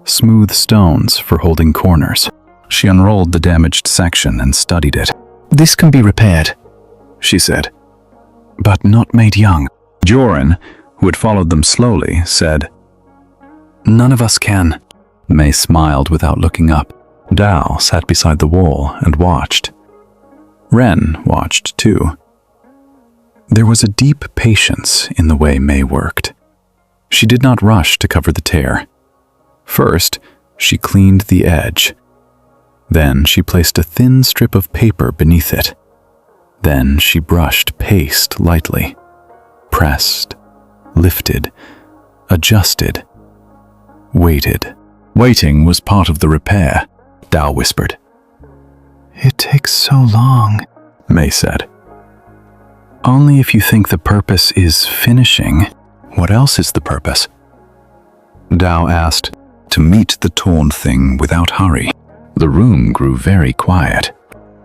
S1: smooth stones for holding corners. She unrolled the damaged section and studied it. This can be repaired, she said, but not made young. Joran, who had followed them slowly, said, None of us can. May smiled without looking up. Dao sat beside the wall and watched. Ren watched too. There was a deep patience in the way May worked. She did not rush to cover the tear. First, she cleaned the edge. Then she placed a thin strip of paper beneath it. Then she brushed paste lightly, pressed, lifted, adjusted, waited. Waiting was part of the repair, Dao whispered. It takes so long, May said. Only if you think the purpose is finishing. What else is the purpose? Dao asked. To meet the torn thing without hurry. The room grew very quiet.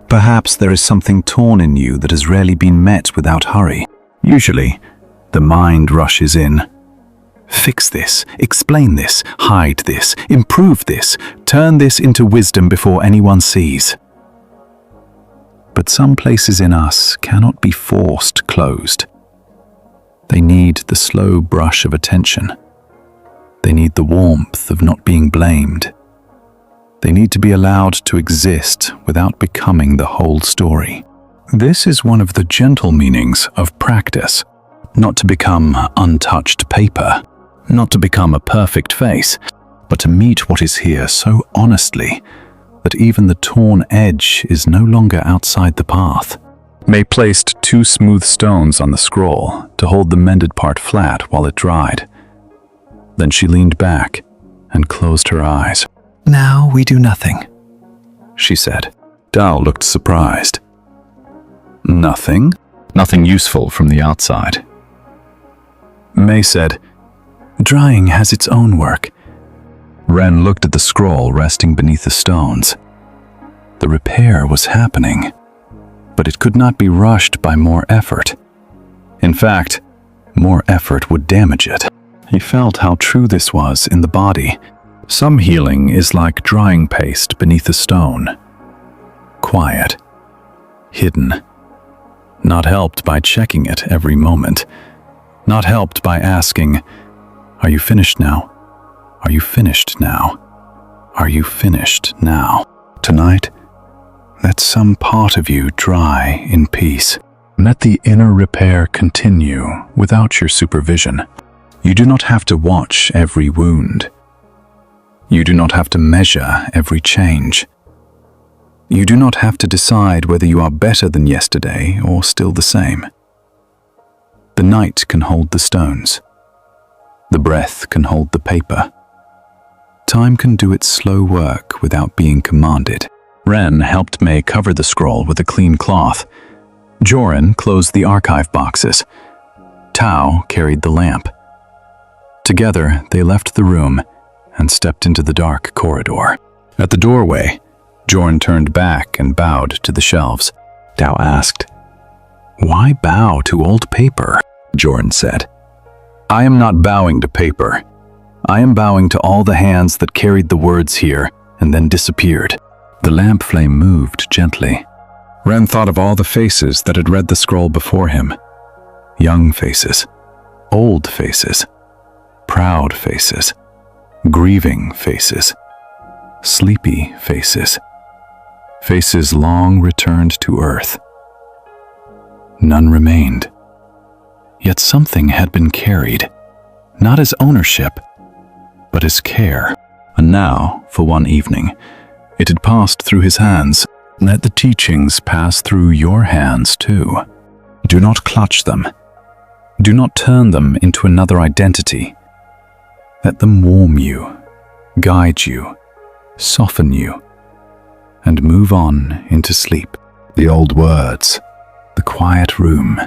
S1: Perhaps there is something torn in you that has rarely been met without hurry. Usually, the mind rushes in. Fix this, explain this, hide this, improve this, turn this into wisdom before anyone sees. But some places in us cannot be forced closed. They need the slow brush of attention. They need the warmth of not being blamed.
S2: They need to be allowed to exist without becoming the whole story. This is one of the gentle meanings of practice. Not to become untouched paper, not to become a perfect face, but to meet what is here so honestly that even the torn edge is no longer outside the path. May placed 2 smooth stones on the scroll to hold the mended part flat while it dried. Then she leaned back and closed her eyes. "Now we do nothing," she said. Dao looked surprised. "Nothing?" "Nothing useful from the outside." May said, "Drying has its own work." Ren looked at the scroll resting beneath the stones. The repair was happening, but it could not be rushed by more effort. In fact, more effort would damage it. He felt how true this was in the body. Some healing is like drying paste beneath a stone. Quiet, hidden, not helped by checking it every moment, not helped by asking, "Are you finished now? Are you finished now? Are you finished now?" Tonight, let some part of you dry in peace. Let the inner repair continue without your supervision. You do not have to watch every wound. You do not have to measure every change. You do not have to decide whether you are better than yesterday or still the same. The night can hold the stones. The breath can hold the paper. Time can do its slow work without being commanded. Ren helped May cover the scroll with a clean cloth. Joran closed the archive boxes. Tao carried the lamp. Together, they left the room and stepped into the dark corridor. At the doorway, Joran turned back and bowed to the shelves. Tao asked, "Why bow to old paper?" Joran said, "I am not bowing to paper. I am bowing to all the hands that carried the words here and then disappeared." The lamp flame moved gently. Ren thought of all the faces that had read the scroll before him. Young faces, old faces, proud faces, grieving faces, sleepy faces, faces long returned to earth. None remained. Yet something had been carried, not as ownership, but as care. And now, for one evening, it had passed through his hands. Let the teachings pass through your hands too. Do not clutch them. Do not turn them into another identity. Let them warm you, guide you, soften you, and move on into sleep. The old words, the quiet room,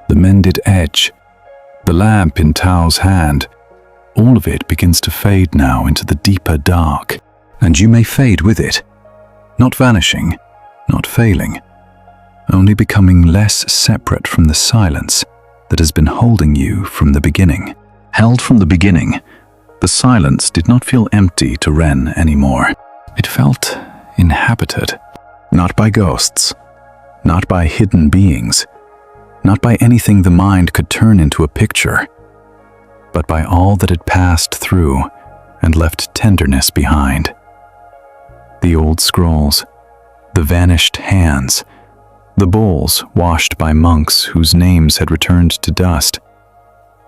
S2: the mended edge, the lamp in Tao's hand, all of it begins to fade now into the deeper dark, and you may fade with it, not vanishing, not failing, only becoming less separate from the silence that has been holding you from the beginning. Held from the beginning, the silence did not feel empty to Ren anymore. It felt inhabited, not by ghosts, not by hidden beings, not by anything the mind could turn into a picture, but by all that had passed through and left tenderness behind. The old scrolls, the vanished hands, the bowls washed by monks whose names had returned to dust,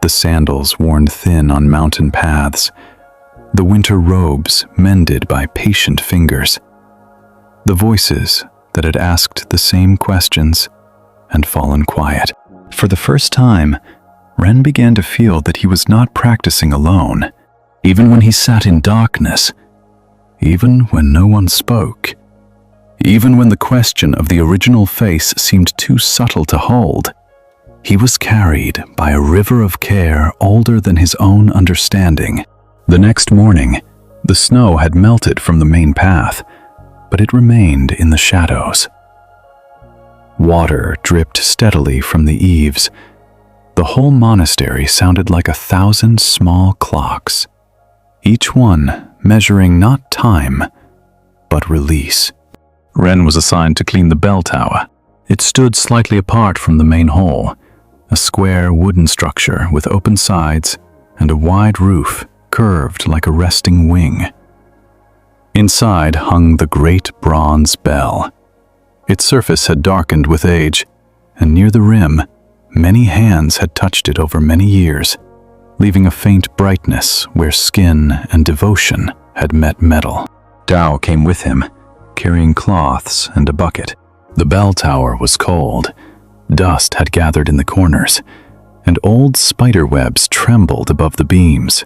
S2: the sandals worn thin on mountain paths, the winter robes mended by patient fingers, the voices that had asked the same questions and fallen quiet. For the first time, Ren began to feel that he was not practicing alone, even when he sat in darkness, even when no one spoke, even when the question of the original face seemed too subtle to hold. He was carried by a river of care older than his own understanding. The next morning, the snow had melted from the main path, but it remained in the shadows. Water dripped steadily from the eaves. The whole monastery sounded like 1,000 small clocks, each one measuring not time, but release. Ren was assigned to clean the bell tower. It stood slightly apart from the main hall, a square wooden structure with open sides and a wide roof curved like a resting wing. Inside hung the great bronze bell. Its surface had darkened with age, and near the rim, many hands had touched it over many years, leaving a faint brightness where skin and devotion had met metal. Tao came with him, carrying cloths and a bucket. The bell tower was cold. Dust had gathered in the corners, and old spider webs trembled above the beams.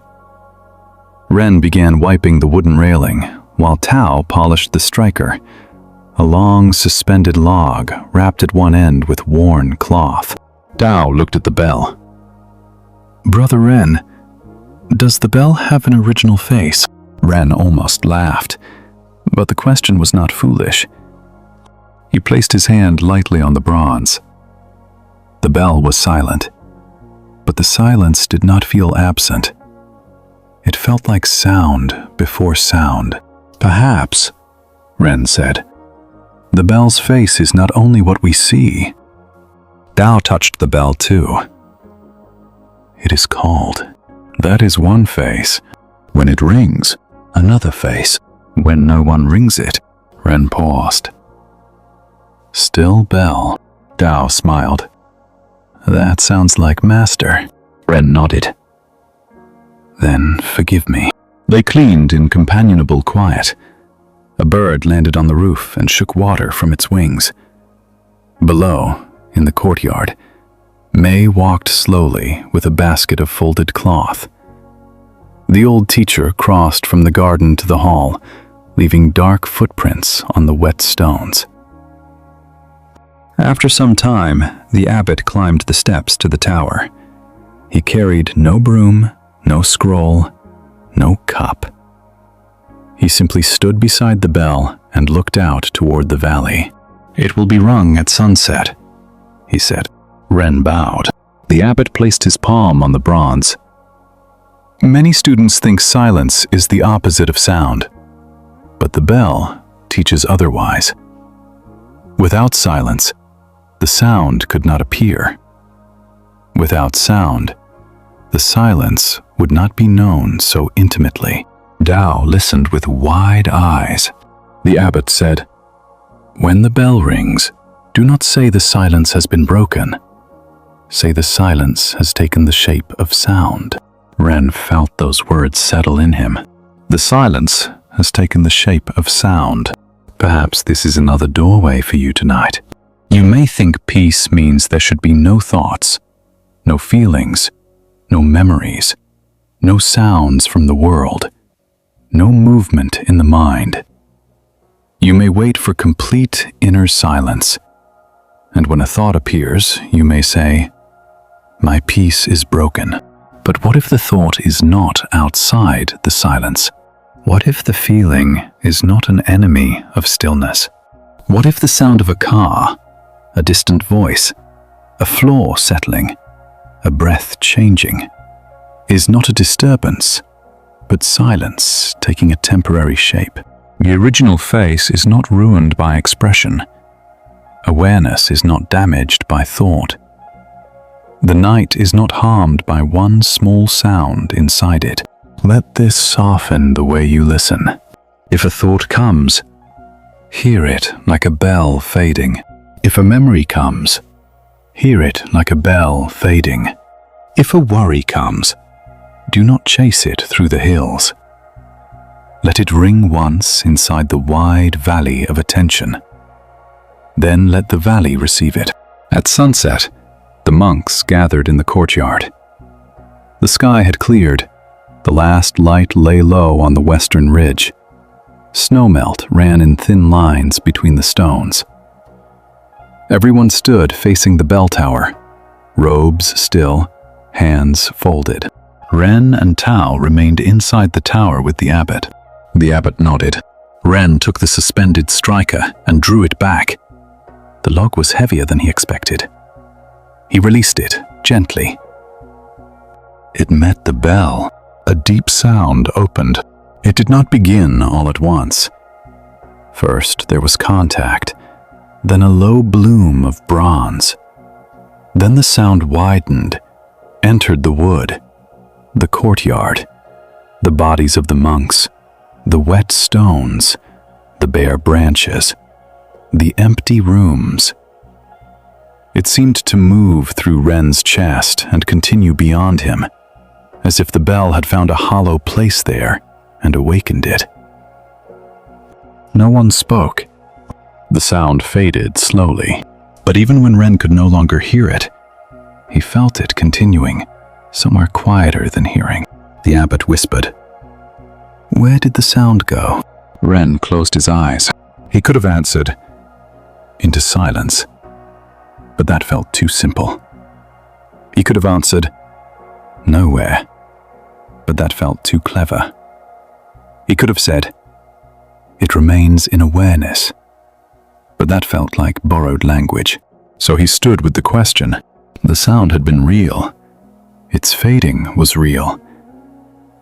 S2: Ren began wiping the wooden railing, while Tao polished the striker, a long suspended log wrapped at one end with worn cloth. Tao looked at the bell. "Brother Ren, does the bell have an original face?" Ren almost laughed, but the question was not foolish. He placed his hand lightly on the bronze. The bell was silent, but the silence did not feel absent. It felt like sound before sound. "Perhaps," Ren said, "the bell's face is not only what we see." Tao touched the bell too. "It is called. That is one face. When it rings, another face. When no one rings it." Ren paused. "Still bell." Tao smiled. "That sounds like master." Ren nodded. "Then forgive me." They cleaned in companionable quiet. A bird landed on the roof and shook water from its wings. Below, in the courtyard, May walked slowly with a basket of folded cloth. The old teacher crossed from the garden to the hall, leaving dark footprints on the wet stones. After some time, the abbot climbed the steps to the tower. He carried no broom, no scroll, no cup. He simply stood beside the bell and looked out toward the valley. "It will be rung at sunset," he said. Ren bowed. The abbot placed his palm on the bronze. Many students think silence is the opposite of sound, but the bell teaches otherwise. Without silence, the sound could not appear. Without sound, the silence would not be known so intimately. Tao listened with wide eyes. The abbot said, "When the bell rings, do not say the silence has been broken. Say the silence has taken the shape of sound." Ren felt those words settle in him. The silence has taken the shape of sound. Perhaps this is another doorway for you tonight. You may think peace means there should be no thoughts, no feelings, no memories, no sounds from the world, no movement in the mind. You may wait for complete inner silence, and when a thought appears, you may say, "My peace is broken." But what if the thought is not outside the silence? What if the feeling is not an enemy of stillness? What if the sound of a car, a distant voice, a floor settling, a breath changing, is not a disturbance, but silence taking a temporary shape? The original face is not ruined by expression. Awareness is not damaged by thought. The night is not harmed by one small sound inside it. Let this soften the way you listen. If a thought comes, hear it like a bell fading. If a memory comes, hear it like a bell fading. If a worry comes, do not chase it through the hills. Let it ring once inside the wide valley of attention. Then let the valley receive it. At sunset, the monks gathered in the courtyard. The sky had cleared. The last light lay low on the western ridge. Snowmelt ran in thin lines between the stones. Everyone stood facing the bell tower, robes still, hands folded. Ren and Tao remained inside the tower with the abbot. The abbot nodded. Ren took the suspended striker and drew it back. The log was heavier than he expected. He released it gently. It met the bell. A deep sound opened. It did not begin all at once. First there was contact, then a low bloom of bronze. Then the sound widened, entered the wood, the courtyard, the bodies of the monks,
S1: The wet stones, the bare branches, the empty rooms. It seemed to move through Ren's chest and continue beyond him, as if the bell had found a hollow place there and awakened it. No one spoke. The sound faded slowly, but even when Ren could no longer hear it, he felt it continuing, somewhere quieter than hearing. The abbot whispered, "Where did the sound go?" Ren closed his eyes. He could have answered, "Into silence," but that felt too simple. He could have answered, "Nowhere," but that felt too clever. He could have said, "It remains in awareness," but that felt like borrowed language. So he stood with the question. The sound had been real. Its fading was real.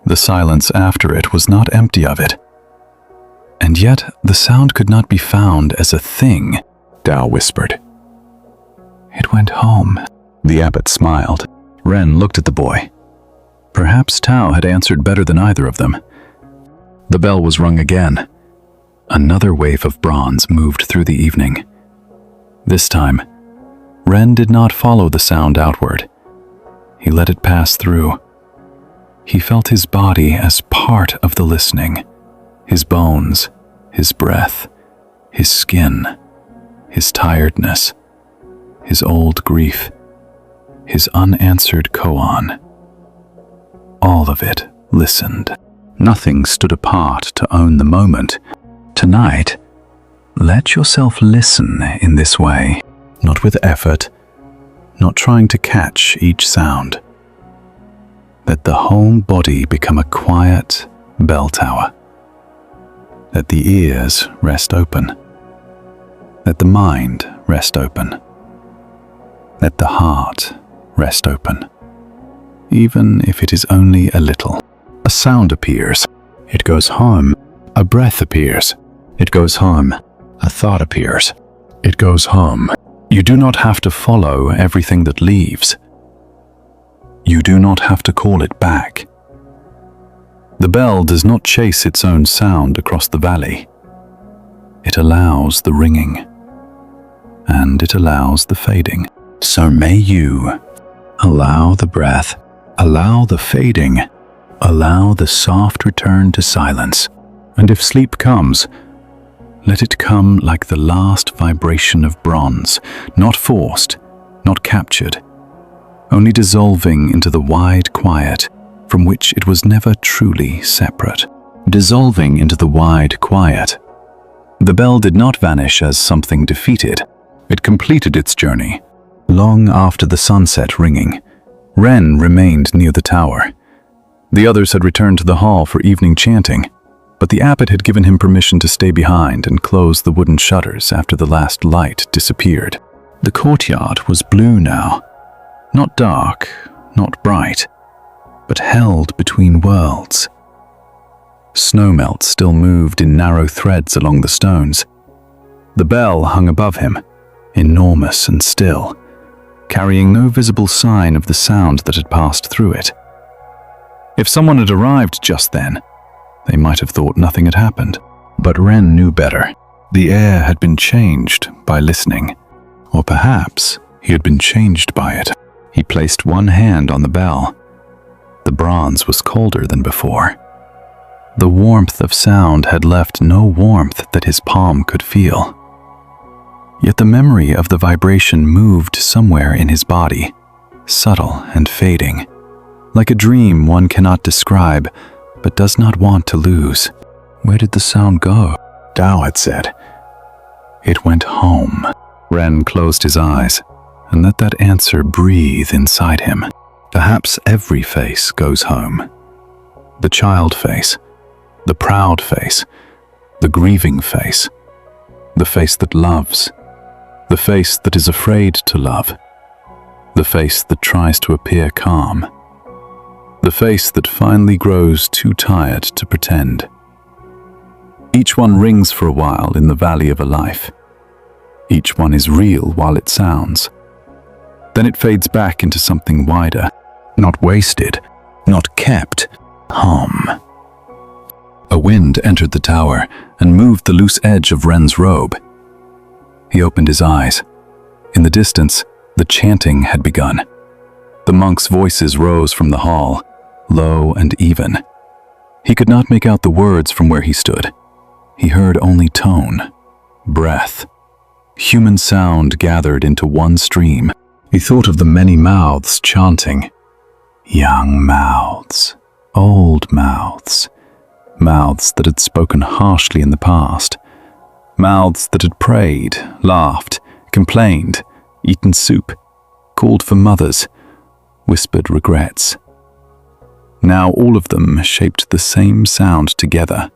S1: The silence after it was not empty of it. And yet the sound could not be found as a thing, Tao whispered. "It went home." The abbot smiled. Ren looked at the boy. Perhaps Tao had answered better than either of them. The bell was rung again. Another wave of bronze moved through the evening. This time, Ren did not follow the sound outward. He let it pass through. He felt his body as part of the listening. His bones, his breath, his skin, his tiredness, his old grief, his unanswered koan. All of it listened. Nothing stood apart to own the moment. Tonight, let yourself listen in this way, not with effort, not trying to catch each sound. Let the whole body become a quiet bell tower. Let the ears rest open. Let the mind rest open. Let the heart rest open. Even if it is only a little. A sound appears. It goes home. A breath appears. It goes home. A thought appears. It goes home. You do not have to follow everything that leaves. You do not have to call it back. The bell does not chase its own sound across the valley. It allows the ringing, and it allows the fading. So may you allow the breath, allow the fading, allow the soft return to silence. And if sleep comes, let it come like the last vibration of bronze, not forced, not captured, only dissolving into the wide quiet from which it was never truly separate. Dissolving into the wide quiet. The bell did not vanish as something defeated. It completed its journey. Long after the sunset ringing, Ren remained near the tower. The others had returned to the hall for evening chanting, but the abbot had given him permission to stay behind and close the wooden shutters after the last light disappeared. The courtyard was blue now. Not dark, not bright, but held between worlds. Snowmelt still moved in narrow threads along the stones. The bell hung above him, enormous and still, carrying no visible sign of the sound that had passed through it. If someone had arrived just then, they might have thought nothing had happened. But Ren knew better. The air had been changed by listening, or perhaps he had been changed by it. He placed one hand on the bell. The bronze was colder than before. The warmth of sound had left no warmth that his palm could feel. Yet the memory of the vibration moved somewhere in his body, subtle and fading, like a dream one cannot describe, but does not want to lose. Where did the sound go? Tao had said. It went home. Ren closed his eyes and let that answer breathe inside him. Perhaps every face goes home. The child face, the proud face, the grieving face, the face that loves, the face that is afraid to love, the face that tries to appear calm, the face that finally grows too tired to pretend. Each one rings for a while in the valley of a life. Each one is real while it sounds. Then it fades back into something wider, not wasted, not kept, home. A A wind entered the tower and moved the loose edge of Ren's robe. He opened his eyes. In the distance, the chanting had begun. The monks' voices rose from the hall, low and even. He could not make out the words from where he stood. He heard only tone, breath. Human sound gathered into one stream. He thought of the many mouths chanting. Young mouths, old mouths, mouths that had spoken harshly in the past, mouths that had prayed, laughed, complained, eaten soup, called for mothers, whispered regrets. Now all of them shaped the same sound together.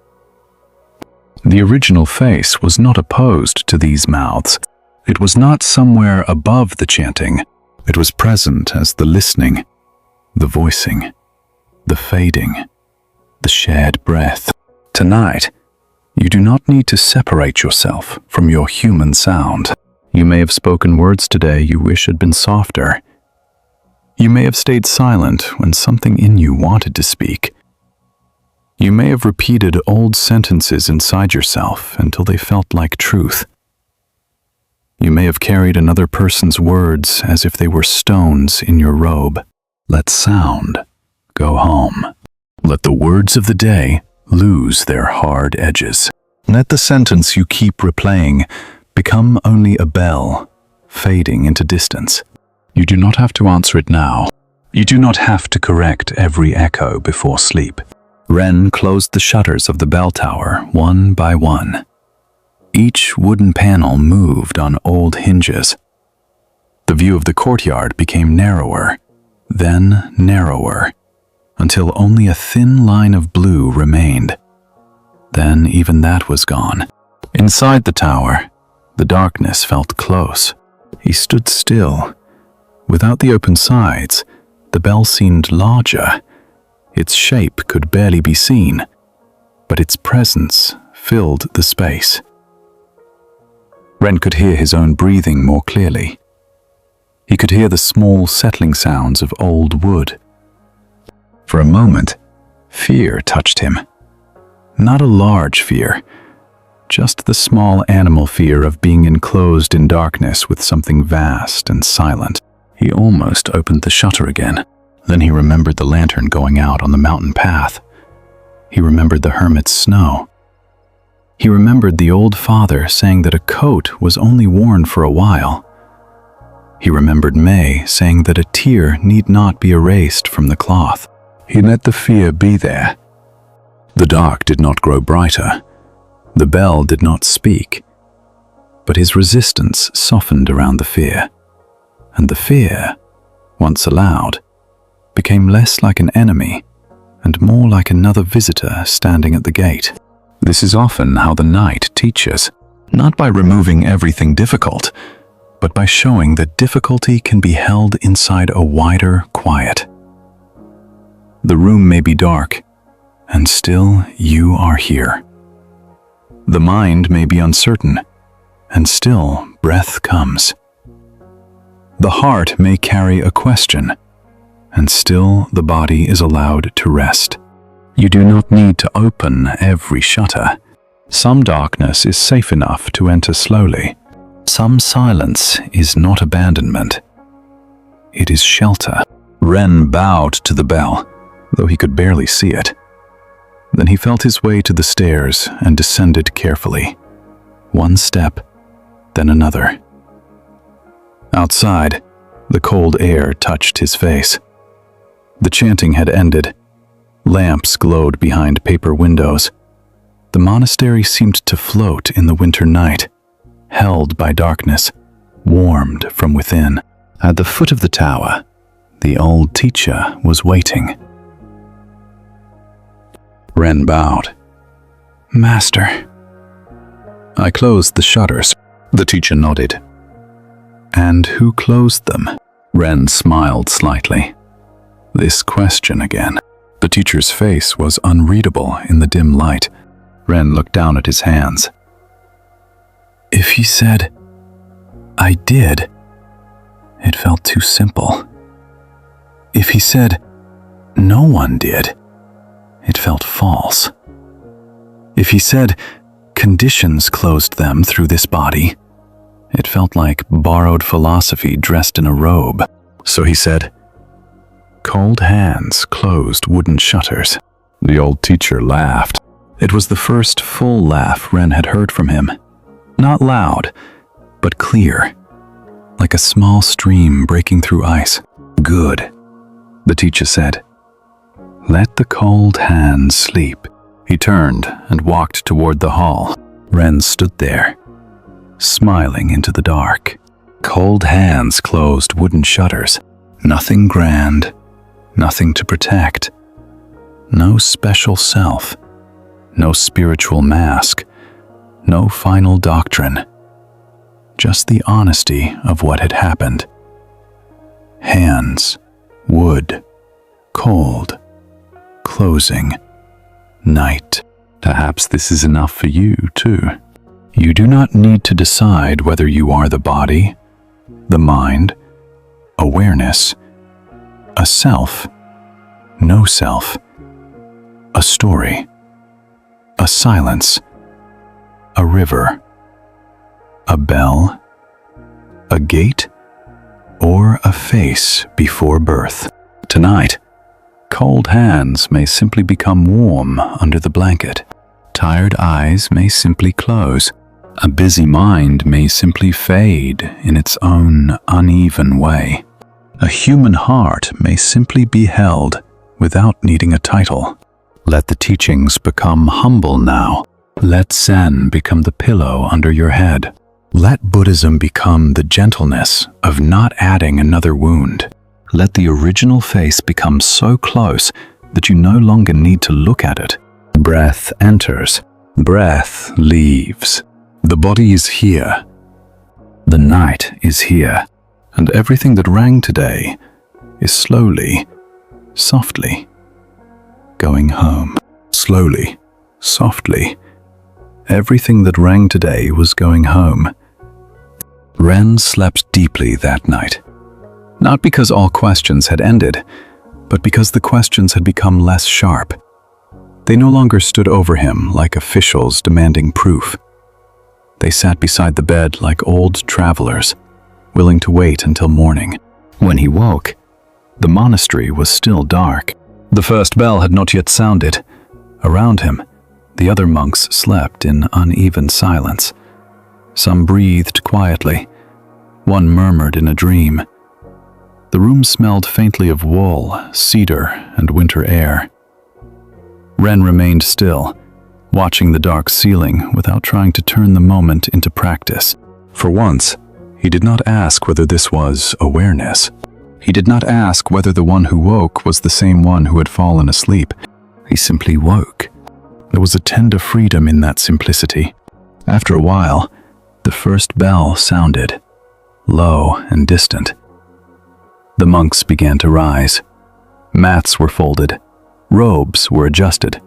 S1: The original face was not opposed to these mouths. It was not somewhere above the chanting. It was present as the listening, the voicing, the fading, the shared breath. Tonight, you do not need to separate yourself from your human sound. You may have spoken words today you wish had been softer. You may have stayed silent when something in you wanted to speak. You may have repeated old sentences inside yourself until they felt like truth. You may have carried another person's words as if they were stones in your robe. Let sound go home. Let the words of the day lose their hard edges. Let the sentence you keep replaying become only a bell, fading into distance. You do not have to answer it now. You do not have to correct every echo before sleep. Ren closed the shutters of the bell tower one by one. Each wooden panel moved on old hinges. The view of the courtyard became narrower, then narrower, until only a thin line of blue remained. Then even that was gone. Inside the tower, the darkness felt close. He stood still. Without the open sides, the bell seemed larger. Its shape could barely be seen, but its presence filled the space. Ren could hear his own breathing more clearly. He could hear the small settling sounds of old wood. For a moment, fear touched him. Not a large fear, just the small animal fear of being enclosed in darkness with something vast and silent. He almost opened the shutter again. Then he remembered the lantern going out on the mountain path. He remembered the hermit's snow. He remembered the old father saying that a coat was only worn for a while. He remembered May saying that a tear need not be erased from the cloth. He let the fear be there. The dark did not grow brighter. The bell did not speak. But his resistance softened around the fear. And the fear, once allowed, became less like an enemy and more like another visitor standing at the gate. This is often how the night teaches, not by removing everything difficult, but by showing that difficulty can be held inside a wider quiet. The room may be dark, and still you are here. The mind may be uncertain, and still breath comes. The heart may carry a question, and still the body is allowed to rest. You do not need to open every shutter. Some darkness is safe enough to enter slowly. Some silence is not abandonment. It is shelter. Ren bowed to the bell, though he could barely see it. Then he felt his way to the stairs and descended carefully. One step, then another. Outside, the cold air touched his face. The chanting had ended. Lamps glowed behind paper windows. The monastery seemed to float in the winter night, held by darkness, warmed from within. At the foot of the tower, the old teacher was waiting. Ren bowed. "Master." "I closed the shutters." The teacher nodded. "And who closed them?" Ren smiled slightly. This question again. The teacher's face was unreadable in the dim light. Ren looked down at his hands. If he said, "I did," it felt too simple. If he said, "No one did," it felt false.
S2: If he said conditions closed them through this body, it felt like borrowed philosophy dressed in a robe. So he said, "Cold hands closed wooden shutters." The old teacher laughed. It was the first full laugh Ren had heard from him. Not loud, but clear, like a small stream breaking through ice. "Good," the teacher said. "Let the cold hands sleep." He turned and walked toward the hall. Ren stood there, smiling into the dark. Cold hands closed wooden shutters. Nothing grand, nothing to protect. No special self, no spiritual mask, no final doctrine. Just the honesty of what had happened. Hands, wood, cold, closing, night. Perhaps this is enough for you, too. You do not need to decide whether you are the body, the mind, awareness, a self, no self, a story, a silence, a river, a bell, a gate, or a face before birth. Tonight, cold hands may simply become warm under the blanket. Tired eyes may simply close. A busy mind may simply fade in its own uneven way. A human heart may simply be held without needing a title. Let the teachings become humble now. Let Zen become the pillow under your head. Let Buddhism become the gentleness of not adding another wound. Let the original face become so close that you no longer need to look at it. Breath enters. Breath leaves. The body is here. The night is here. And everything that rang today is slowly, softly, going home. Slowly, softly. Everything that rang today was going home. Ren slept deeply that night. Not because all questions had ended, but because the questions had become less sharp. They no longer stood over him like officials demanding proof. They sat beside the bed like old travelers, willing to wait until morning. When he woke, the monastery was still dark. The first bell had not yet sounded. Around him, the other monks slept in uneven silence. Some breathed quietly. One murmured in a dream. The room smelled faintly of wool, cedar, and winter air. Ren remained still, watching the dark ceiling without trying to turn the moment into practice. For once, he did not ask whether this was awareness. He did not ask whether the one who woke was the same one who had fallen asleep. He simply woke. There was a tender freedom in that simplicity. After a while, the first bell sounded, low and distant. The monks began to rise. Mats were folded. Robes were adjusted.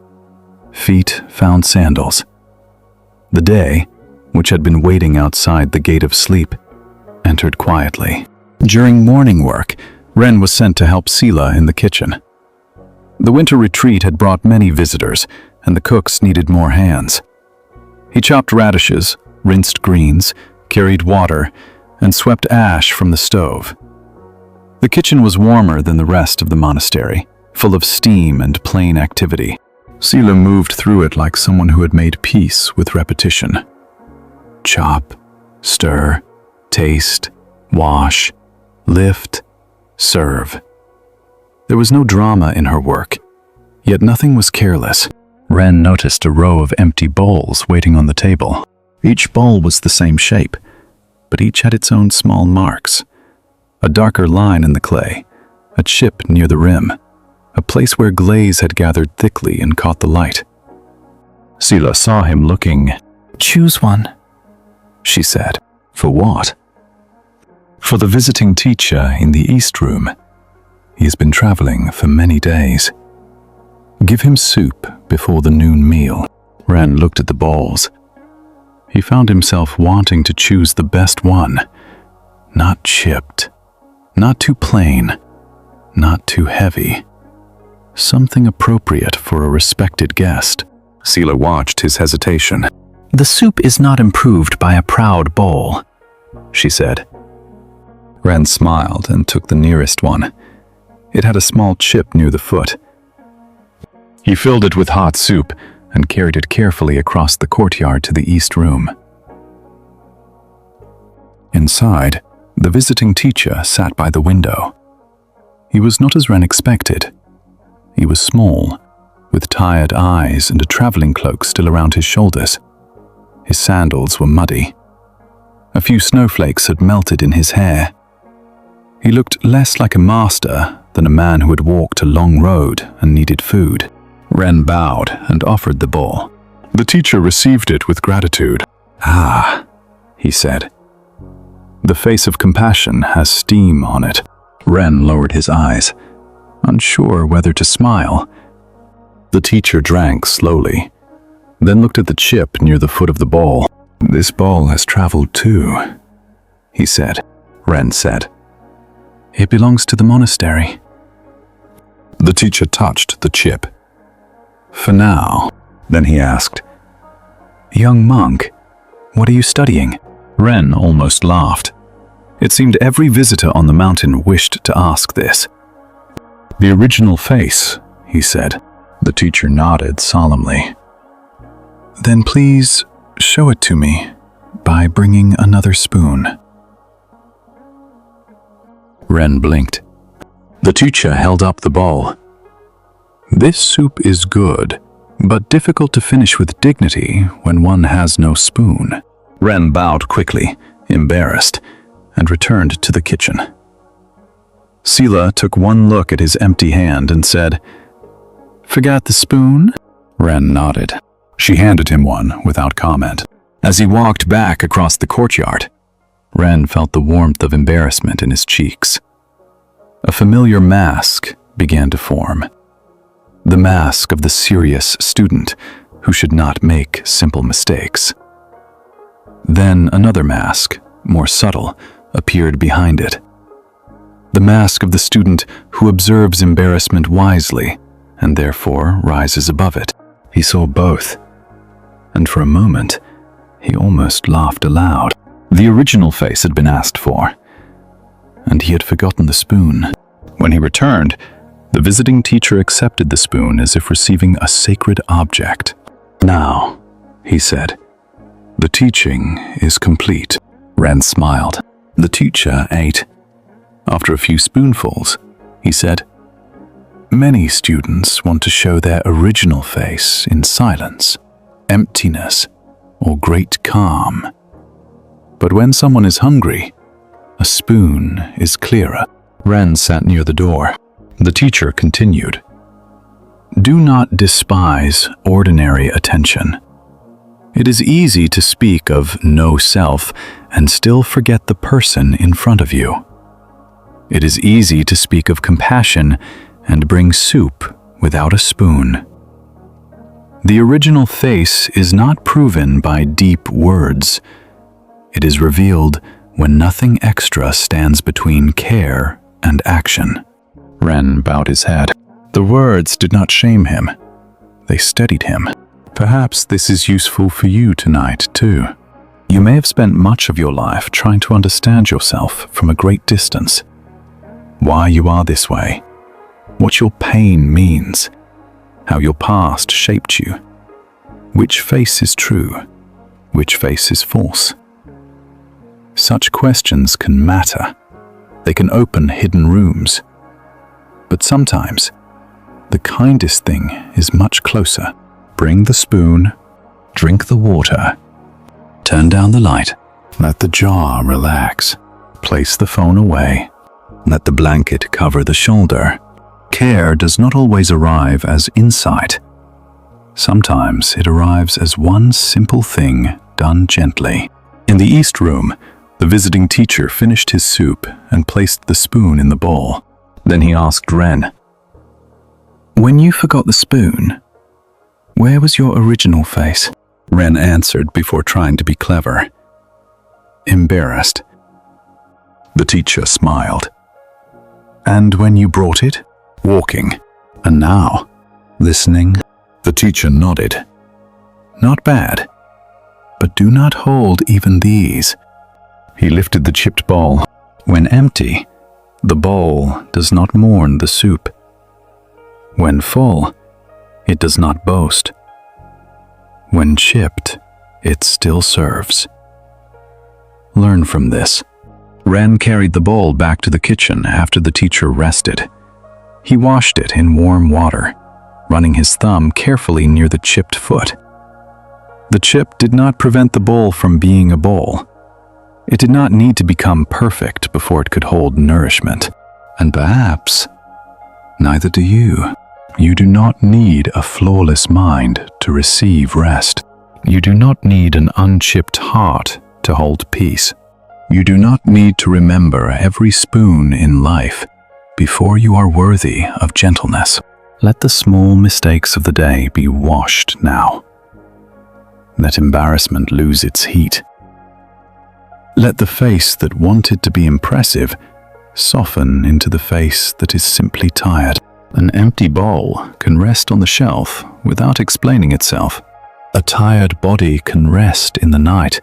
S2: Feet found sandals. The day, which had been waiting outside the gate of sleep, entered quietly. During morning work, Ren was sent to help Sila in the kitchen. The winter retreat had brought many visitors, and the cooks needed more hands. He chopped radishes, rinsed greens, carried water, and swept ash from the stove. The kitchen was warmer than the rest of the monastery, full of steam and plain activity. Sila moved through it like someone who had made peace with repetition. Chop, stir, taste, wash, lift, serve. There was no drama in her work, yet nothing was careless. Ren noticed a row of empty bowls waiting on the table. Each bowl was the same shape, but each had its own small marks. A darker line in the clay, a chip near the rim, a place where glaze had gathered thickly and caught the light. Sila saw him looking. "Choose one," she said. "For what?" "For the visiting teacher in the East Room. He has been traveling for many days. Give him soup before the noon meal." Ren looked at the bowls. He found himself wanting to choose the best one. Not chipped, not too plain, not too heavy. Something appropriate for a respected guest.
S1: Sila watched his hesitation.
S2: "The soup is not improved by a proud bowl," she said.
S1: Ren smiled and took the nearest one. It had a small chip near the foot. He filled it with hot soup and carried it carefully across the courtyard to the east room. Inside, the visiting teacher sat by the window. He was not as Ren expected. He was small, with tired eyes and a traveling cloak still around his shoulders. His sandals were muddy. A few snowflakes had melted in his hair. He looked less like a master than a man who had walked a long road and needed food. Ren bowed and offered the bowl. The teacher received it with gratitude. "Ah," he said. "The face of compassion has steam on it." Ren lowered his eyes, unsure whether to smile. The teacher drank slowly, then looked at the chip near the foot of the bowl. "This bowl has traveled too," he said. Ren said, "It belongs to the monastery." The teacher touched the chip. "For now." Then he asked, "Young monk, what are you studying?" Ren almost laughed. It seemed every visitor on the mountain wished to ask this. "The original face," he said. The teacher nodded solemnly. "Then please show it to me by bringing another spoon." Ren blinked. The teacher held up the bowl. "This soup is good, but difficult to finish with dignity when one has no spoon." Ren bowed quickly, embarrassed, and returned to the kitchen. Sila took one look at his empty hand and said, "Forgot the spoon?" Ren nodded. She handed him one without comment. As he walked back across the courtyard, Ren felt the warmth of embarrassment in his cheeks. A familiar mask began to form. The mask of the serious student who should not make simple mistakes. Then another mask, more subtle, appeared behind it. The mask of the student who observes embarrassment wisely and therefore rises above it. He saw both, and for a moment, he almost laughed aloud. The original face had been asked for, and he had forgotten the spoon. When he returned, the visiting teacher accepted the spoon as if receiving a sacred object. "Now," he said, "the teaching is complete." Ren smiled. The teacher ate. After a few spoonfuls, he said, "Many students want to show their original face in silence, emptiness, or great calm. But when someone is hungry, a spoon is clearer." Ren sat near the door. The teacher continued, "Do not despise ordinary attention. It is easy to speak of no self and still forget the person in front of you. It is easy to speak of compassion and bring soup without a spoon. The original face is not proven by deep words. It is revealed when nothing extra stands between care and action." Ren bowed his head. The words did not shame him. They steadied him. Perhaps this is useful for you tonight, too. You may have spent much of your life trying to understand yourself from a great distance. Why you are this way, what your pain means, how your past shaped you, which face is true, which face is false. Such questions can matter. They can open hidden rooms. But sometimes, the kindest thing is much closer. Bring the spoon, drink the water, turn down the light, let the jaw relax, place the phone away, let the blanket cover the shoulder. Care does not always arrive as insight. Sometimes it arrives as one simple thing done gently. In the East Room, the visiting teacher finished his soup and placed the spoon in the bowl. Then he asked Ren, "When you forgot the spoon, where was your original face?" Ren answered before trying to be clever. "Embarrassed." The teacher smiled. "And when you brought it?" "Walking." "And now?" "Listening." The teacher nodded.
S2: Not bad. But do not hold even these. He lifted the chipped bowl. When empty, the bowl does not mourn the soup. When full, it does not boast. When chipped, it still serves. Learn from this. Ren carried the bowl back to the kitchen after the teacher rested. He washed it in warm water, running his thumb carefully near the chipped foot. The chip did not prevent the bowl from being a bowl. It did not need to become perfect before it could hold nourishment. And perhaps, neither do you. You do not need a flawless mind to receive rest. You do not need an unchipped heart to hold peace. You do not need to remember every spoon in life before you are worthy of gentleness. Let the small mistakes of the day be washed now. Let embarrassment lose its heat. Let the face that wanted to be impressive soften into the face that is simply tired. An empty bowl can rest on the shelf without explaining itself. A tired body can rest in the night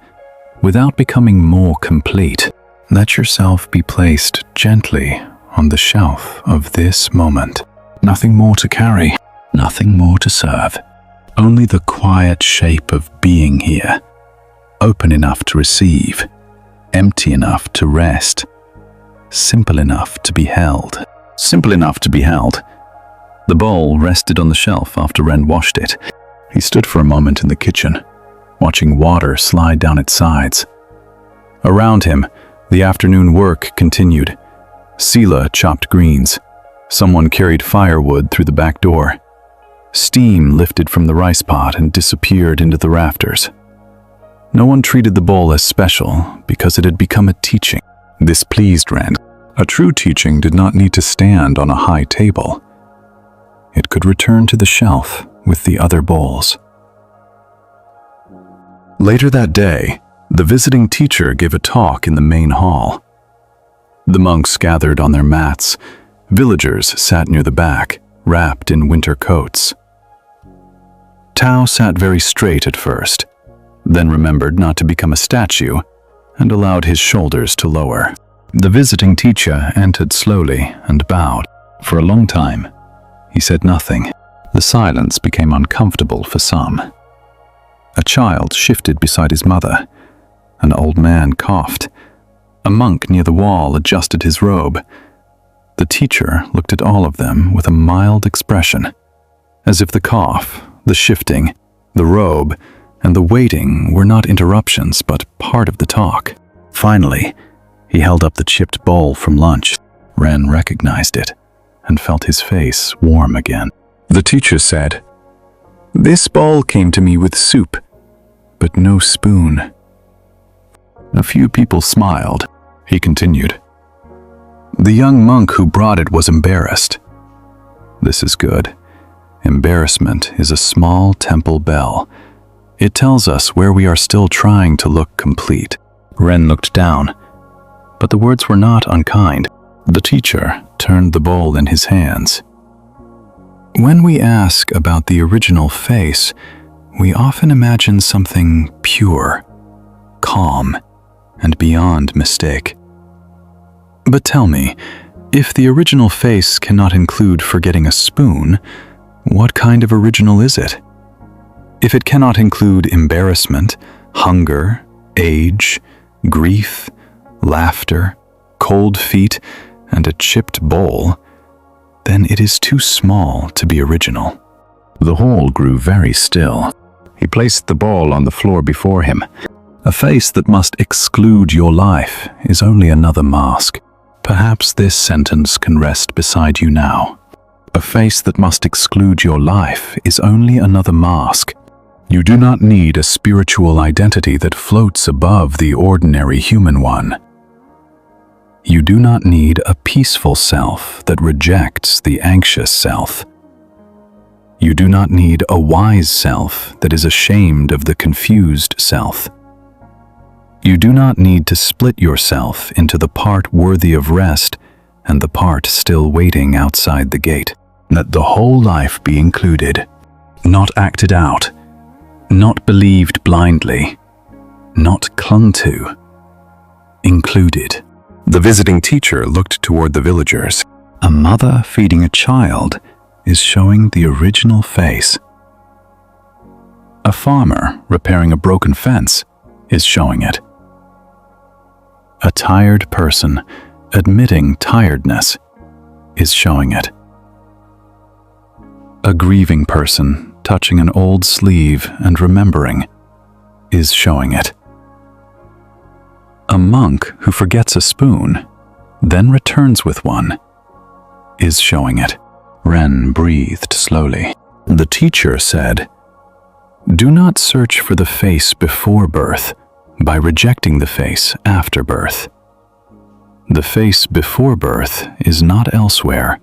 S2: without becoming more complete. Let yourself be placed gently on the shelf of this moment. Nothing more to carry, nothing more to serve. Only the quiet shape of being here, open enough to receive, empty enough to rest, simple enough to be held. Simple enough to be held. The bowl rested on the shelf after Ren washed it. He stood for a moment in the kitchen, watching water slide down its sides. Around him, the afternoon work continued. Sela chopped greens. Someone carried firewood through the back door. Steam lifted from the rice pot and disappeared into the rafters. No one treated the bowl as special because it had become a teaching. This pleased Ren. A true teaching did not need to stand on a high table. It could return to the shelf with the other bowls. Later that day, the visiting teacher gave a talk in the main hall. The monks gathered on their mats. Villagers sat near the back, wrapped in winter coats. Tao sat very straight at first, then remembered not to become a statue and allowed his shoulders to lower. The visiting teacher entered slowly and bowed. For a long time, he said nothing. The silence became uncomfortable for some. A child shifted beside his mother. An old man coughed. A monk near the wall adjusted his robe. The teacher looked at all of them with a mild expression, as if the cough, the shifting, the robe, and the waiting were not interruptions but part of the talk. Finally, he held up the chipped bowl from lunch. Ren recognized it and felt his face warm again. The teacher said, "This bowl came to me with soup, but no spoon." A few people smiled. He continued, "The young monk who brought it was embarrassed. This is good. Embarrassment is a small temple bell. It tells us where we are still trying to look complete." Ren looked down, but the words were not unkind. The teacher turned the bowl in his hands. When we ask about the original face, we often imagine something pure, calm, and beyond mistake. But tell me, if the original face cannot include forgetting a spoon, what kind of original is it? If it cannot include embarrassment, hunger, age, grief, laughter, cold feet, and a chipped bowl, then it is too small to be original. The hall grew very still. He placed the bowl on the floor before him. A face that must exclude your life is only another mask. Perhaps this sentence can rest beside you now. A face that must exclude your life is only another mask. You do not need a spiritual identity that floats above the ordinary human one. You do not need a peaceful self that rejects the anxious self. You do not need a wise self that is ashamed of the confused self. You do not need to split yourself into the part worthy of rest and the part still waiting outside the gate. Let the whole life be included, not acted out,
S1: Not believed blindly, not clung to, included.
S3: The visiting teacher looked toward the villagers.
S1: A mother feeding a child is showing the original face. A farmer repairing a broken fence is showing it. A tired person admitting tiredness is showing it. A grieving person touching an old sleeve and remembering is showing it. A monk who forgets a spoon, then returns with one, is showing it. Ren breathed slowly. The teacher said, "Do not search for the face before birth by rejecting the face after birth. The face before birth is not elsewhere.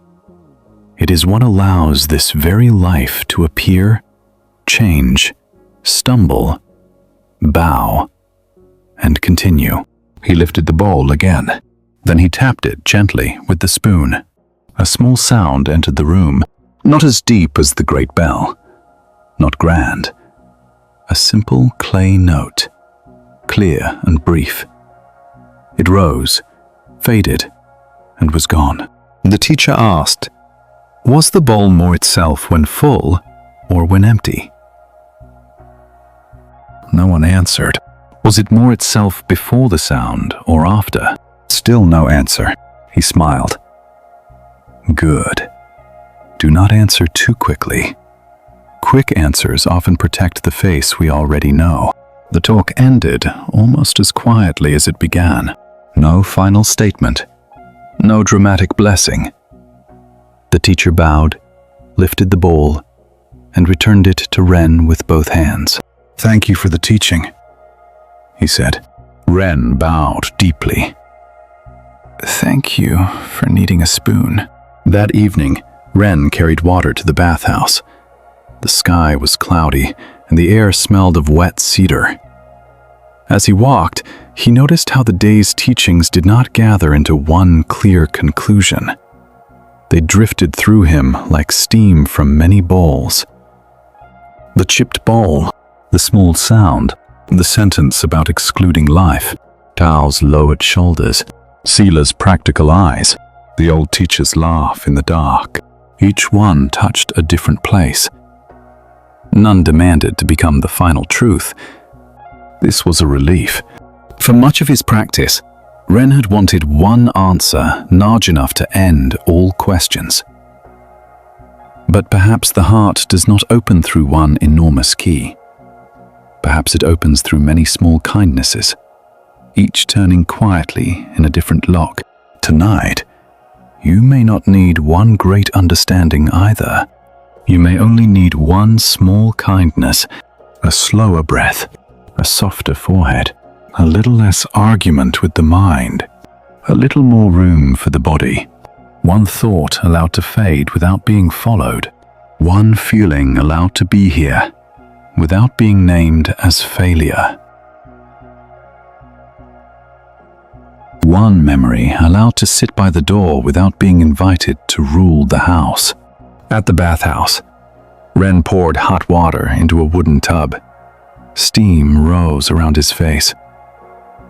S1: It is what allows this very life to appear, change, stumble, bow, and continue." He lifted the bowl again. Then he tapped it gently with the spoon. A small sound entered the room, not as deep as the great bell, not grand. A simple clay note, clear and brief. It rose, faded, and was gone. The teacher asked, "Was the bowl more itself when full or when empty?" No one answered. Was it more itself before the sound or after? Still no answer. He smiled. Good. Do not answer too quickly. Quick answers often protect the face we already know. The talk ended almost as quietly as it began. No final statement. No dramatic blessing. The teacher bowed, lifted the bowl, and returned it to Ren with both hands. "Thank you for the teaching," he said. Ren bowed deeply. "Thank you for needing a spoon." That evening, Ren carried water to the bathhouse. The sky was cloudy, and the air smelled of wet cedar. As he walked, he noticed how the day's teachings did not gather into one clear conclusion. They drifted through him like steam from many bowls. The chipped bowl, the small sound, the sentence about excluding life, Tao's lowered shoulders, Sila's practical eyes, the old teacher's laugh in the dark. Each one touched a different place. None demanded to become the final truth. This was a relief. For much of his practice, Ren had wanted one answer large enough to end all questions. But perhaps the heart does not open through one enormous key. Perhaps it opens through many small kindnesses, each turning quietly in a different lock. Tonight, you may not need one great understanding either. You may only need one small kindness, a slower breath, a softer forehead, a little less argument with the mind, a little more room for the body. One thought allowed to fade without being followed. One feeling allowed to be here without being named as failure. One memory allowed to sit by the door without being invited to rule the house. At the bathhouse, Ren poured hot water into a wooden tub. Steam rose around his face.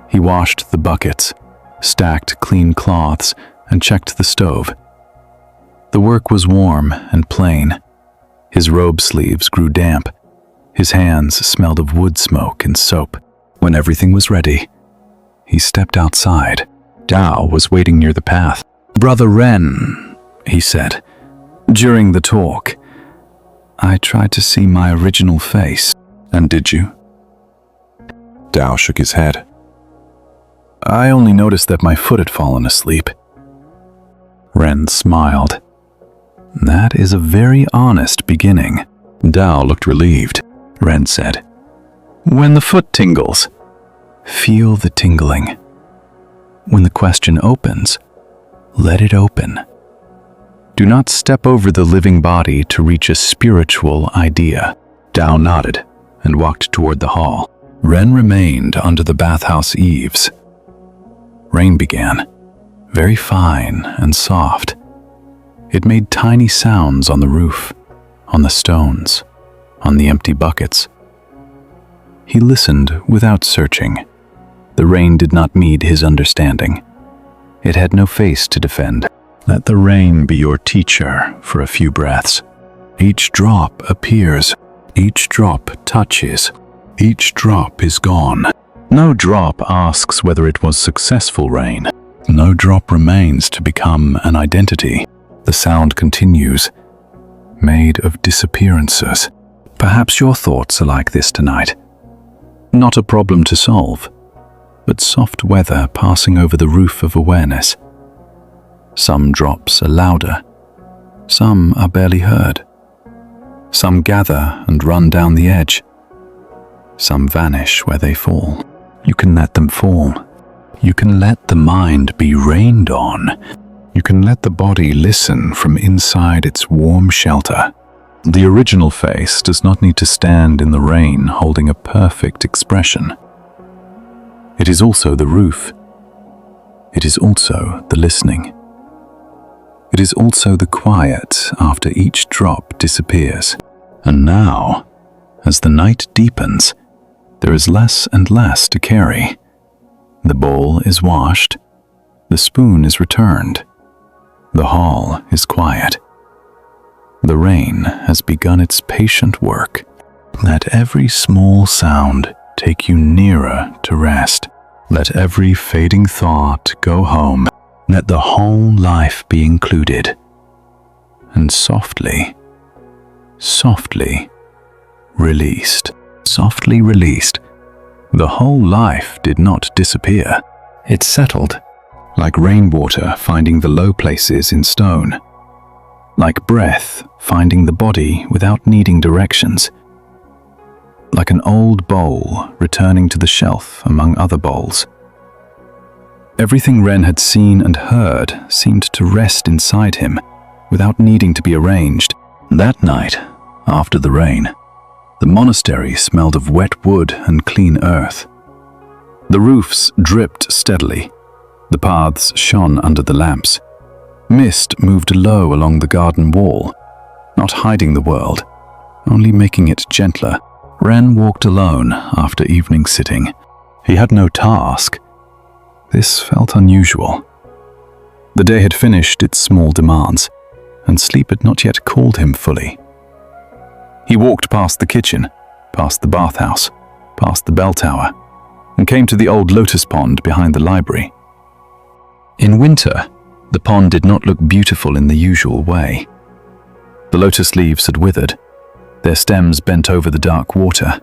S1: He washed the buckets, stacked clean cloths, and checked the stove. The work was warm and plain. His robe sleeves grew damp. His hands smelled of wood smoke and soap. When everything was ready, he stepped outside. Dao was waiting near the path. "Brother Ren," he said, during the talk, "I tried to see my original face." "And did you?" Dao shook his head. "I only noticed that my foot had fallen asleep." Ren smiled. "That is a very honest beginning." Dao looked relieved. Ren said, "When the foot tingles, feel the tingling. When the question opens, let it open. Do not step over the living body to reach a spiritual idea." Dao nodded and walked toward the hall. Ren remained under the bathhouse eaves. Rain began, very fine and soft. It made tiny sounds on the roof, on the stones, on the empty buckets. He listened without searching. The rain did not need his understanding. It had no face to defend. Let the rain be your teacher for a few breaths. Each drop appears. Each drop touches. Each drop is gone. No drop asks whether it was successful rain. No drop remains to become an identity. The sound continues, made of disappearances. Perhaps your thoughts are like this tonight. Not a problem to solve, but soft weather passing over the roof of awareness. Some drops are louder. Some are barely heard. Some gather and run down the edge. Some vanish where they fall. You can let them fall. You can let the mind be rained on. You can let the body listen from inside its warm shelter. The original face does not need to stand in the rain holding a perfect expression. It is also the roof. It is also the listening. It is also the quiet after each drop disappears. And now, as the night deepens, there is less and less to carry. The bowl is washed. The spoon is returned. The hall is quiet. The rain has begun its patient work. Let every small sound take you nearer to rest. Let every fading thought go home. Let the whole life be included. And softly, softly released. Softly released. The whole life did not disappear. It settled, like rainwater finding the low places in stone. Like breath finding the body without needing directions. Like an old bowl returning to the shelf among other bowls. Everything Ren had seen and heard seemed to rest inside him, without needing to be arranged. That night, after the rain, the monastery smelled of wet wood and clean earth. The roofs dripped steadily. The paths shone under the lamps. Mist moved low along the garden wall, not hiding the world, only making it gentler. Ren walked alone after evening sitting. He had no task. This felt unusual. The day had finished its small demands, and sleep had not yet called him fully. He walked past the kitchen, past the bathhouse, past the bell tower, and came to the old lotus pond behind the library. In winter, the pond did not look beautiful in the usual way. The lotus leaves had withered, their stems bent over the dark water.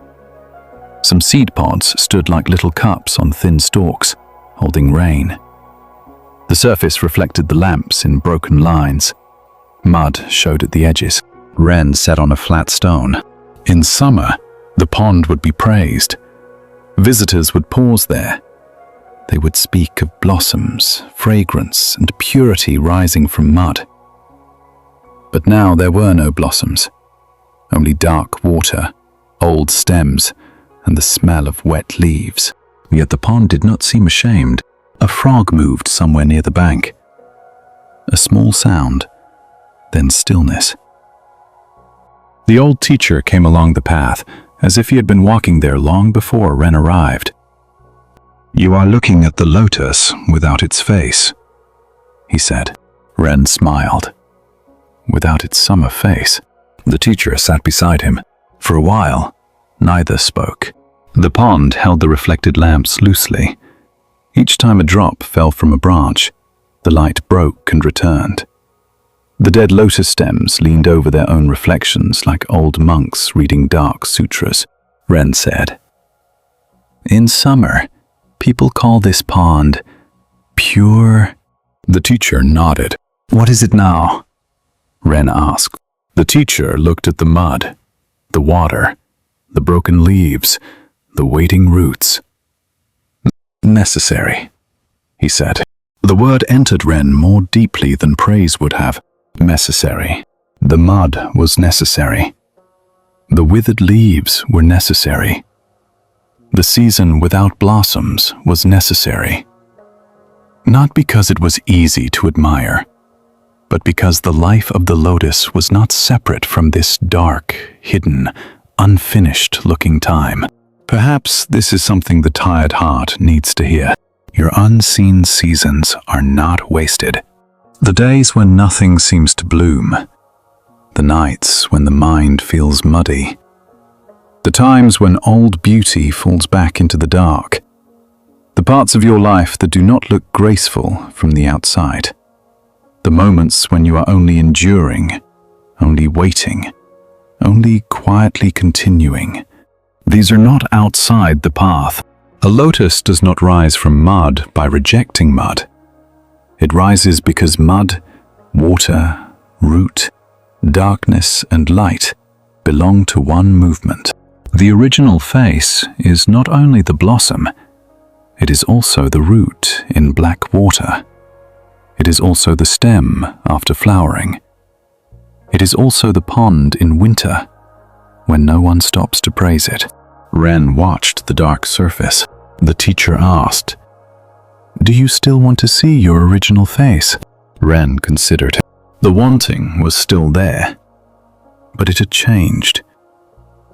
S1: Some seed pods stood like little cups on thin stalks, holding rain. The surface reflected the lamps in broken lines. Mud showed at the edges. Ren sat on a flat stone. In summer, the pond would be praised. Visitors would pause there. They would speak of blossoms, fragrance, and purity rising from mud. But now there were no blossoms, only dark water, old stems, and the smell of wet leaves. Yet the pond did not seem ashamed. A frog moved somewhere near the bank. A small sound, then stillness. The old teacher came along the path, as if he had been walking there long before Ren arrived. "You are looking at the lotus without its face," he said. Ren smiled. Without its summer face. The teacher sat beside him. For a while, neither spoke. The pond held the reflected lamps loosely. Each time a drop fell from a branch, the light broke and returned. The dead lotus stems leaned over their own reflections like old monks reading dark sutras. Ren said, "In summer, people call this pond pure." The teacher nodded. "What is it now?" Ren asked. The teacher looked at the mud, the water, the broken leaves, the waiting roots. "Necessary," he said. The word entered Ren more deeply than praise would have. Necessary. The mud was necessary. The withered leaves were necessary. The season without blossoms was necessary. Not because it was easy to admire, but because the life of the lotus was not separate from this dark, hidden, unfinished-looking time.
S2: Perhaps this is something the tired heart needs to hear. Your unseen seasons are not wasted. The days when nothing seems to bloom. The nights when the mind feels muddy. The times when old beauty falls back into the dark. The parts of your life that do not look graceful from the outside. The moments when you are only enduring, only waiting, only quietly continuing. These are not outside the path. A lotus does not rise from mud by rejecting mud. It rises because mud, water, root, darkness, and light belong to one movement. The original face is not only the blossom, it is also the root in black water. It is also the stem after flowering. It is also the pond in winter, when no one stops to praise it. Ren watched the dark surface. The teacher asked, "Do you still want to see your original face?" Ren considered. The wanting was still there, but it had changed.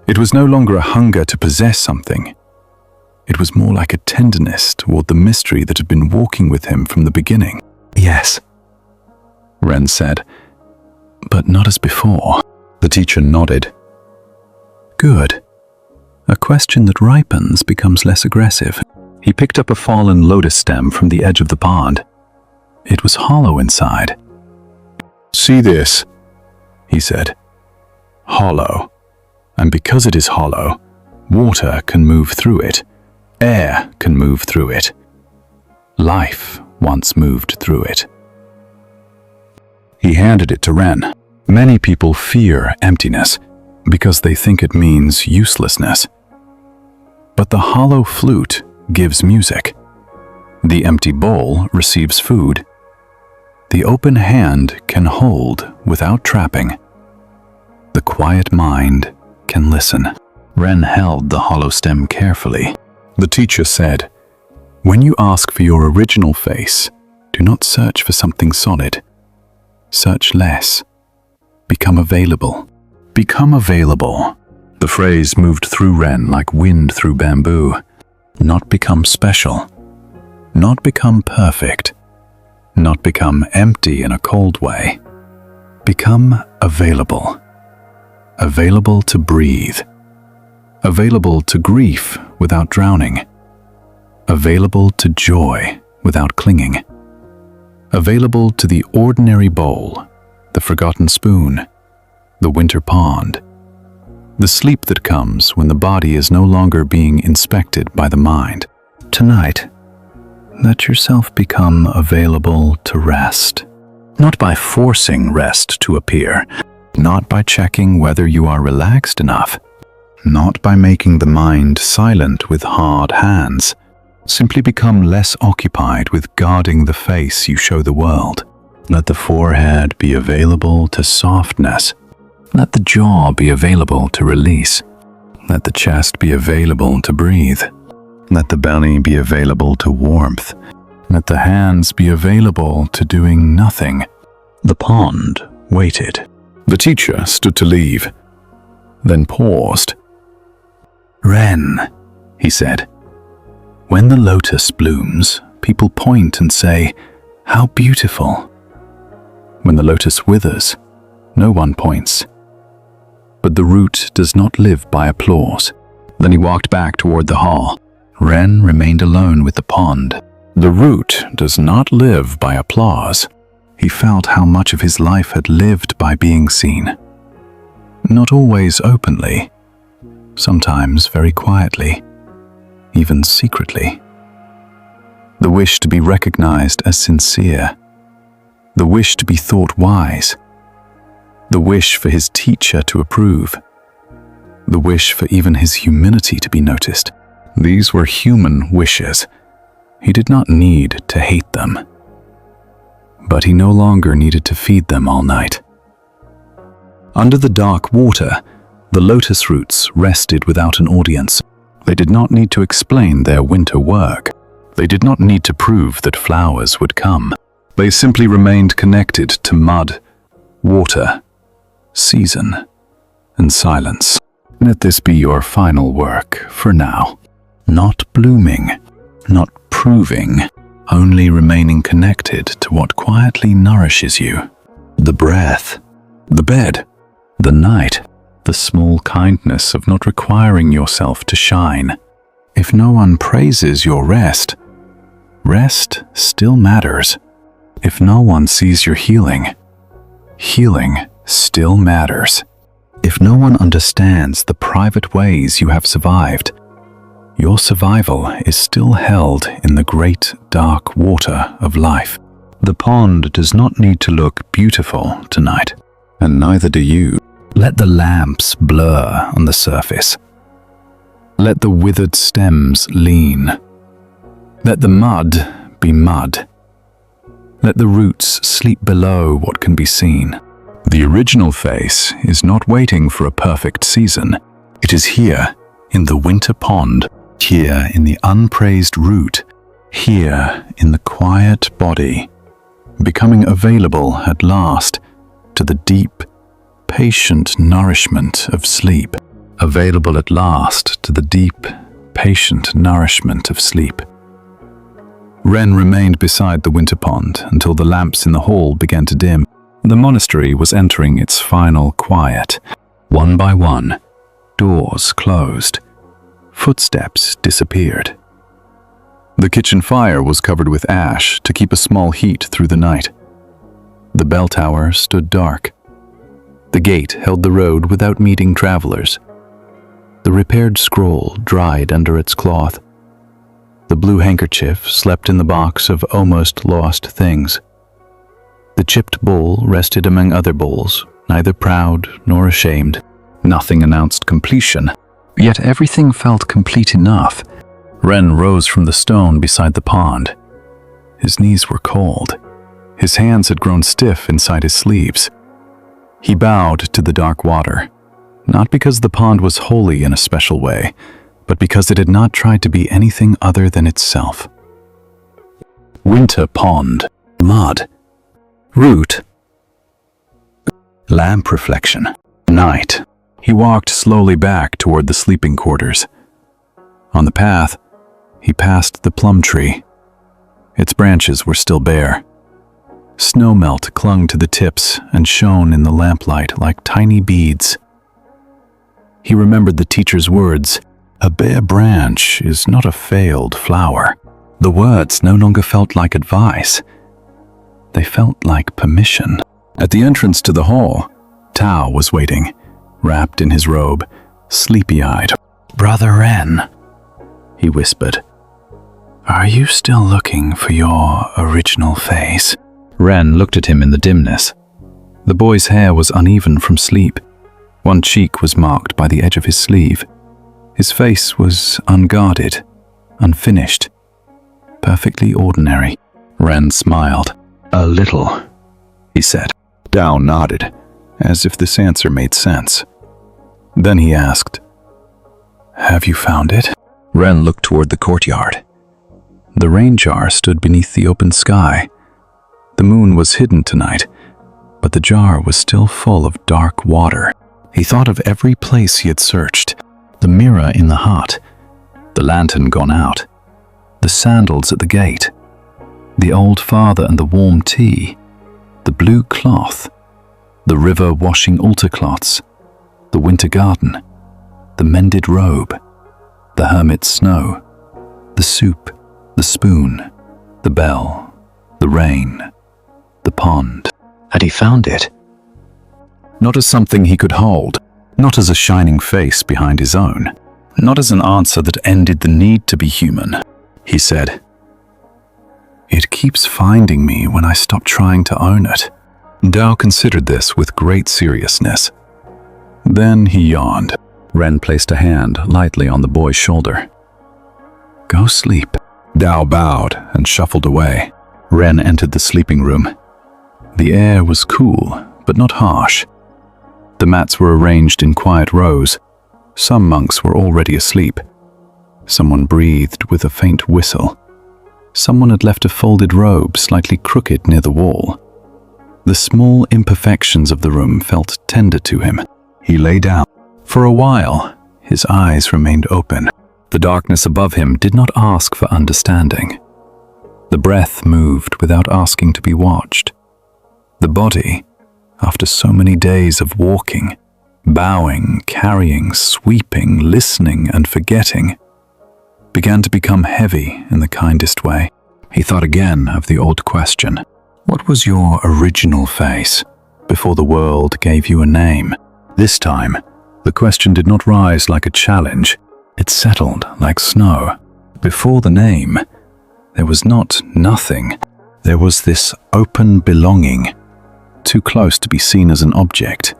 S2: It was no longer a hunger to possess something. It was more like a tenderness toward the mystery that had been walking with him from the beginning. "Yes," Ren said, "but not as before." The teacher nodded. "Good. A question that ripens becomes less aggressive." He picked up a fallen lotus stem from the edge of the pond. It was hollow inside. "See this," he said. "Hollow. And because it is hollow, water can move through it. Air can move through it. Life once moved through it." He handed it to Ren. Many people fear emptiness because they think it means uselessness. But the hollow flute gives music. The empty bowl receives food. The open hand can hold without trapping. The quiet mind can listen. Ren held the hollow stem carefully. The teacher said, "When you ask for your original face, do not search for something solid. Search less. Become available. Become available." The phrase moved through Ren like wind through bamboo. Not become special. Not become perfect. Not become empty in a cold way. Become available. Available to breathe. Available to grief without drowning. Available to joy without clinging. Available to the ordinary bowl, the forgotten spoon, the winter pond. The sleep that comes when the body is no longer being inspected by the mind. Tonight, let yourself become available to rest. Not by forcing rest to appear. Not by checking whether you are relaxed enough. Not by making the mind silent with hard hands. Simply become less occupied with guarding the face you show the world. Let the forehead be available to softness. Let the jaw be available to release. Let the chest be available to breathe. Let the belly be available to warmth. Let the hands be available to doing nothing. The pond waited. The teacher stood to leave, then paused. "Ren," he said, "when the lotus blooms, people point and say, 'How beautiful.' When the lotus withers, no one points. But the root does not live by applause." Then he walked back toward the hall. Ren remained alone with the pond. The root does not live by applause. He felt how much of his life had lived by being seen. Not always openly, sometimes very quietly, even secretly. The wish to be recognized as sincere. The wish to be thought wise. The wish for his teacher to approve. The wish for even his humility to be noticed. These were human wishes. He did not need to hate them. But he no longer needed to feed them all night. Under the dark water, the lotus roots rested without an audience. They did not need to explain their winter work. They did not need to prove that flowers would come. They simply remained connected to mud, water, season, and silence.
S1: Let this be your final work for now. Not blooming, not proving, only remaining connected to what quietly nourishes you. The breath, the bed, the night, the small kindness of not requiring yourself to shine. If no one praises your rest, rest still matters. If no one sees your healing, healing still matters. If no one understands the private ways you have survived, your survival is still held in the great dark water of life. The pond does not need to look beautiful tonight, and neither do you. Let the lamps blur on the surface. Let the withered stems lean. Let the mud be mud. Let the roots sleep below what can be seen. The original face is not waiting for a perfect season. It is here, in the winter pond, here in the unpraised root, here in the quiet body, becoming available at last to the deep, patient nourishment of sleep. Available at last to the deep, patient nourishment of sleep. Ren remained beside the winter pond until the lamps in the hall began to dim. The monastery was entering its final quiet. One by one, doors closed. Footsteps disappeared. The kitchen fire was covered with ash to keep a small heat through the night. The bell tower stood dark. The gate held the road without meeting travelers. The repaired scroll dried under its cloth. The blue handkerchief slept in the box of almost lost things. The chipped bowl rested among other bowls, neither proud nor ashamed. Nothing announced completion, yet everything felt complete enough. Ren rose from the stone beside the pond. His knees were cold. His hands had grown stiff inside his sleeves. He bowed to the dark water, not because the pond was holy in a special way, but because it had not tried to be anything other than itself. Winter pond, mud, root, lamp reflection, night. He walked slowly back toward the sleeping quarters. On the path, he passed the plum tree. Its branches were still bare. Snowmelt clung to the tips and shone in the lamplight like tiny beads. He remembered the teacher's words, "A bare branch is not a failed flower." The words no longer felt like advice. They felt like permission. At the entrance to the hall, Tao was waiting, wrapped in his robe, sleepy-eyed. "Brother Ren," he whispered, "are you still looking for your original face?" Ren looked at him in the dimness. The boy's hair was uneven from sleep. One cheek was marked by the edge of his sleeve. His face was unguarded, unfinished, perfectly ordinary. Ren smiled. "A little," he said. Tao nodded, as if this answer made sense. Then he asked, "Have you found it?" Ren looked toward the courtyard. The rain jar stood beneath the open sky. The moon was hidden tonight, but the jar was still full of dark water. He thought of every place he had searched. The mirror in the hut, the lantern gone out, the sandals at the gate, the old father and the warm tea, the blue cloth, the river washing altar cloths, the winter garden, the mended robe, the hermit's snow, the soup, the spoon, the bell, the rain, the pond. Had he found it? Not as something he could hold, not as a shining face behind his own, not as an answer that ended the need to be human. He said, "It keeps finding me when I stop trying to own it." Tao considered this with great seriousness. Then he yawned. Ren placed a hand lightly on the boy's shoulder. "Go sleep." Tao bowed and shuffled away. Ren entered the sleeping room. The air was cool, but not harsh. The mats were arranged in quiet rows. Some monks were already asleep. Someone breathed with a faint whistle. Someone had left a folded robe slightly crooked near the wall. The small imperfections of the room felt tender to him. He lay down.
S2: For a while, his eyes remained open. The darkness above him did not ask for understanding. The breath moved without asking to be watched. The body, after so many days of walking, bowing, carrying, sweeping, listening, and forgetting, began to become heavy in the kindest way. He thought again of the old question. What was your original face before the world gave you a name? This time, the question did not rise like a challenge. It settled like snow. Before the name, there was not nothing. There was this open belonging, too close to be seen as an object.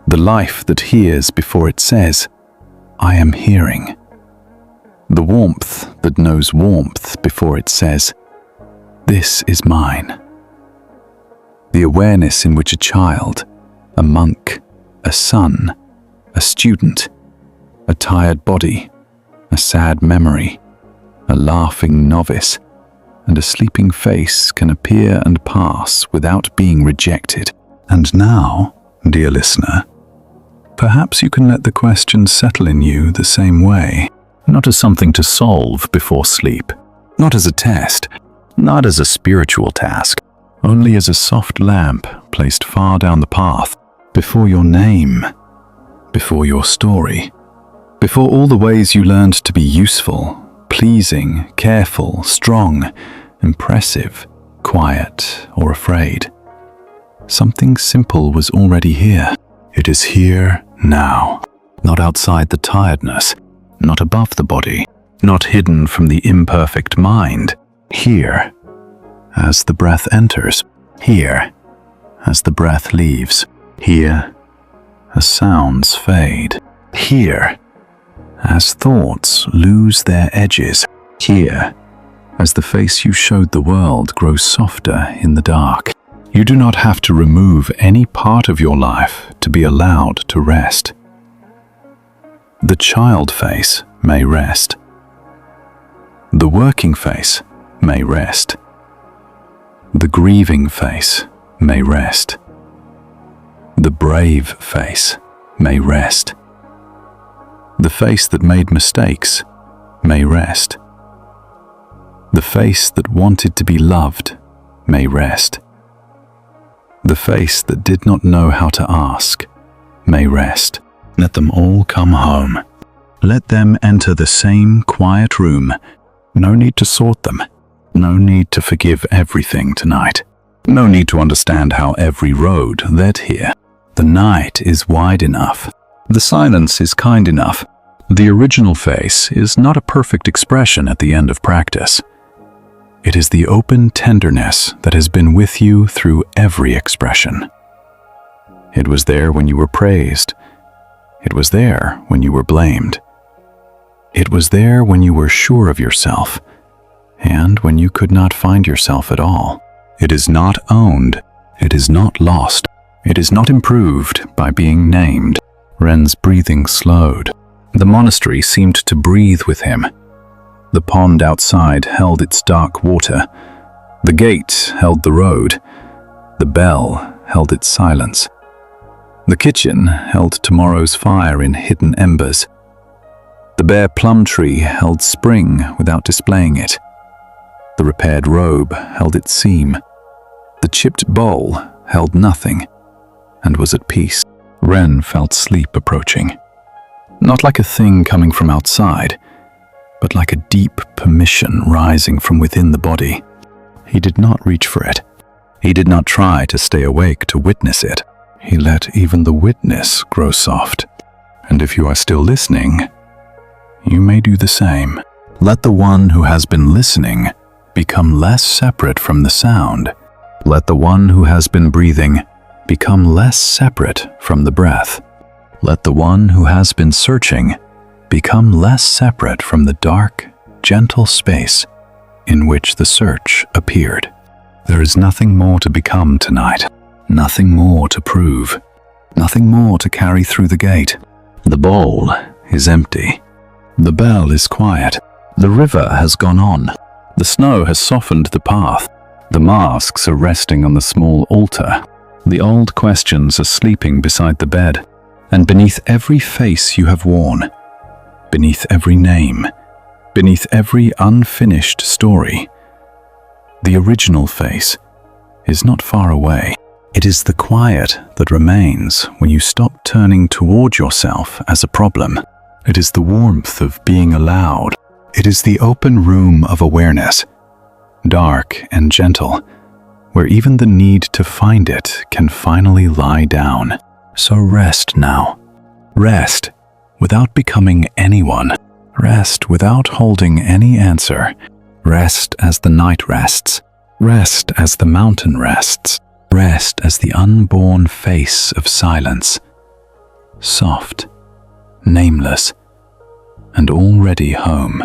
S2: The life that hears before it says, I am hearing. The warmth that knows warmth before it says, this is mine. The awareness in which a child, a monk, a son, a student, a tired body, a sad memory, a laughing novice, and a sleeping face can appear and pass without being rejected. And now, dear listener, perhaps you can let the question settle in you the same way, not as something to solve before sleep, not as a test, not as a spiritual task, only as a soft lamp placed far down the path, before your name, before your story, before all the ways you learned to be useful, pleasing, careful, strong, impressive, quiet, or afraid. Something simple was already here. It is here now, not outside the tiredness, not above the body, not hidden from the imperfect mind. Here, as the breath enters. Here, as the breath leaves. Here, as sounds fade. Here, as thoughts lose their edges. Here, as the face you showed the world grows softer in the dark. You do not have to remove any part of your life to be allowed to rest. The child face may rest. The working face may rest. The grieving face may rest. The brave face may rest. The face that made mistakes may rest. The face that wanted to be loved may rest. The face that did not know how to ask may rest. Let them all come home. Let them enter the same quiet room. No need to sort them. No need to forgive everything tonight. No need to understand how every road led here. The night is wide enough. The silence is kind enough. The original face is not a perfect expression at the end of practice. It is the open tenderness that has been with you through every expression. It was there when you were praised. It was there when you were blamed. It was there when you were sure of yourself, and when you could not find yourself at all. It is not owned. It is not lost. It is not improved by being named. Ren's breathing slowed. The monastery seemed to breathe with him. The pond outside held its dark water. The gate held the road. The bell held its silence. The kitchen held tomorrow's fire in hidden embers. The bare plum tree held spring without displaying it. The repaired robe held its seam. The chipped bowl held nothing and was at peace. Ren felt sleep approaching. Not like a thing coming from outside, but like a deep permission rising from within the body. He did not reach for it. He did not try to stay awake to witness it. He let even the witness grow soft. And if you are still listening, you may do the same. Let the one who has been listening become less separate from the sound. Let the one who has been breathing become less separate from the breath. Let the one who has been searching become less separate from the dark, gentle space in which the search appeared. There is nothing more to become tonight, nothing more to prove, nothing more to carry through the gate. The bowl is empty. The bell is quiet. The river has gone on. The snow has softened the path. The masks are resting on the small altar. The old questions are sleeping beside the bed.
S1: And beneath every face you have worn, beneath every name, beneath every unfinished story, the original face is not far away. It is the quiet that remains when you stop turning toward yourself as a problem. It is the warmth of being allowed. It is the open room of awareness, dark and gentle, where even the need to find it can finally lie down. So rest now. Rest without becoming anyone. Rest without holding any answer. Rest as the night rests. Rest as the mountain rests. Rest as the unborn face of silence. Soft, nameless, and already home.